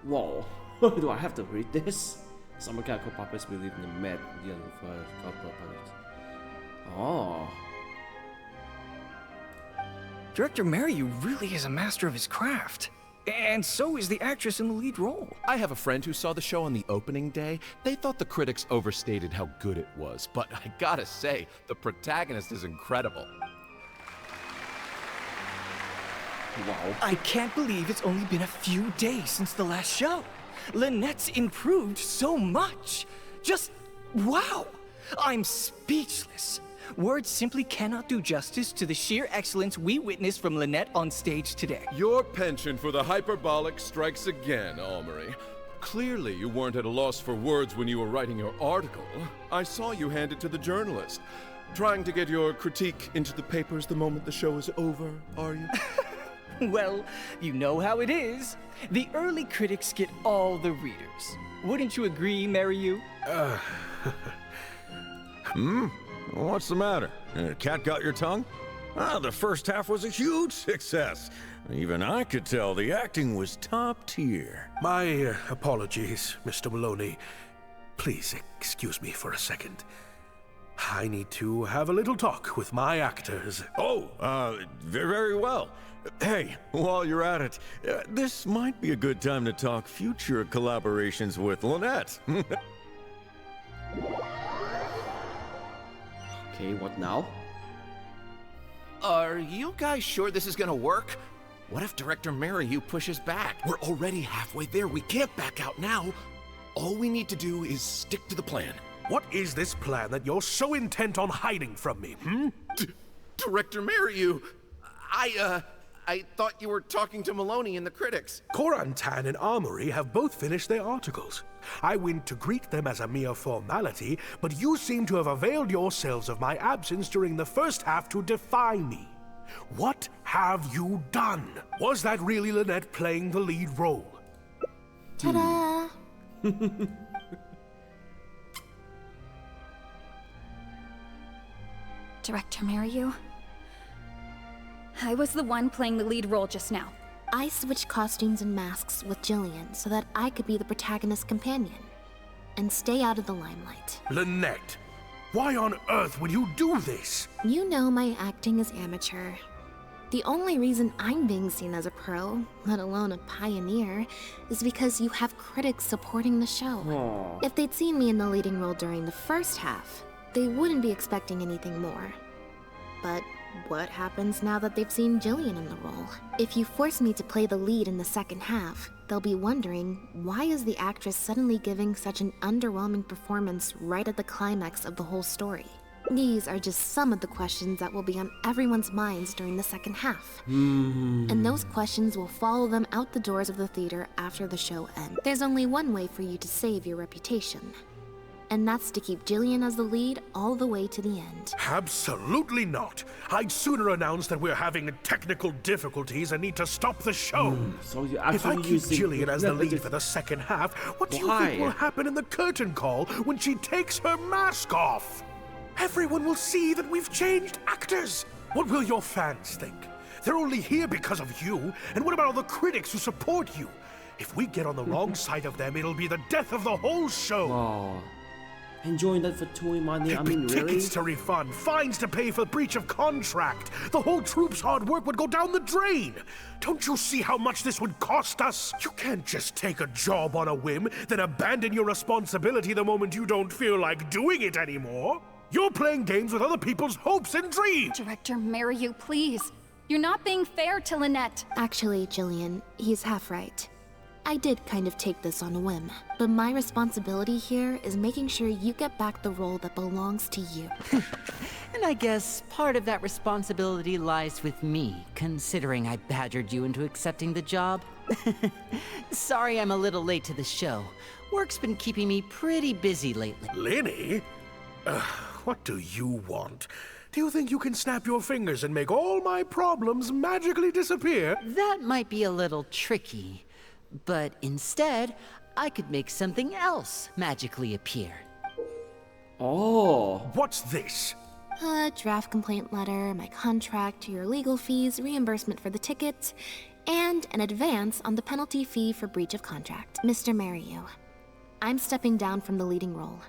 Whoa. Do I have to read this? Some mechanical puppets believe in the med. The other puppets. Oh. Director Mariyu really is a master of his craft. And so is the actress in the lead role. I have a friend who saw the show on the opening day. They thought the critics overstated how good it was, but I gotta say, the protagonist is incredible. Wow. I can't believe it's only been a few days since the last show. Lynette's improved so much. Just wow. I'm speechless. Words simply cannot do justice to the sheer excellence we witnessed from Lynette on stage today. Your penchant for the hyperbolic strikes again, Almery. Clearly you weren't at a loss for words when you were writing your article. I saw you hand it to the journalist. Trying to get your critique into the papers the moment the show is over, are you? Well, you know how it is. The early critics get all the readers. Wouldn't you agree, Maryu? What's the matter? Cat got your tongue? The first half was a huge success. Even I could tell the acting was top tier. My apologies, Mr. Maloney. Please excuse me for a second. I need to have a little talk with my actors. Very well. Hey, while you're at it, this might be a good time to talk future collaborations with Lynette. Okay, what now? Are you guys sure this is gonna work? What if Director Maryu pushes back? We're already halfway there. We can't back out now. All we need to do is stick to the plan. What is this plan that you're so intent on hiding from me, Director Maryu, I thought you were talking to Maloney and the critics. Korantan and Armory have both finished their articles. I went to greet them as a mere formality, but you seem to have availed yourselves of my absence during the first half to defy me. What have you done? Was that really Lynette playing the lead role? Ta-da! Director Maryu, I was the one playing the lead role just now. I switched costumes and masks with Jillian so that I could be the protagonist's companion and stay out of the limelight. Lynette, why on earth would you do this? You know my acting is amateur. The only reason I'm being seen as a pro, let alone a pioneer, is because you have critics supporting the show. Aww. If they'd seen me in the leading role during the first half, they wouldn't be expecting anything more. But what happens now that they've seen Jillian in the role? If you force me to play the lead in the second half, they'll be wondering, why is the actress suddenly giving such an underwhelming performance right at the climax of the whole story? These are just some of the questions that will be on everyone's minds during the second half. And those questions will follow them out the doors of the theater after the show ends. There's only one way for you to save your reputation. And that's to keep Jillian as the lead all the way to the end. Absolutely not. I'd sooner announce that we're having technical difficulties and need to stop the show. So you If I actually keep using Jillian as the lead for the second half, what do you think will happen in the curtain call when she takes her mask off? Everyone will see that we've changed actors. What will your fans think? They're only here because of you. And what about all the critics who support you? If we get on the wrong side of them, it'll be the death of the whole show. Wow. Enjoying that for towing money, I mean, really? Tickets to refund, fines to pay for breach of contract. The whole troupe's hard work would go down the drain. Don't you see how much this would cost us? You can't just take a job on a whim, then abandon your responsibility the moment you don't feel like doing it anymore. You're playing games with other people's hopes and dreams. Director Maryu, please. You're not being fair to Lynette. Actually, Jillian, he's half right. I did kind of take this on a whim, but my responsibility here is making sure you get back the role that belongs to you. And I guess part of that responsibility lies with me, considering I badgered you into accepting the job. Sorry I'm a little late to the show. Work's been keeping me pretty busy lately. Lenny? What do you want? Do you think you can snap your fingers and make all my problems magically disappear? That might be a little tricky. But instead, I could make something else magically appear. Oh. What's this? A draft complaint letter, my contract, your legal fees, reimbursement for the ticket, and an advance on the penalty fee for breach of contract. Mr. Maryu, I'm stepping down from the leading role,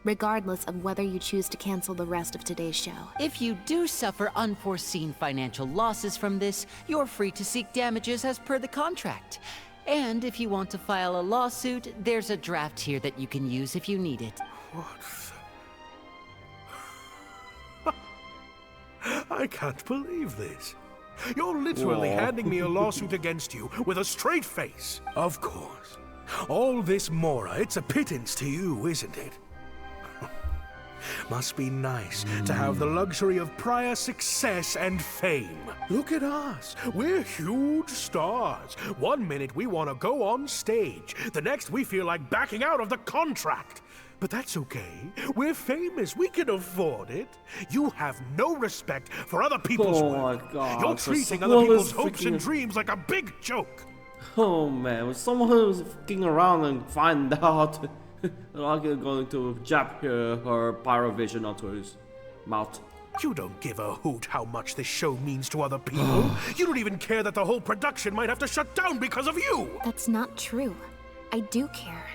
regardless of whether you choose to cancel the rest of today's show. If you do suffer unforeseen financial losses from this, you're free to seek damages as per the contract. And if you want to file a lawsuit, there's a draft here that you can use if you need it. I can't believe this. You're literally handing me a lawsuit against you with a straight face. Of course. All this Mora, it's a pittance to you, isn't it? Must be nice to have the luxury of prior success and fame. Look at us. We're huge stars. One minute we want to go on stage. The next we feel like backing out of the contract. But that's okay. We're famous. We can afford it. You have no respect for other people's work. My God. You're So treating other someone people's was hopes and freaking- dreams like a big joke. Oh man, when someone who's fucking around and find out, like going to jab her pyrovision onto his mouth. You don't give a hoot how much this show means to other people. You don't even care that the whole production might have to shut down because of you. That's not true. I do care.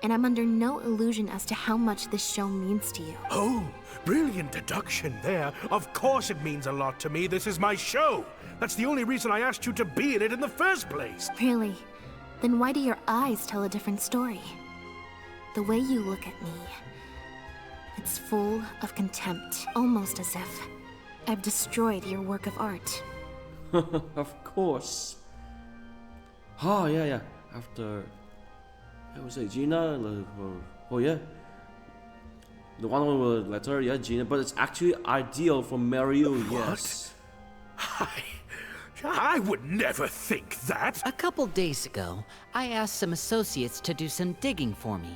And I'm under no illusion as to how much this show means to you. Oh, brilliant deduction there. Of course it means a lot to me. This is my show. That's the only reason I asked you to be in it in the first place. Really? Then why do your eyes tell a different story? The way you look at me, it's full of contempt, almost as if I've destroyed your work of art. Of course. Oh yeah. After, I would say Gina. Oh yeah. The one with the letter, yeah, Gina. But it's actually ideal for Mario. Yes. I would never think that. A couple days ago, I asked some associates to do some digging for me.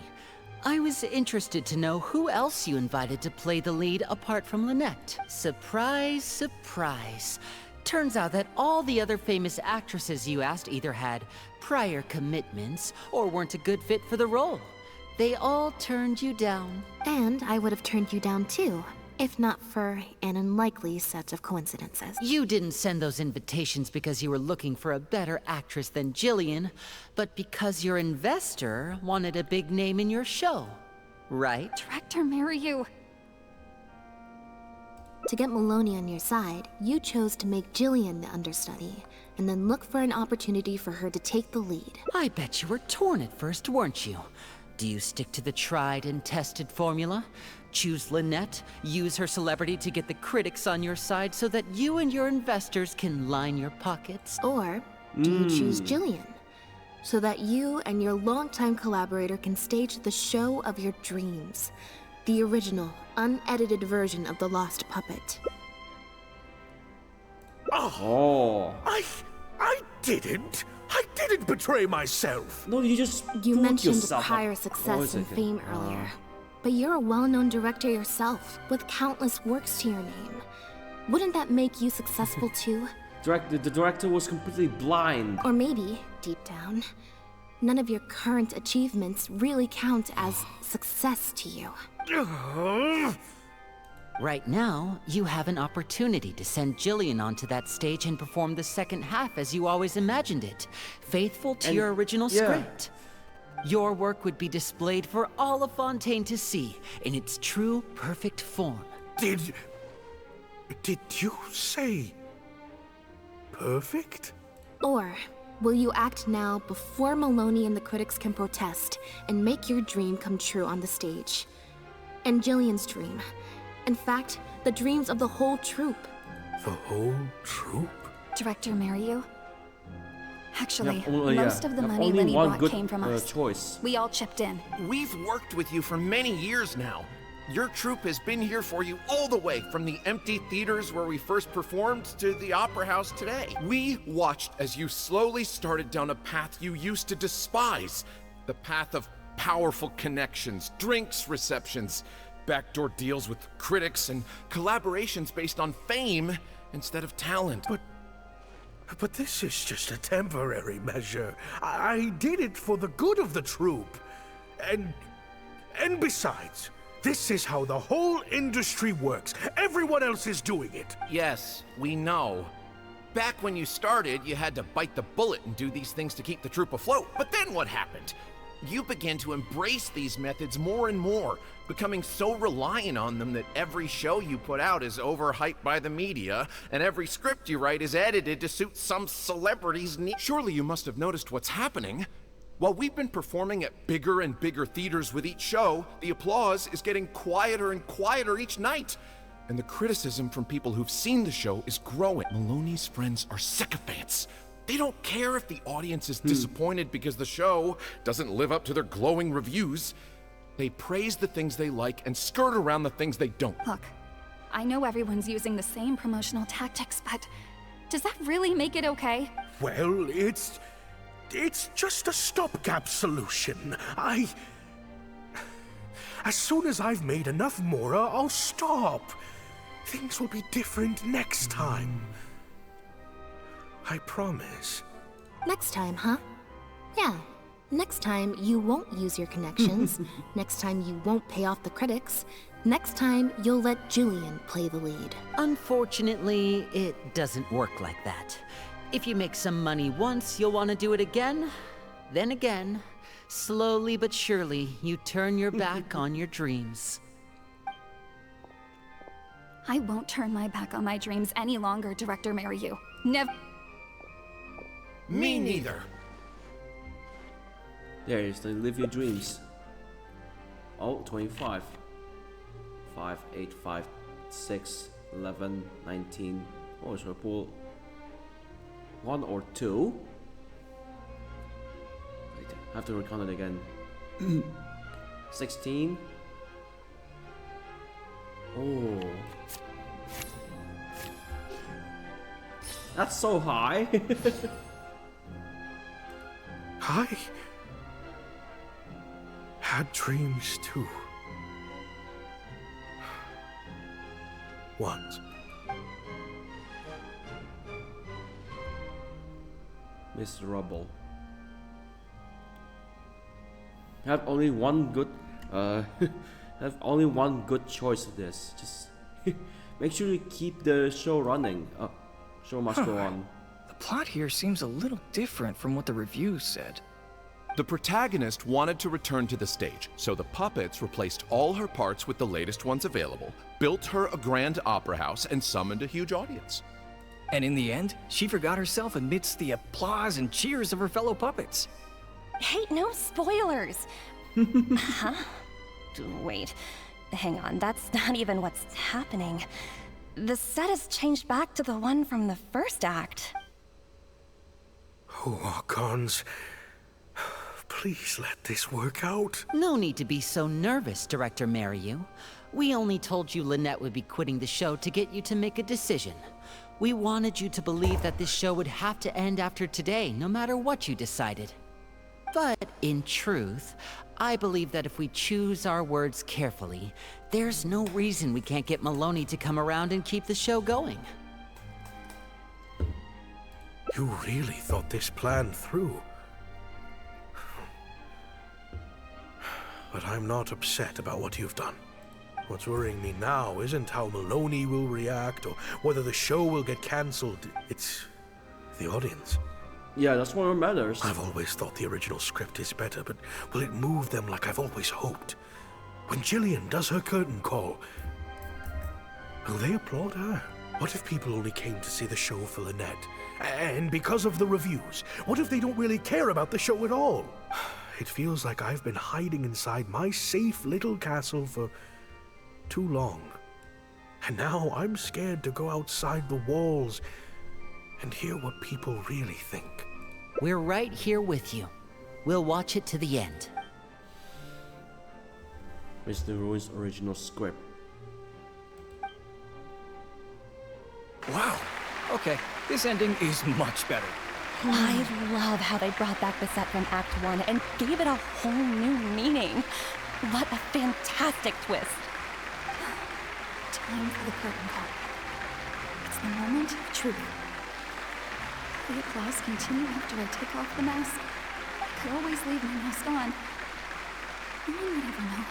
I was interested to know who else you invited to play the lead apart from Lynette. Surprise, surprise. Turns out that all the other famous actresses you asked either had prior commitments or weren't a good fit for the role. They all turned you down. And I would have turned you down too, if not for an unlikely set of coincidences. You didn't send those invitations because you were looking for a better actress than Jillian, but because your investor wanted a big name in your show, right? Director Mariyu. To get Maloney on your side, you chose to make Jillian the understudy, and then look for an opportunity for her to take the lead. I bet you were torn at first, weren't you? Do you stick to the tried and tested formula? Choose Lynette, use her celebrity to get the critics on your side so that you and your investors can line your pockets? Or do you choose Jillian, so that you and your longtime collaborator can stage the show of your dreams, the original, unedited version of The Lost Puppet? Oh. I didn't. I didn't betray myself. No, you just You fooled mentioned yourself. prior Oh, success and okay. fame earlier, but you're a well-known director yourself, with countless works to your name. Wouldn't that make you successful too? The director was completely blind. Or maybe, deep down, none of your current achievements really count as success to you. Right now, you have an opportunity to send Jillian onto that stage and perform the second half as you always imagined it, faithful to your original script. Your work would be displayed for all of Fontaine to see in its true, perfect form. Did you say perfect? Or will you act now before Maloney and the critics can protest and make your dream come true on the stage? And Jillian's dream. In fact, the dreams of the whole troupe. The whole troupe? Director Mariyu? Actually, Yeah, most of the have money only Lenny one brought good, came from us. choice. We all chipped in. We've worked with you for many years now. Your troupe has been here for you all the way from the empty theaters where we first performed to the opera house today. We watched as you slowly started down a path you used to despise. The path of powerful connections, drinks receptions, backdoor deals with critics, and collaborations based on fame instead of talent. But this is just a temporary measure. I did it for the good of the troupe. And besides, this is how the whole industry works. Everyone else is doing it. Yes, we know. Back when you started, you had to bite the bullet and do these things to keep the troupe afloat. But then what happened? You began to embrace these methods more and more, becoming so reliant on them that every show you put out is overhyped by the media, and every script you write is edited to suit some celebrity's needs. Surely you must have noticed what's happening. While we've been performing at bigger and bigger theaters with each show, the applause is getting quieter and quieter each night. And the criticism from people who've seen the show is growing. Maloney's friends are sycophants. They don't care if the audience is disappointed because the show doesn't live up to their glowing reviews. They praise the things they like and skirt around the things they don't. Look, I know everyone's using the same promotional tactics, but does that really make it okay? Well, it's just a stopgap solution. As soon as I've made enough Mora, I'll stop. Things will be different next time. I promise. Next time, huh? Yeah. Next time, you won't use your connections. Next time, you won't pay off the critics. Next time, you'll let Julian play the lead. Unfortunately, it doesn't work like that. If you make some money once, you'll want to do it again, then again. Slowly but surely, you turn your back on your dreams. I won't turn my back on my dreams any longer, Director Maryu. Never. Me neither. There is the live your dreams. Oh, 25. 5, 8, 5, 6, 11, 19. Oh, should I pull 1 or 2? Wait, I have to recount it again. 16. Oh. That's so high. I had dreams too. Once. Mr. Rubble. Have only one good have only one good choice of this. Just make sure you keep the show running. Show must go on. The plot here seems a little different from what the reviews said. The protagonist wanted to return to the stage, so the puppets replaced all her parts with the latest ones available, built her a grand opera house, and summoned a huge audience. And in the end, she forgot herself amidst the applause and cheers of her fellow puppets. Hey, no spoilers! Huh? Wait, hang on, that's not even what's happening. The set has changed back to the one from the first act. Oh, Archons. Please let this work out. No need to be so nervous, Director Maryu. We only told you Lynette would be quitting the show to get you to make a decision. We wanted you to believe that this show would have to end after today, no matter what you decided. But in truth, I believe that if we choose our words carefully, there's no reason we can't get Maloney to come around and keep the show going. You really thought this plan through. But I'm not upset about what you've done. What's worrying me now isn't how Maloney will react or whether the show will get cancelled. It's the audience. Yeah, that's what matters. I've always thought the original script is better, but will it move them like I've always hoped? When Jillian does her curtain call, will they applaud her? What if people only came to see the show for Lynette? And because of the reviews, what if they don't really care about the show at all? It feels like I've been hiding inside my safe little castle for too long. And now I'm scared to go outside the walls and hear what people really think. We're right here with you. We'll watch it to the end. Mr. Ruin's original script. Wow. Okay, this ending is much better. I love how they brought back the set from Act 1 and gave it a whole new meaning. What a fantastic twist. Time for the curtain call. It's the moment of truth. The applause continue after I take off the mask. I could always leave my mask on. No one would ever know.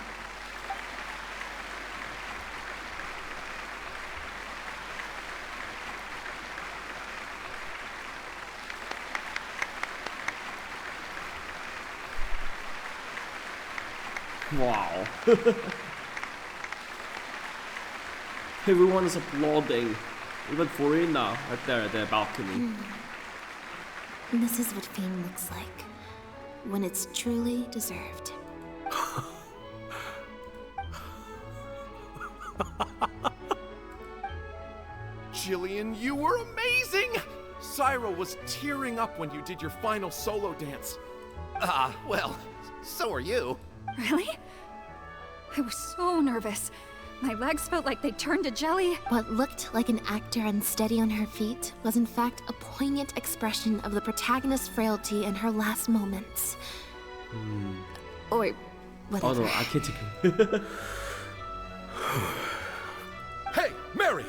Wow. Everyone is applauding. Even Furina right there at the balcony. This is what fame looks like. When it's truly deserved. Jillian, you were amazing! Syra was tearing up when you did your final solo dance. Well, so are you. Really? I was so nervous. My legs felt like they turned to jelly. What looked like an actor unsteady on her feet was in fact a poignant expression of the protagonist's frailty in her last moments. Or whatever. Oh no, I can't take it. Hey, Mario!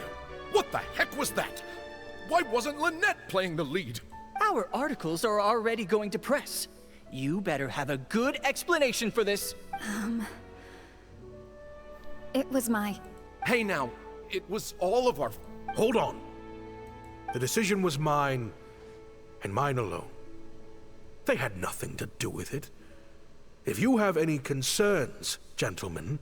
What the heck was that? Why wasn't Lynette playing the lead? Our articles are already going to press. You better have a good explanation for this. It was my... Hey now, it was all of our... Hold on. The decision was mine, and mine alone. They had nothing to do with it. If you have any concerns, gentlemen,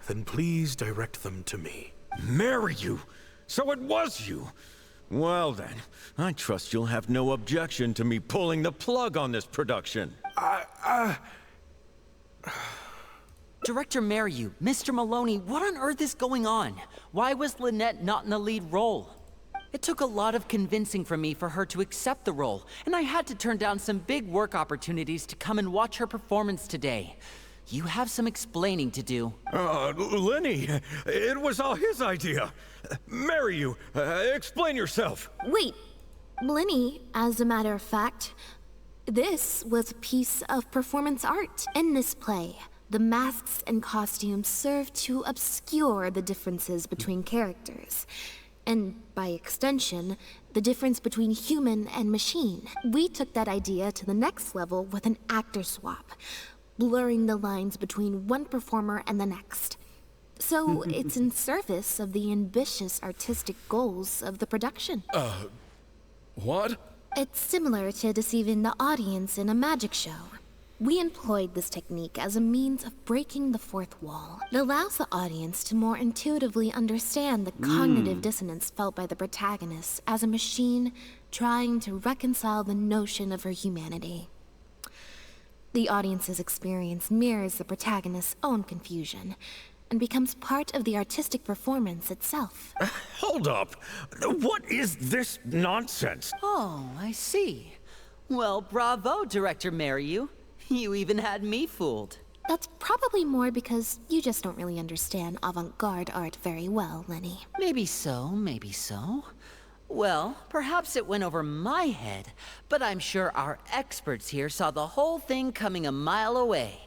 then please direct them to me. Marry you? So it was you? Well then, I trust you'll have no objection to me pulling the plug on this production. Director Mariu, Mr. Maloney, what on earth is going on? Why was Lynette not in the lead role? It took a lot of convincing from me for her to accept the role, and I had to turn down some big work opportunities to come and watch her performance today. You have some explaining to do. Lenny, it was all his idea. Marry you. Explain yourself. Wait, Linny, as a matter of fact, this was a piece of performance art. In this play, the masks and costumes serve to obscure the differences between characters. And by extension, the difference between human and machine. We took that idea to the next level with an actor swap, blurring the lines between one performer and the next. So it's in service of the ambitious artistic goals of the production. What? It's similar to deceiving the audience in a magic show. We employed this technique as a means of breaking the fourth wall. It allows the audience to more intuitively understand the cognitive dissonance felt by the protagonist as a machine trying to reconcile the notion of her humanity. The audience's experience mirrors the protagonist's own confusion and becomes part of the artistic performance itself. Hold up. What is this nonsense? Oh, I see. Well, bravo, Director Mariu. You even had me fooled. That's probably more because you just don't really understand avant-garde art very well, Lenny. Maybe so, maybe so. Well, perhaps it went over my head, but I'm sure our experts here saw the whole thing coming a mile away.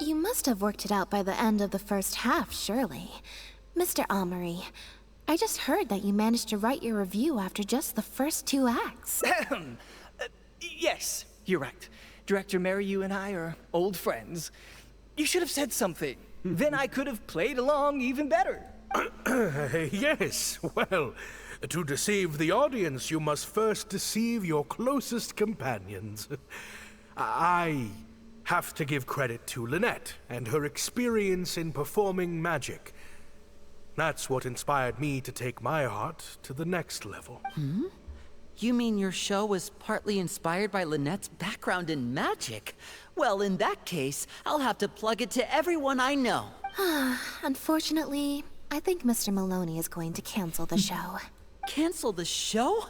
You must have worked it out by the end of the first half, surely. Mr. Amory, I just heard that you managed to write your review after just the first 2 acts. Yes, you're right. Director Mariu and I are old friends. You should have said something. Then I could have played along even better. Yes, well, to deceive the audience, you must first deceive your closest companions. I have to give credit to Lynette and her experience in performing magic. That's what inspired me to take my art to the next level. You mean your show was partly inspired by Lynette's background in magic? Well, in that case, I'll have to plug it to everyone I know. Unfortunately, I think Mr. Maloney is going to cancel the show. Cancel the show?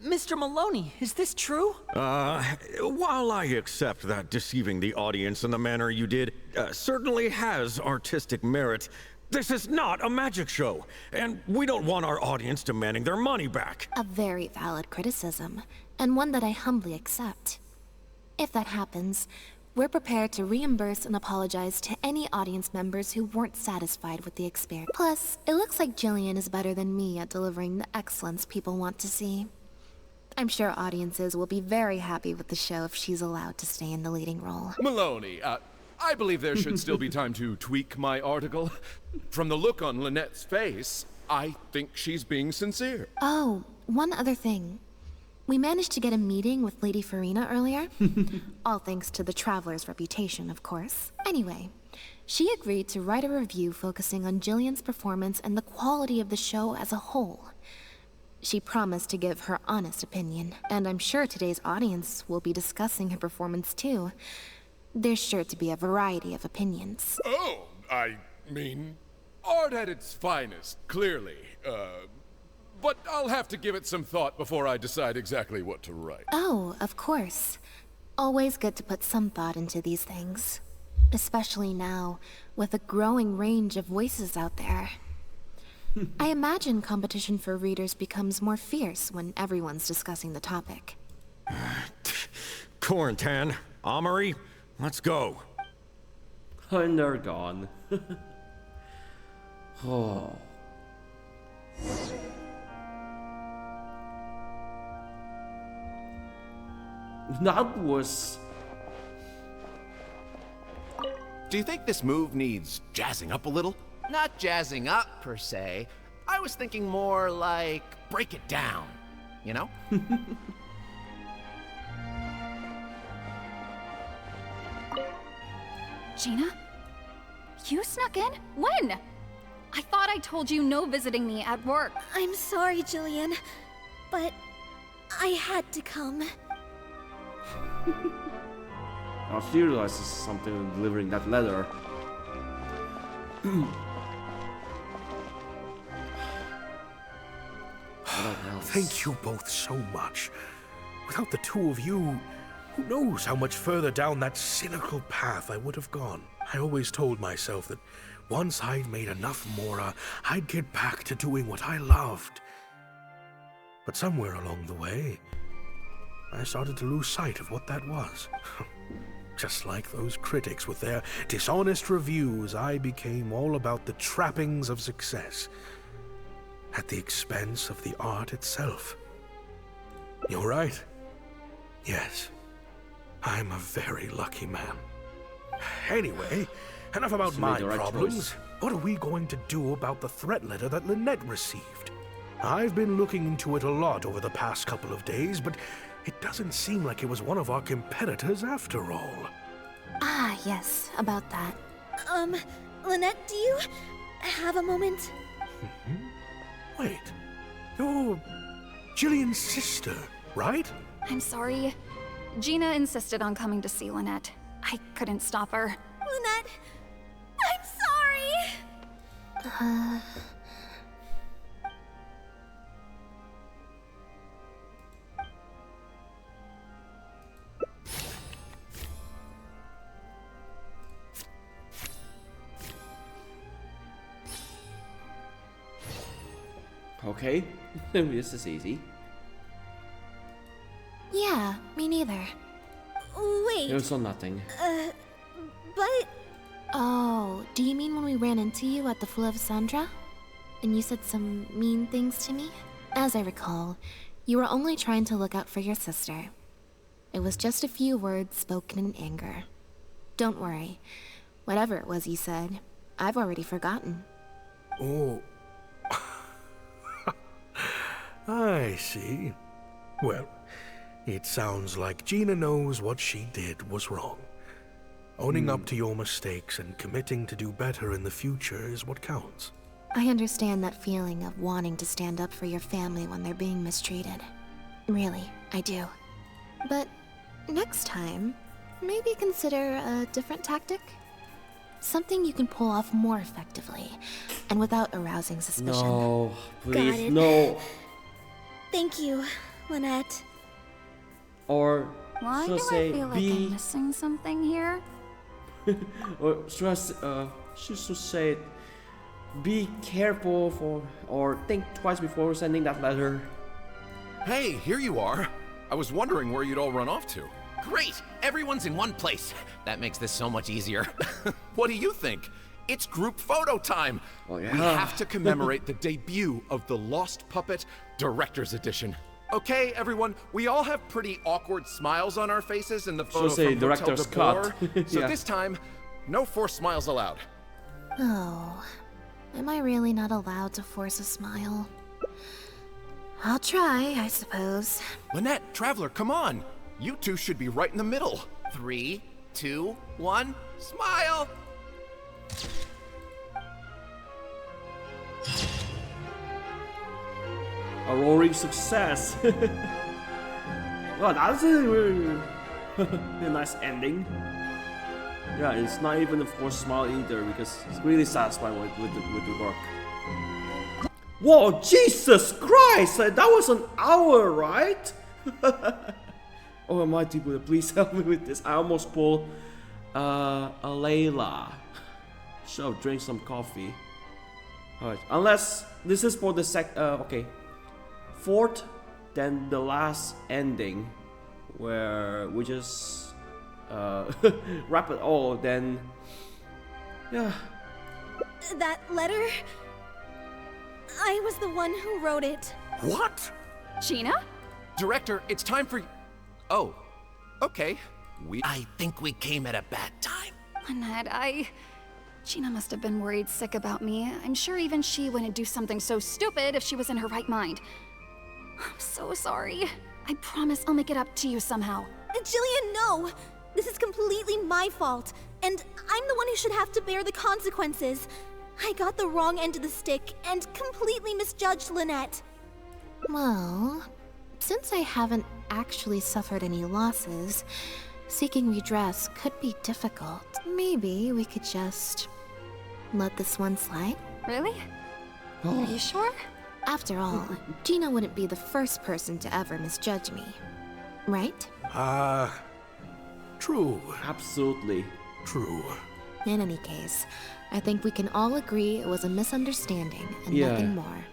Mr. Maloney, is this true? While I accept that deceiving the audience in the manner you did certainly has artistic merit, this is not a magic show, and we don't want our audience demanding their money back. A very valid criticism, and one that I humbly accept. If that happens, we're prepared to reimburse and apologize to any audience members who weren't satisfied with the experience. Plus, it looks like Jillian is better than me at delivering the excellence people want to see. I'm sure audiences will be very happy with the show if she's allowed to stay in the leading role. Maloney, I believe there should still be time to tweak my article. From the look on Lynette's face, I think she's being sincere. Oh, one other thing. We managed to get a meeting with Lady Farina earlier. All thanks to the Traveler's reputation, of course. Anyway, she agreed to write a review focusing on Jillian's performance and the quality of the show as a whole. She promised to give her honest opinion, and I'm sure today's audience will be discussing her performance too. There's sure to be a variety of opinions. Oh, I mean, art at its finest, clearly. But I'll have to give it some thought before I decide exactly what to write. Oh, of course. Always good to put some thought into these things. Especially now, with a growing range of voices out there. I imagine competition for readers becomes more fierce when everyone's discussing the topic. Corentin, Amory, let's go. And they're gone. Oh. That was... Do you think this move needs jazzing up a little? Not jazzing up, per se. I was thinking more like break it down, you know? Gina? You snuck in? When? I thought I told you no visiting me at work. I'm sorry, Jillian, but I had to come. I she realizes something in delivering that letter. Thank you both so much. Without the two of you, who knows how much further down that cynical path I would have gone. I always told myself that once I'd made enough Mora, I'd get back to doing what I loved. But somewhere along the way, I started to lose sight of what that was. Just like those critics with their dishonest reviews, I became all about the trappings of success, at the expense of the art itself. You're right. Yes, I'm a very lucky man. Anyway, enough about my problems. What are we going to do about the threat letter that Lynette received? I've been looking into it a lot over the past couple of days, but it doesn't seem like it was one of our competitors after all. Ah, yes, about that. Lynette, do you have a moment? Wait, you're Jillian's sister, right? I'm sorry. Gina insisted on coming to see Lynette. I couldn't stop her. Lynette, I'm sorry! Okay, this is easy. Yeah, me neither. Wait. It was on nothing. But... Oh, do you mean when we ran into you at the Fleuve Sandra? And you said some mean things to me? As I recall, you were only trying to look out for your sister. It was just a few words spoken in anger. Don't worry. Whatever it was you said, I've already forgotten. Oh. I see. Well, it sounds like Gina knows what she did was wrong. Owning up to your mistakes and committing to do better in the future is what counts. I understand that feeling of wanting to stand up for your family when they're being mistreated. Really, I do. But next time, maybe consider a different tactic? Something you can pull off more effectively, and without arousing suspicion. No, please, Got it. no. Thank you, Lynette. Or Why should do I say I feel like be... I'm missing something here? Or should she should say, be careful for, or think twice before sending that letter. Hey, here you are. I was wondering where you'd all run off to. Great! Everyone's in one place. That makes this so much easier. What do you think? It's group photo time! Oh, yeah. We have to commemorate the debut of the Lost Puppet Director's Edition. Okay, everyone, we all have pretty awkward smiles on our faces in the photo Should say from Hotel director's de Boer. cut. So Yeah. this time, no forced smiles allowed. Oh, am I really not allowed to force a smile? I'll try, I suppose. Lynette, Traveler, come on! You two should be right in the middle. 3, 2, 1, smile! A roaring success. Well, that's a really a nice ending. Yeah, it's not even a forced smile either because he's really satisfied with the work. Whoa, Jesus Christ! That was an hour, right? Oh, Almighty Buddha, please help me with this. I almost pulled a Layla. So, drink some coffee. Alright, unless this is for the okay. Fourth, then the last ending, where we just wrap it all, then yeah. That letter? I was the one who wrote it. What? Gina? Director, it's time for... Oh, okay. I think we came at a bad time. Lynette, Gina must have been worried sick about me. I'm sure even she wouldn't do something so stupid if she was in her right mind. I'm so sorry. I promise I'll make it up to you somehow. Jillian, no! This is completely my fault, and I'm the one who should have to bear the consequences. I got the wrong end of the stick and completely misjudged Lynette. Well, since I haven't actually suffered any losses, seeking redress could be difficult. Maybe we could just let this one slide? Really? Are you sure? After all, Gina wouldn't be the first person to ever misjudge me, right? True. Absolutely. True. In any case, I think we can all agree it was a misunderstanding and nothing more.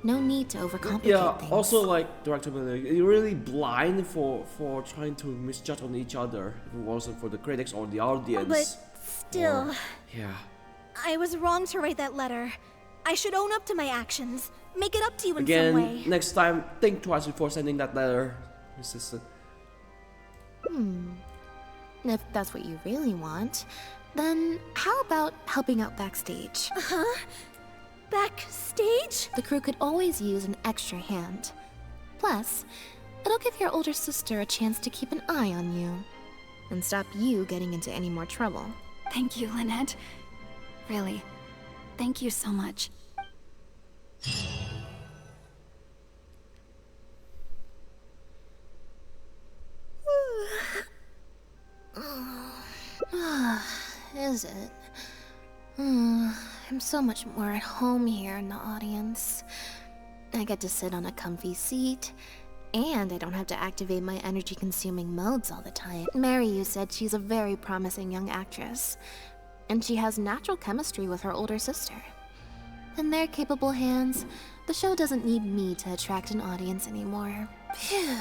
No need to overcomplicate things. Also, like, Director Miller, you're really blind for trying to misjudge on each other if it wasn't for the critics or the audience. But still... Yeah. I was wrong to write that letter. I should own up to my actions. Make it up to you in Again, some way. next time, think twice before sending that letter, assistant. If that's what you really want, then how about helping out backstage? Huh? Backstage? The crew could always use an extra hand. Plus, it'll give your older sister a chance to keep an eye on you and stop you getting into any more trouble. Thank you, Lynette. Really, thank you so much. Is it? I'm so much more at home here in the audience. I get to sit on a comfy seat, and I don't have to activate my energy-consuming modes all the time. Mary said she's a very promising young actress, and she has natural chemistry with her older sister. In their capable hands, the show doesn't need me to attract an audience anymore. Phew.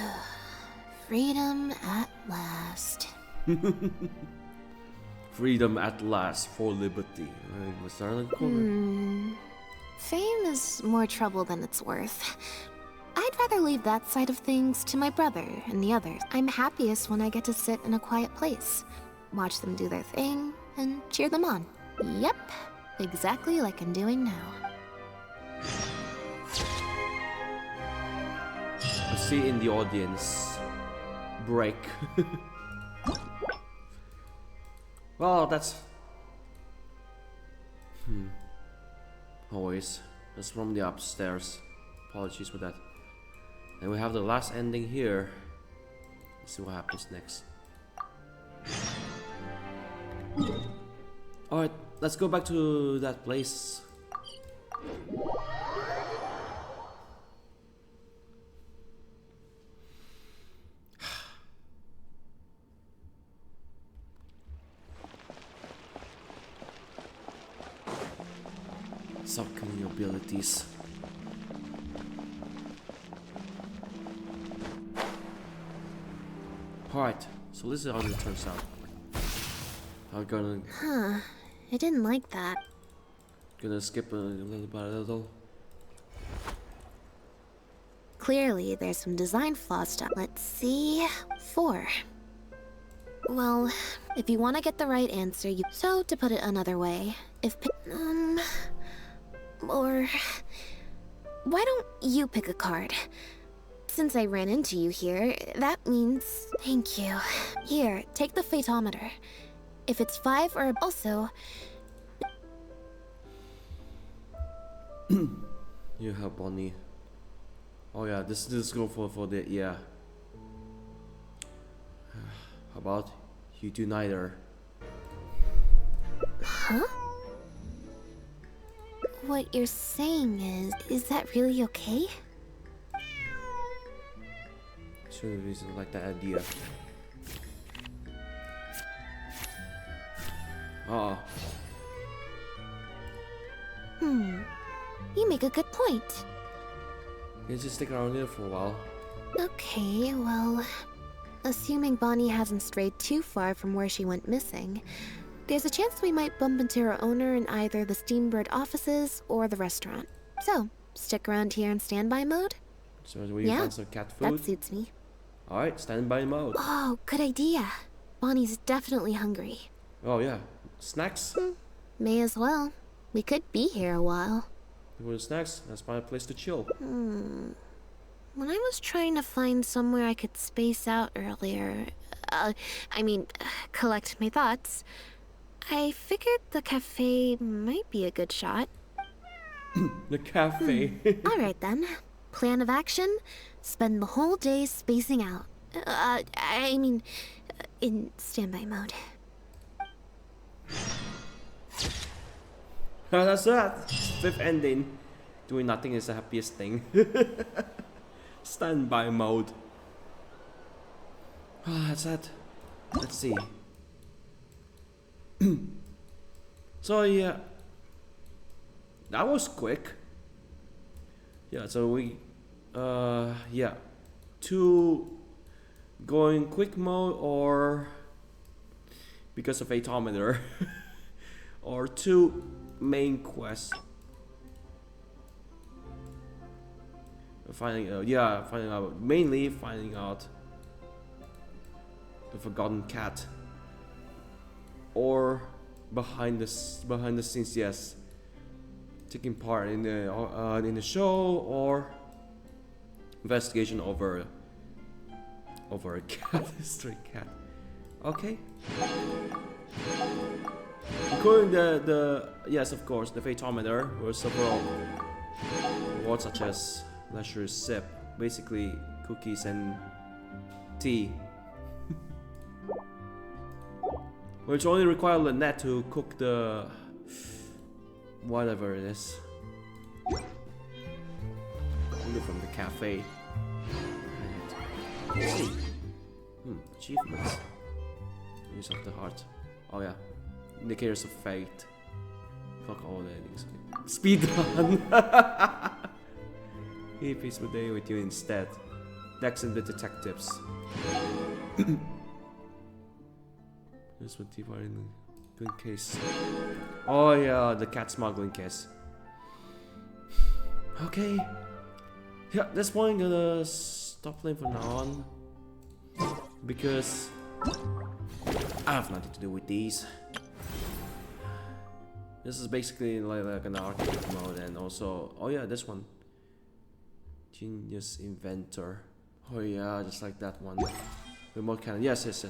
Freedom at last. Freedom at last for liberty. Fame is more trouble than it's worth. I'd rather leave that side of things to my brother and the others. I'm happiest when I get to sit in a quiet place, watch them do their thing, and cheer them on. Yep, exactly like I'm doing now. I see in the audience. Break. Well, that's... Always. That's from the upstairs. Apologies for that. And we have the last ending here. Let's see what happens next. Alright, let's go back to that place. Sucking your abilities. Alright, so this is how it turns out. I'm gonna... I didn't like that. Gonna skip a little. Clearly, there's some design flaws to... Let's see... 4. Well, if you want to get the right answer, you... So, to put it another way, if... Or... Why don't you pick a card? Since I ran into you here, that means... Thank you. Here, take the Fatometer. If it's 5 or... Also... You help Bonnie. Oh yeah, this go for the... Yeah. How about you do neither? Huh? What you're saying is that really okay? Sure, reason like that idea. Oh. You make a good point. Let's just stick around here for a while. Okay, well, assuming Bonnie hasn't strayed too far from where she went missing, there's a chance we might bump into her owner in either the Steambird offices or the restaurant. So, stick around here in standby mode? So we find some cat food? That suits me. Alright, standby mode. Oh, good idea. Bonnie's definitely hungry. Oh yeah, snacks? May as well. We could be here a while. You want snacks? That's my place to chill. When I was trying to find somewhere I could space out earlier, collect my thoughts, I figured the cafe might be a good shot. The cafe. Alright then. Plan of action, spend the whole day spacing out. In standby mode. That's that. Fifth ending. Doing nothing is the happiest thing. Standby mode. That's that. Let's see. So yeah. That was quick. Yeah, so we to going quick mode or because of atometer or two main quests. Finding out the forgotten cat or behind the scenes, yes, taking part in the show or investigation over a cat, a stray cat. Okay. Including the yes, of course, the Fatometer or several rewards such as leisure sip, basically cookies and tea. Which only require Lynette to cook the whatever it is. Only from the cafe. Right. Achievements. Use of the heart. Oh yeah. Indicators of fate. Fuck all the endings. Speedrun! He peaceful day with you instead. Next in the detectives. This would be in good case. Oh yeah, the cat smuggling case. Okay. Yeah, at this point I'm gonna stop playing from now on. Because I have nothing to do with these. This is basically like an arcade mode, and also, oh yeah, this one. Genius Inventor. Oh yeah, just like that one. Remote cannon, yes. It's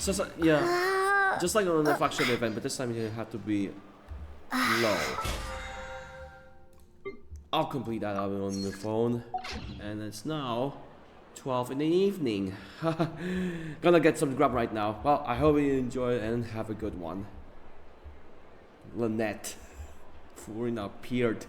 just like, yeah, just like on the flagship event, but this time you have to be low. I'll complete that out on the phone, and it's now 12 in the evening. Gonna get some grub right now. Well, I hope you enjoy it and have a good one. Lynette, Florina appeared.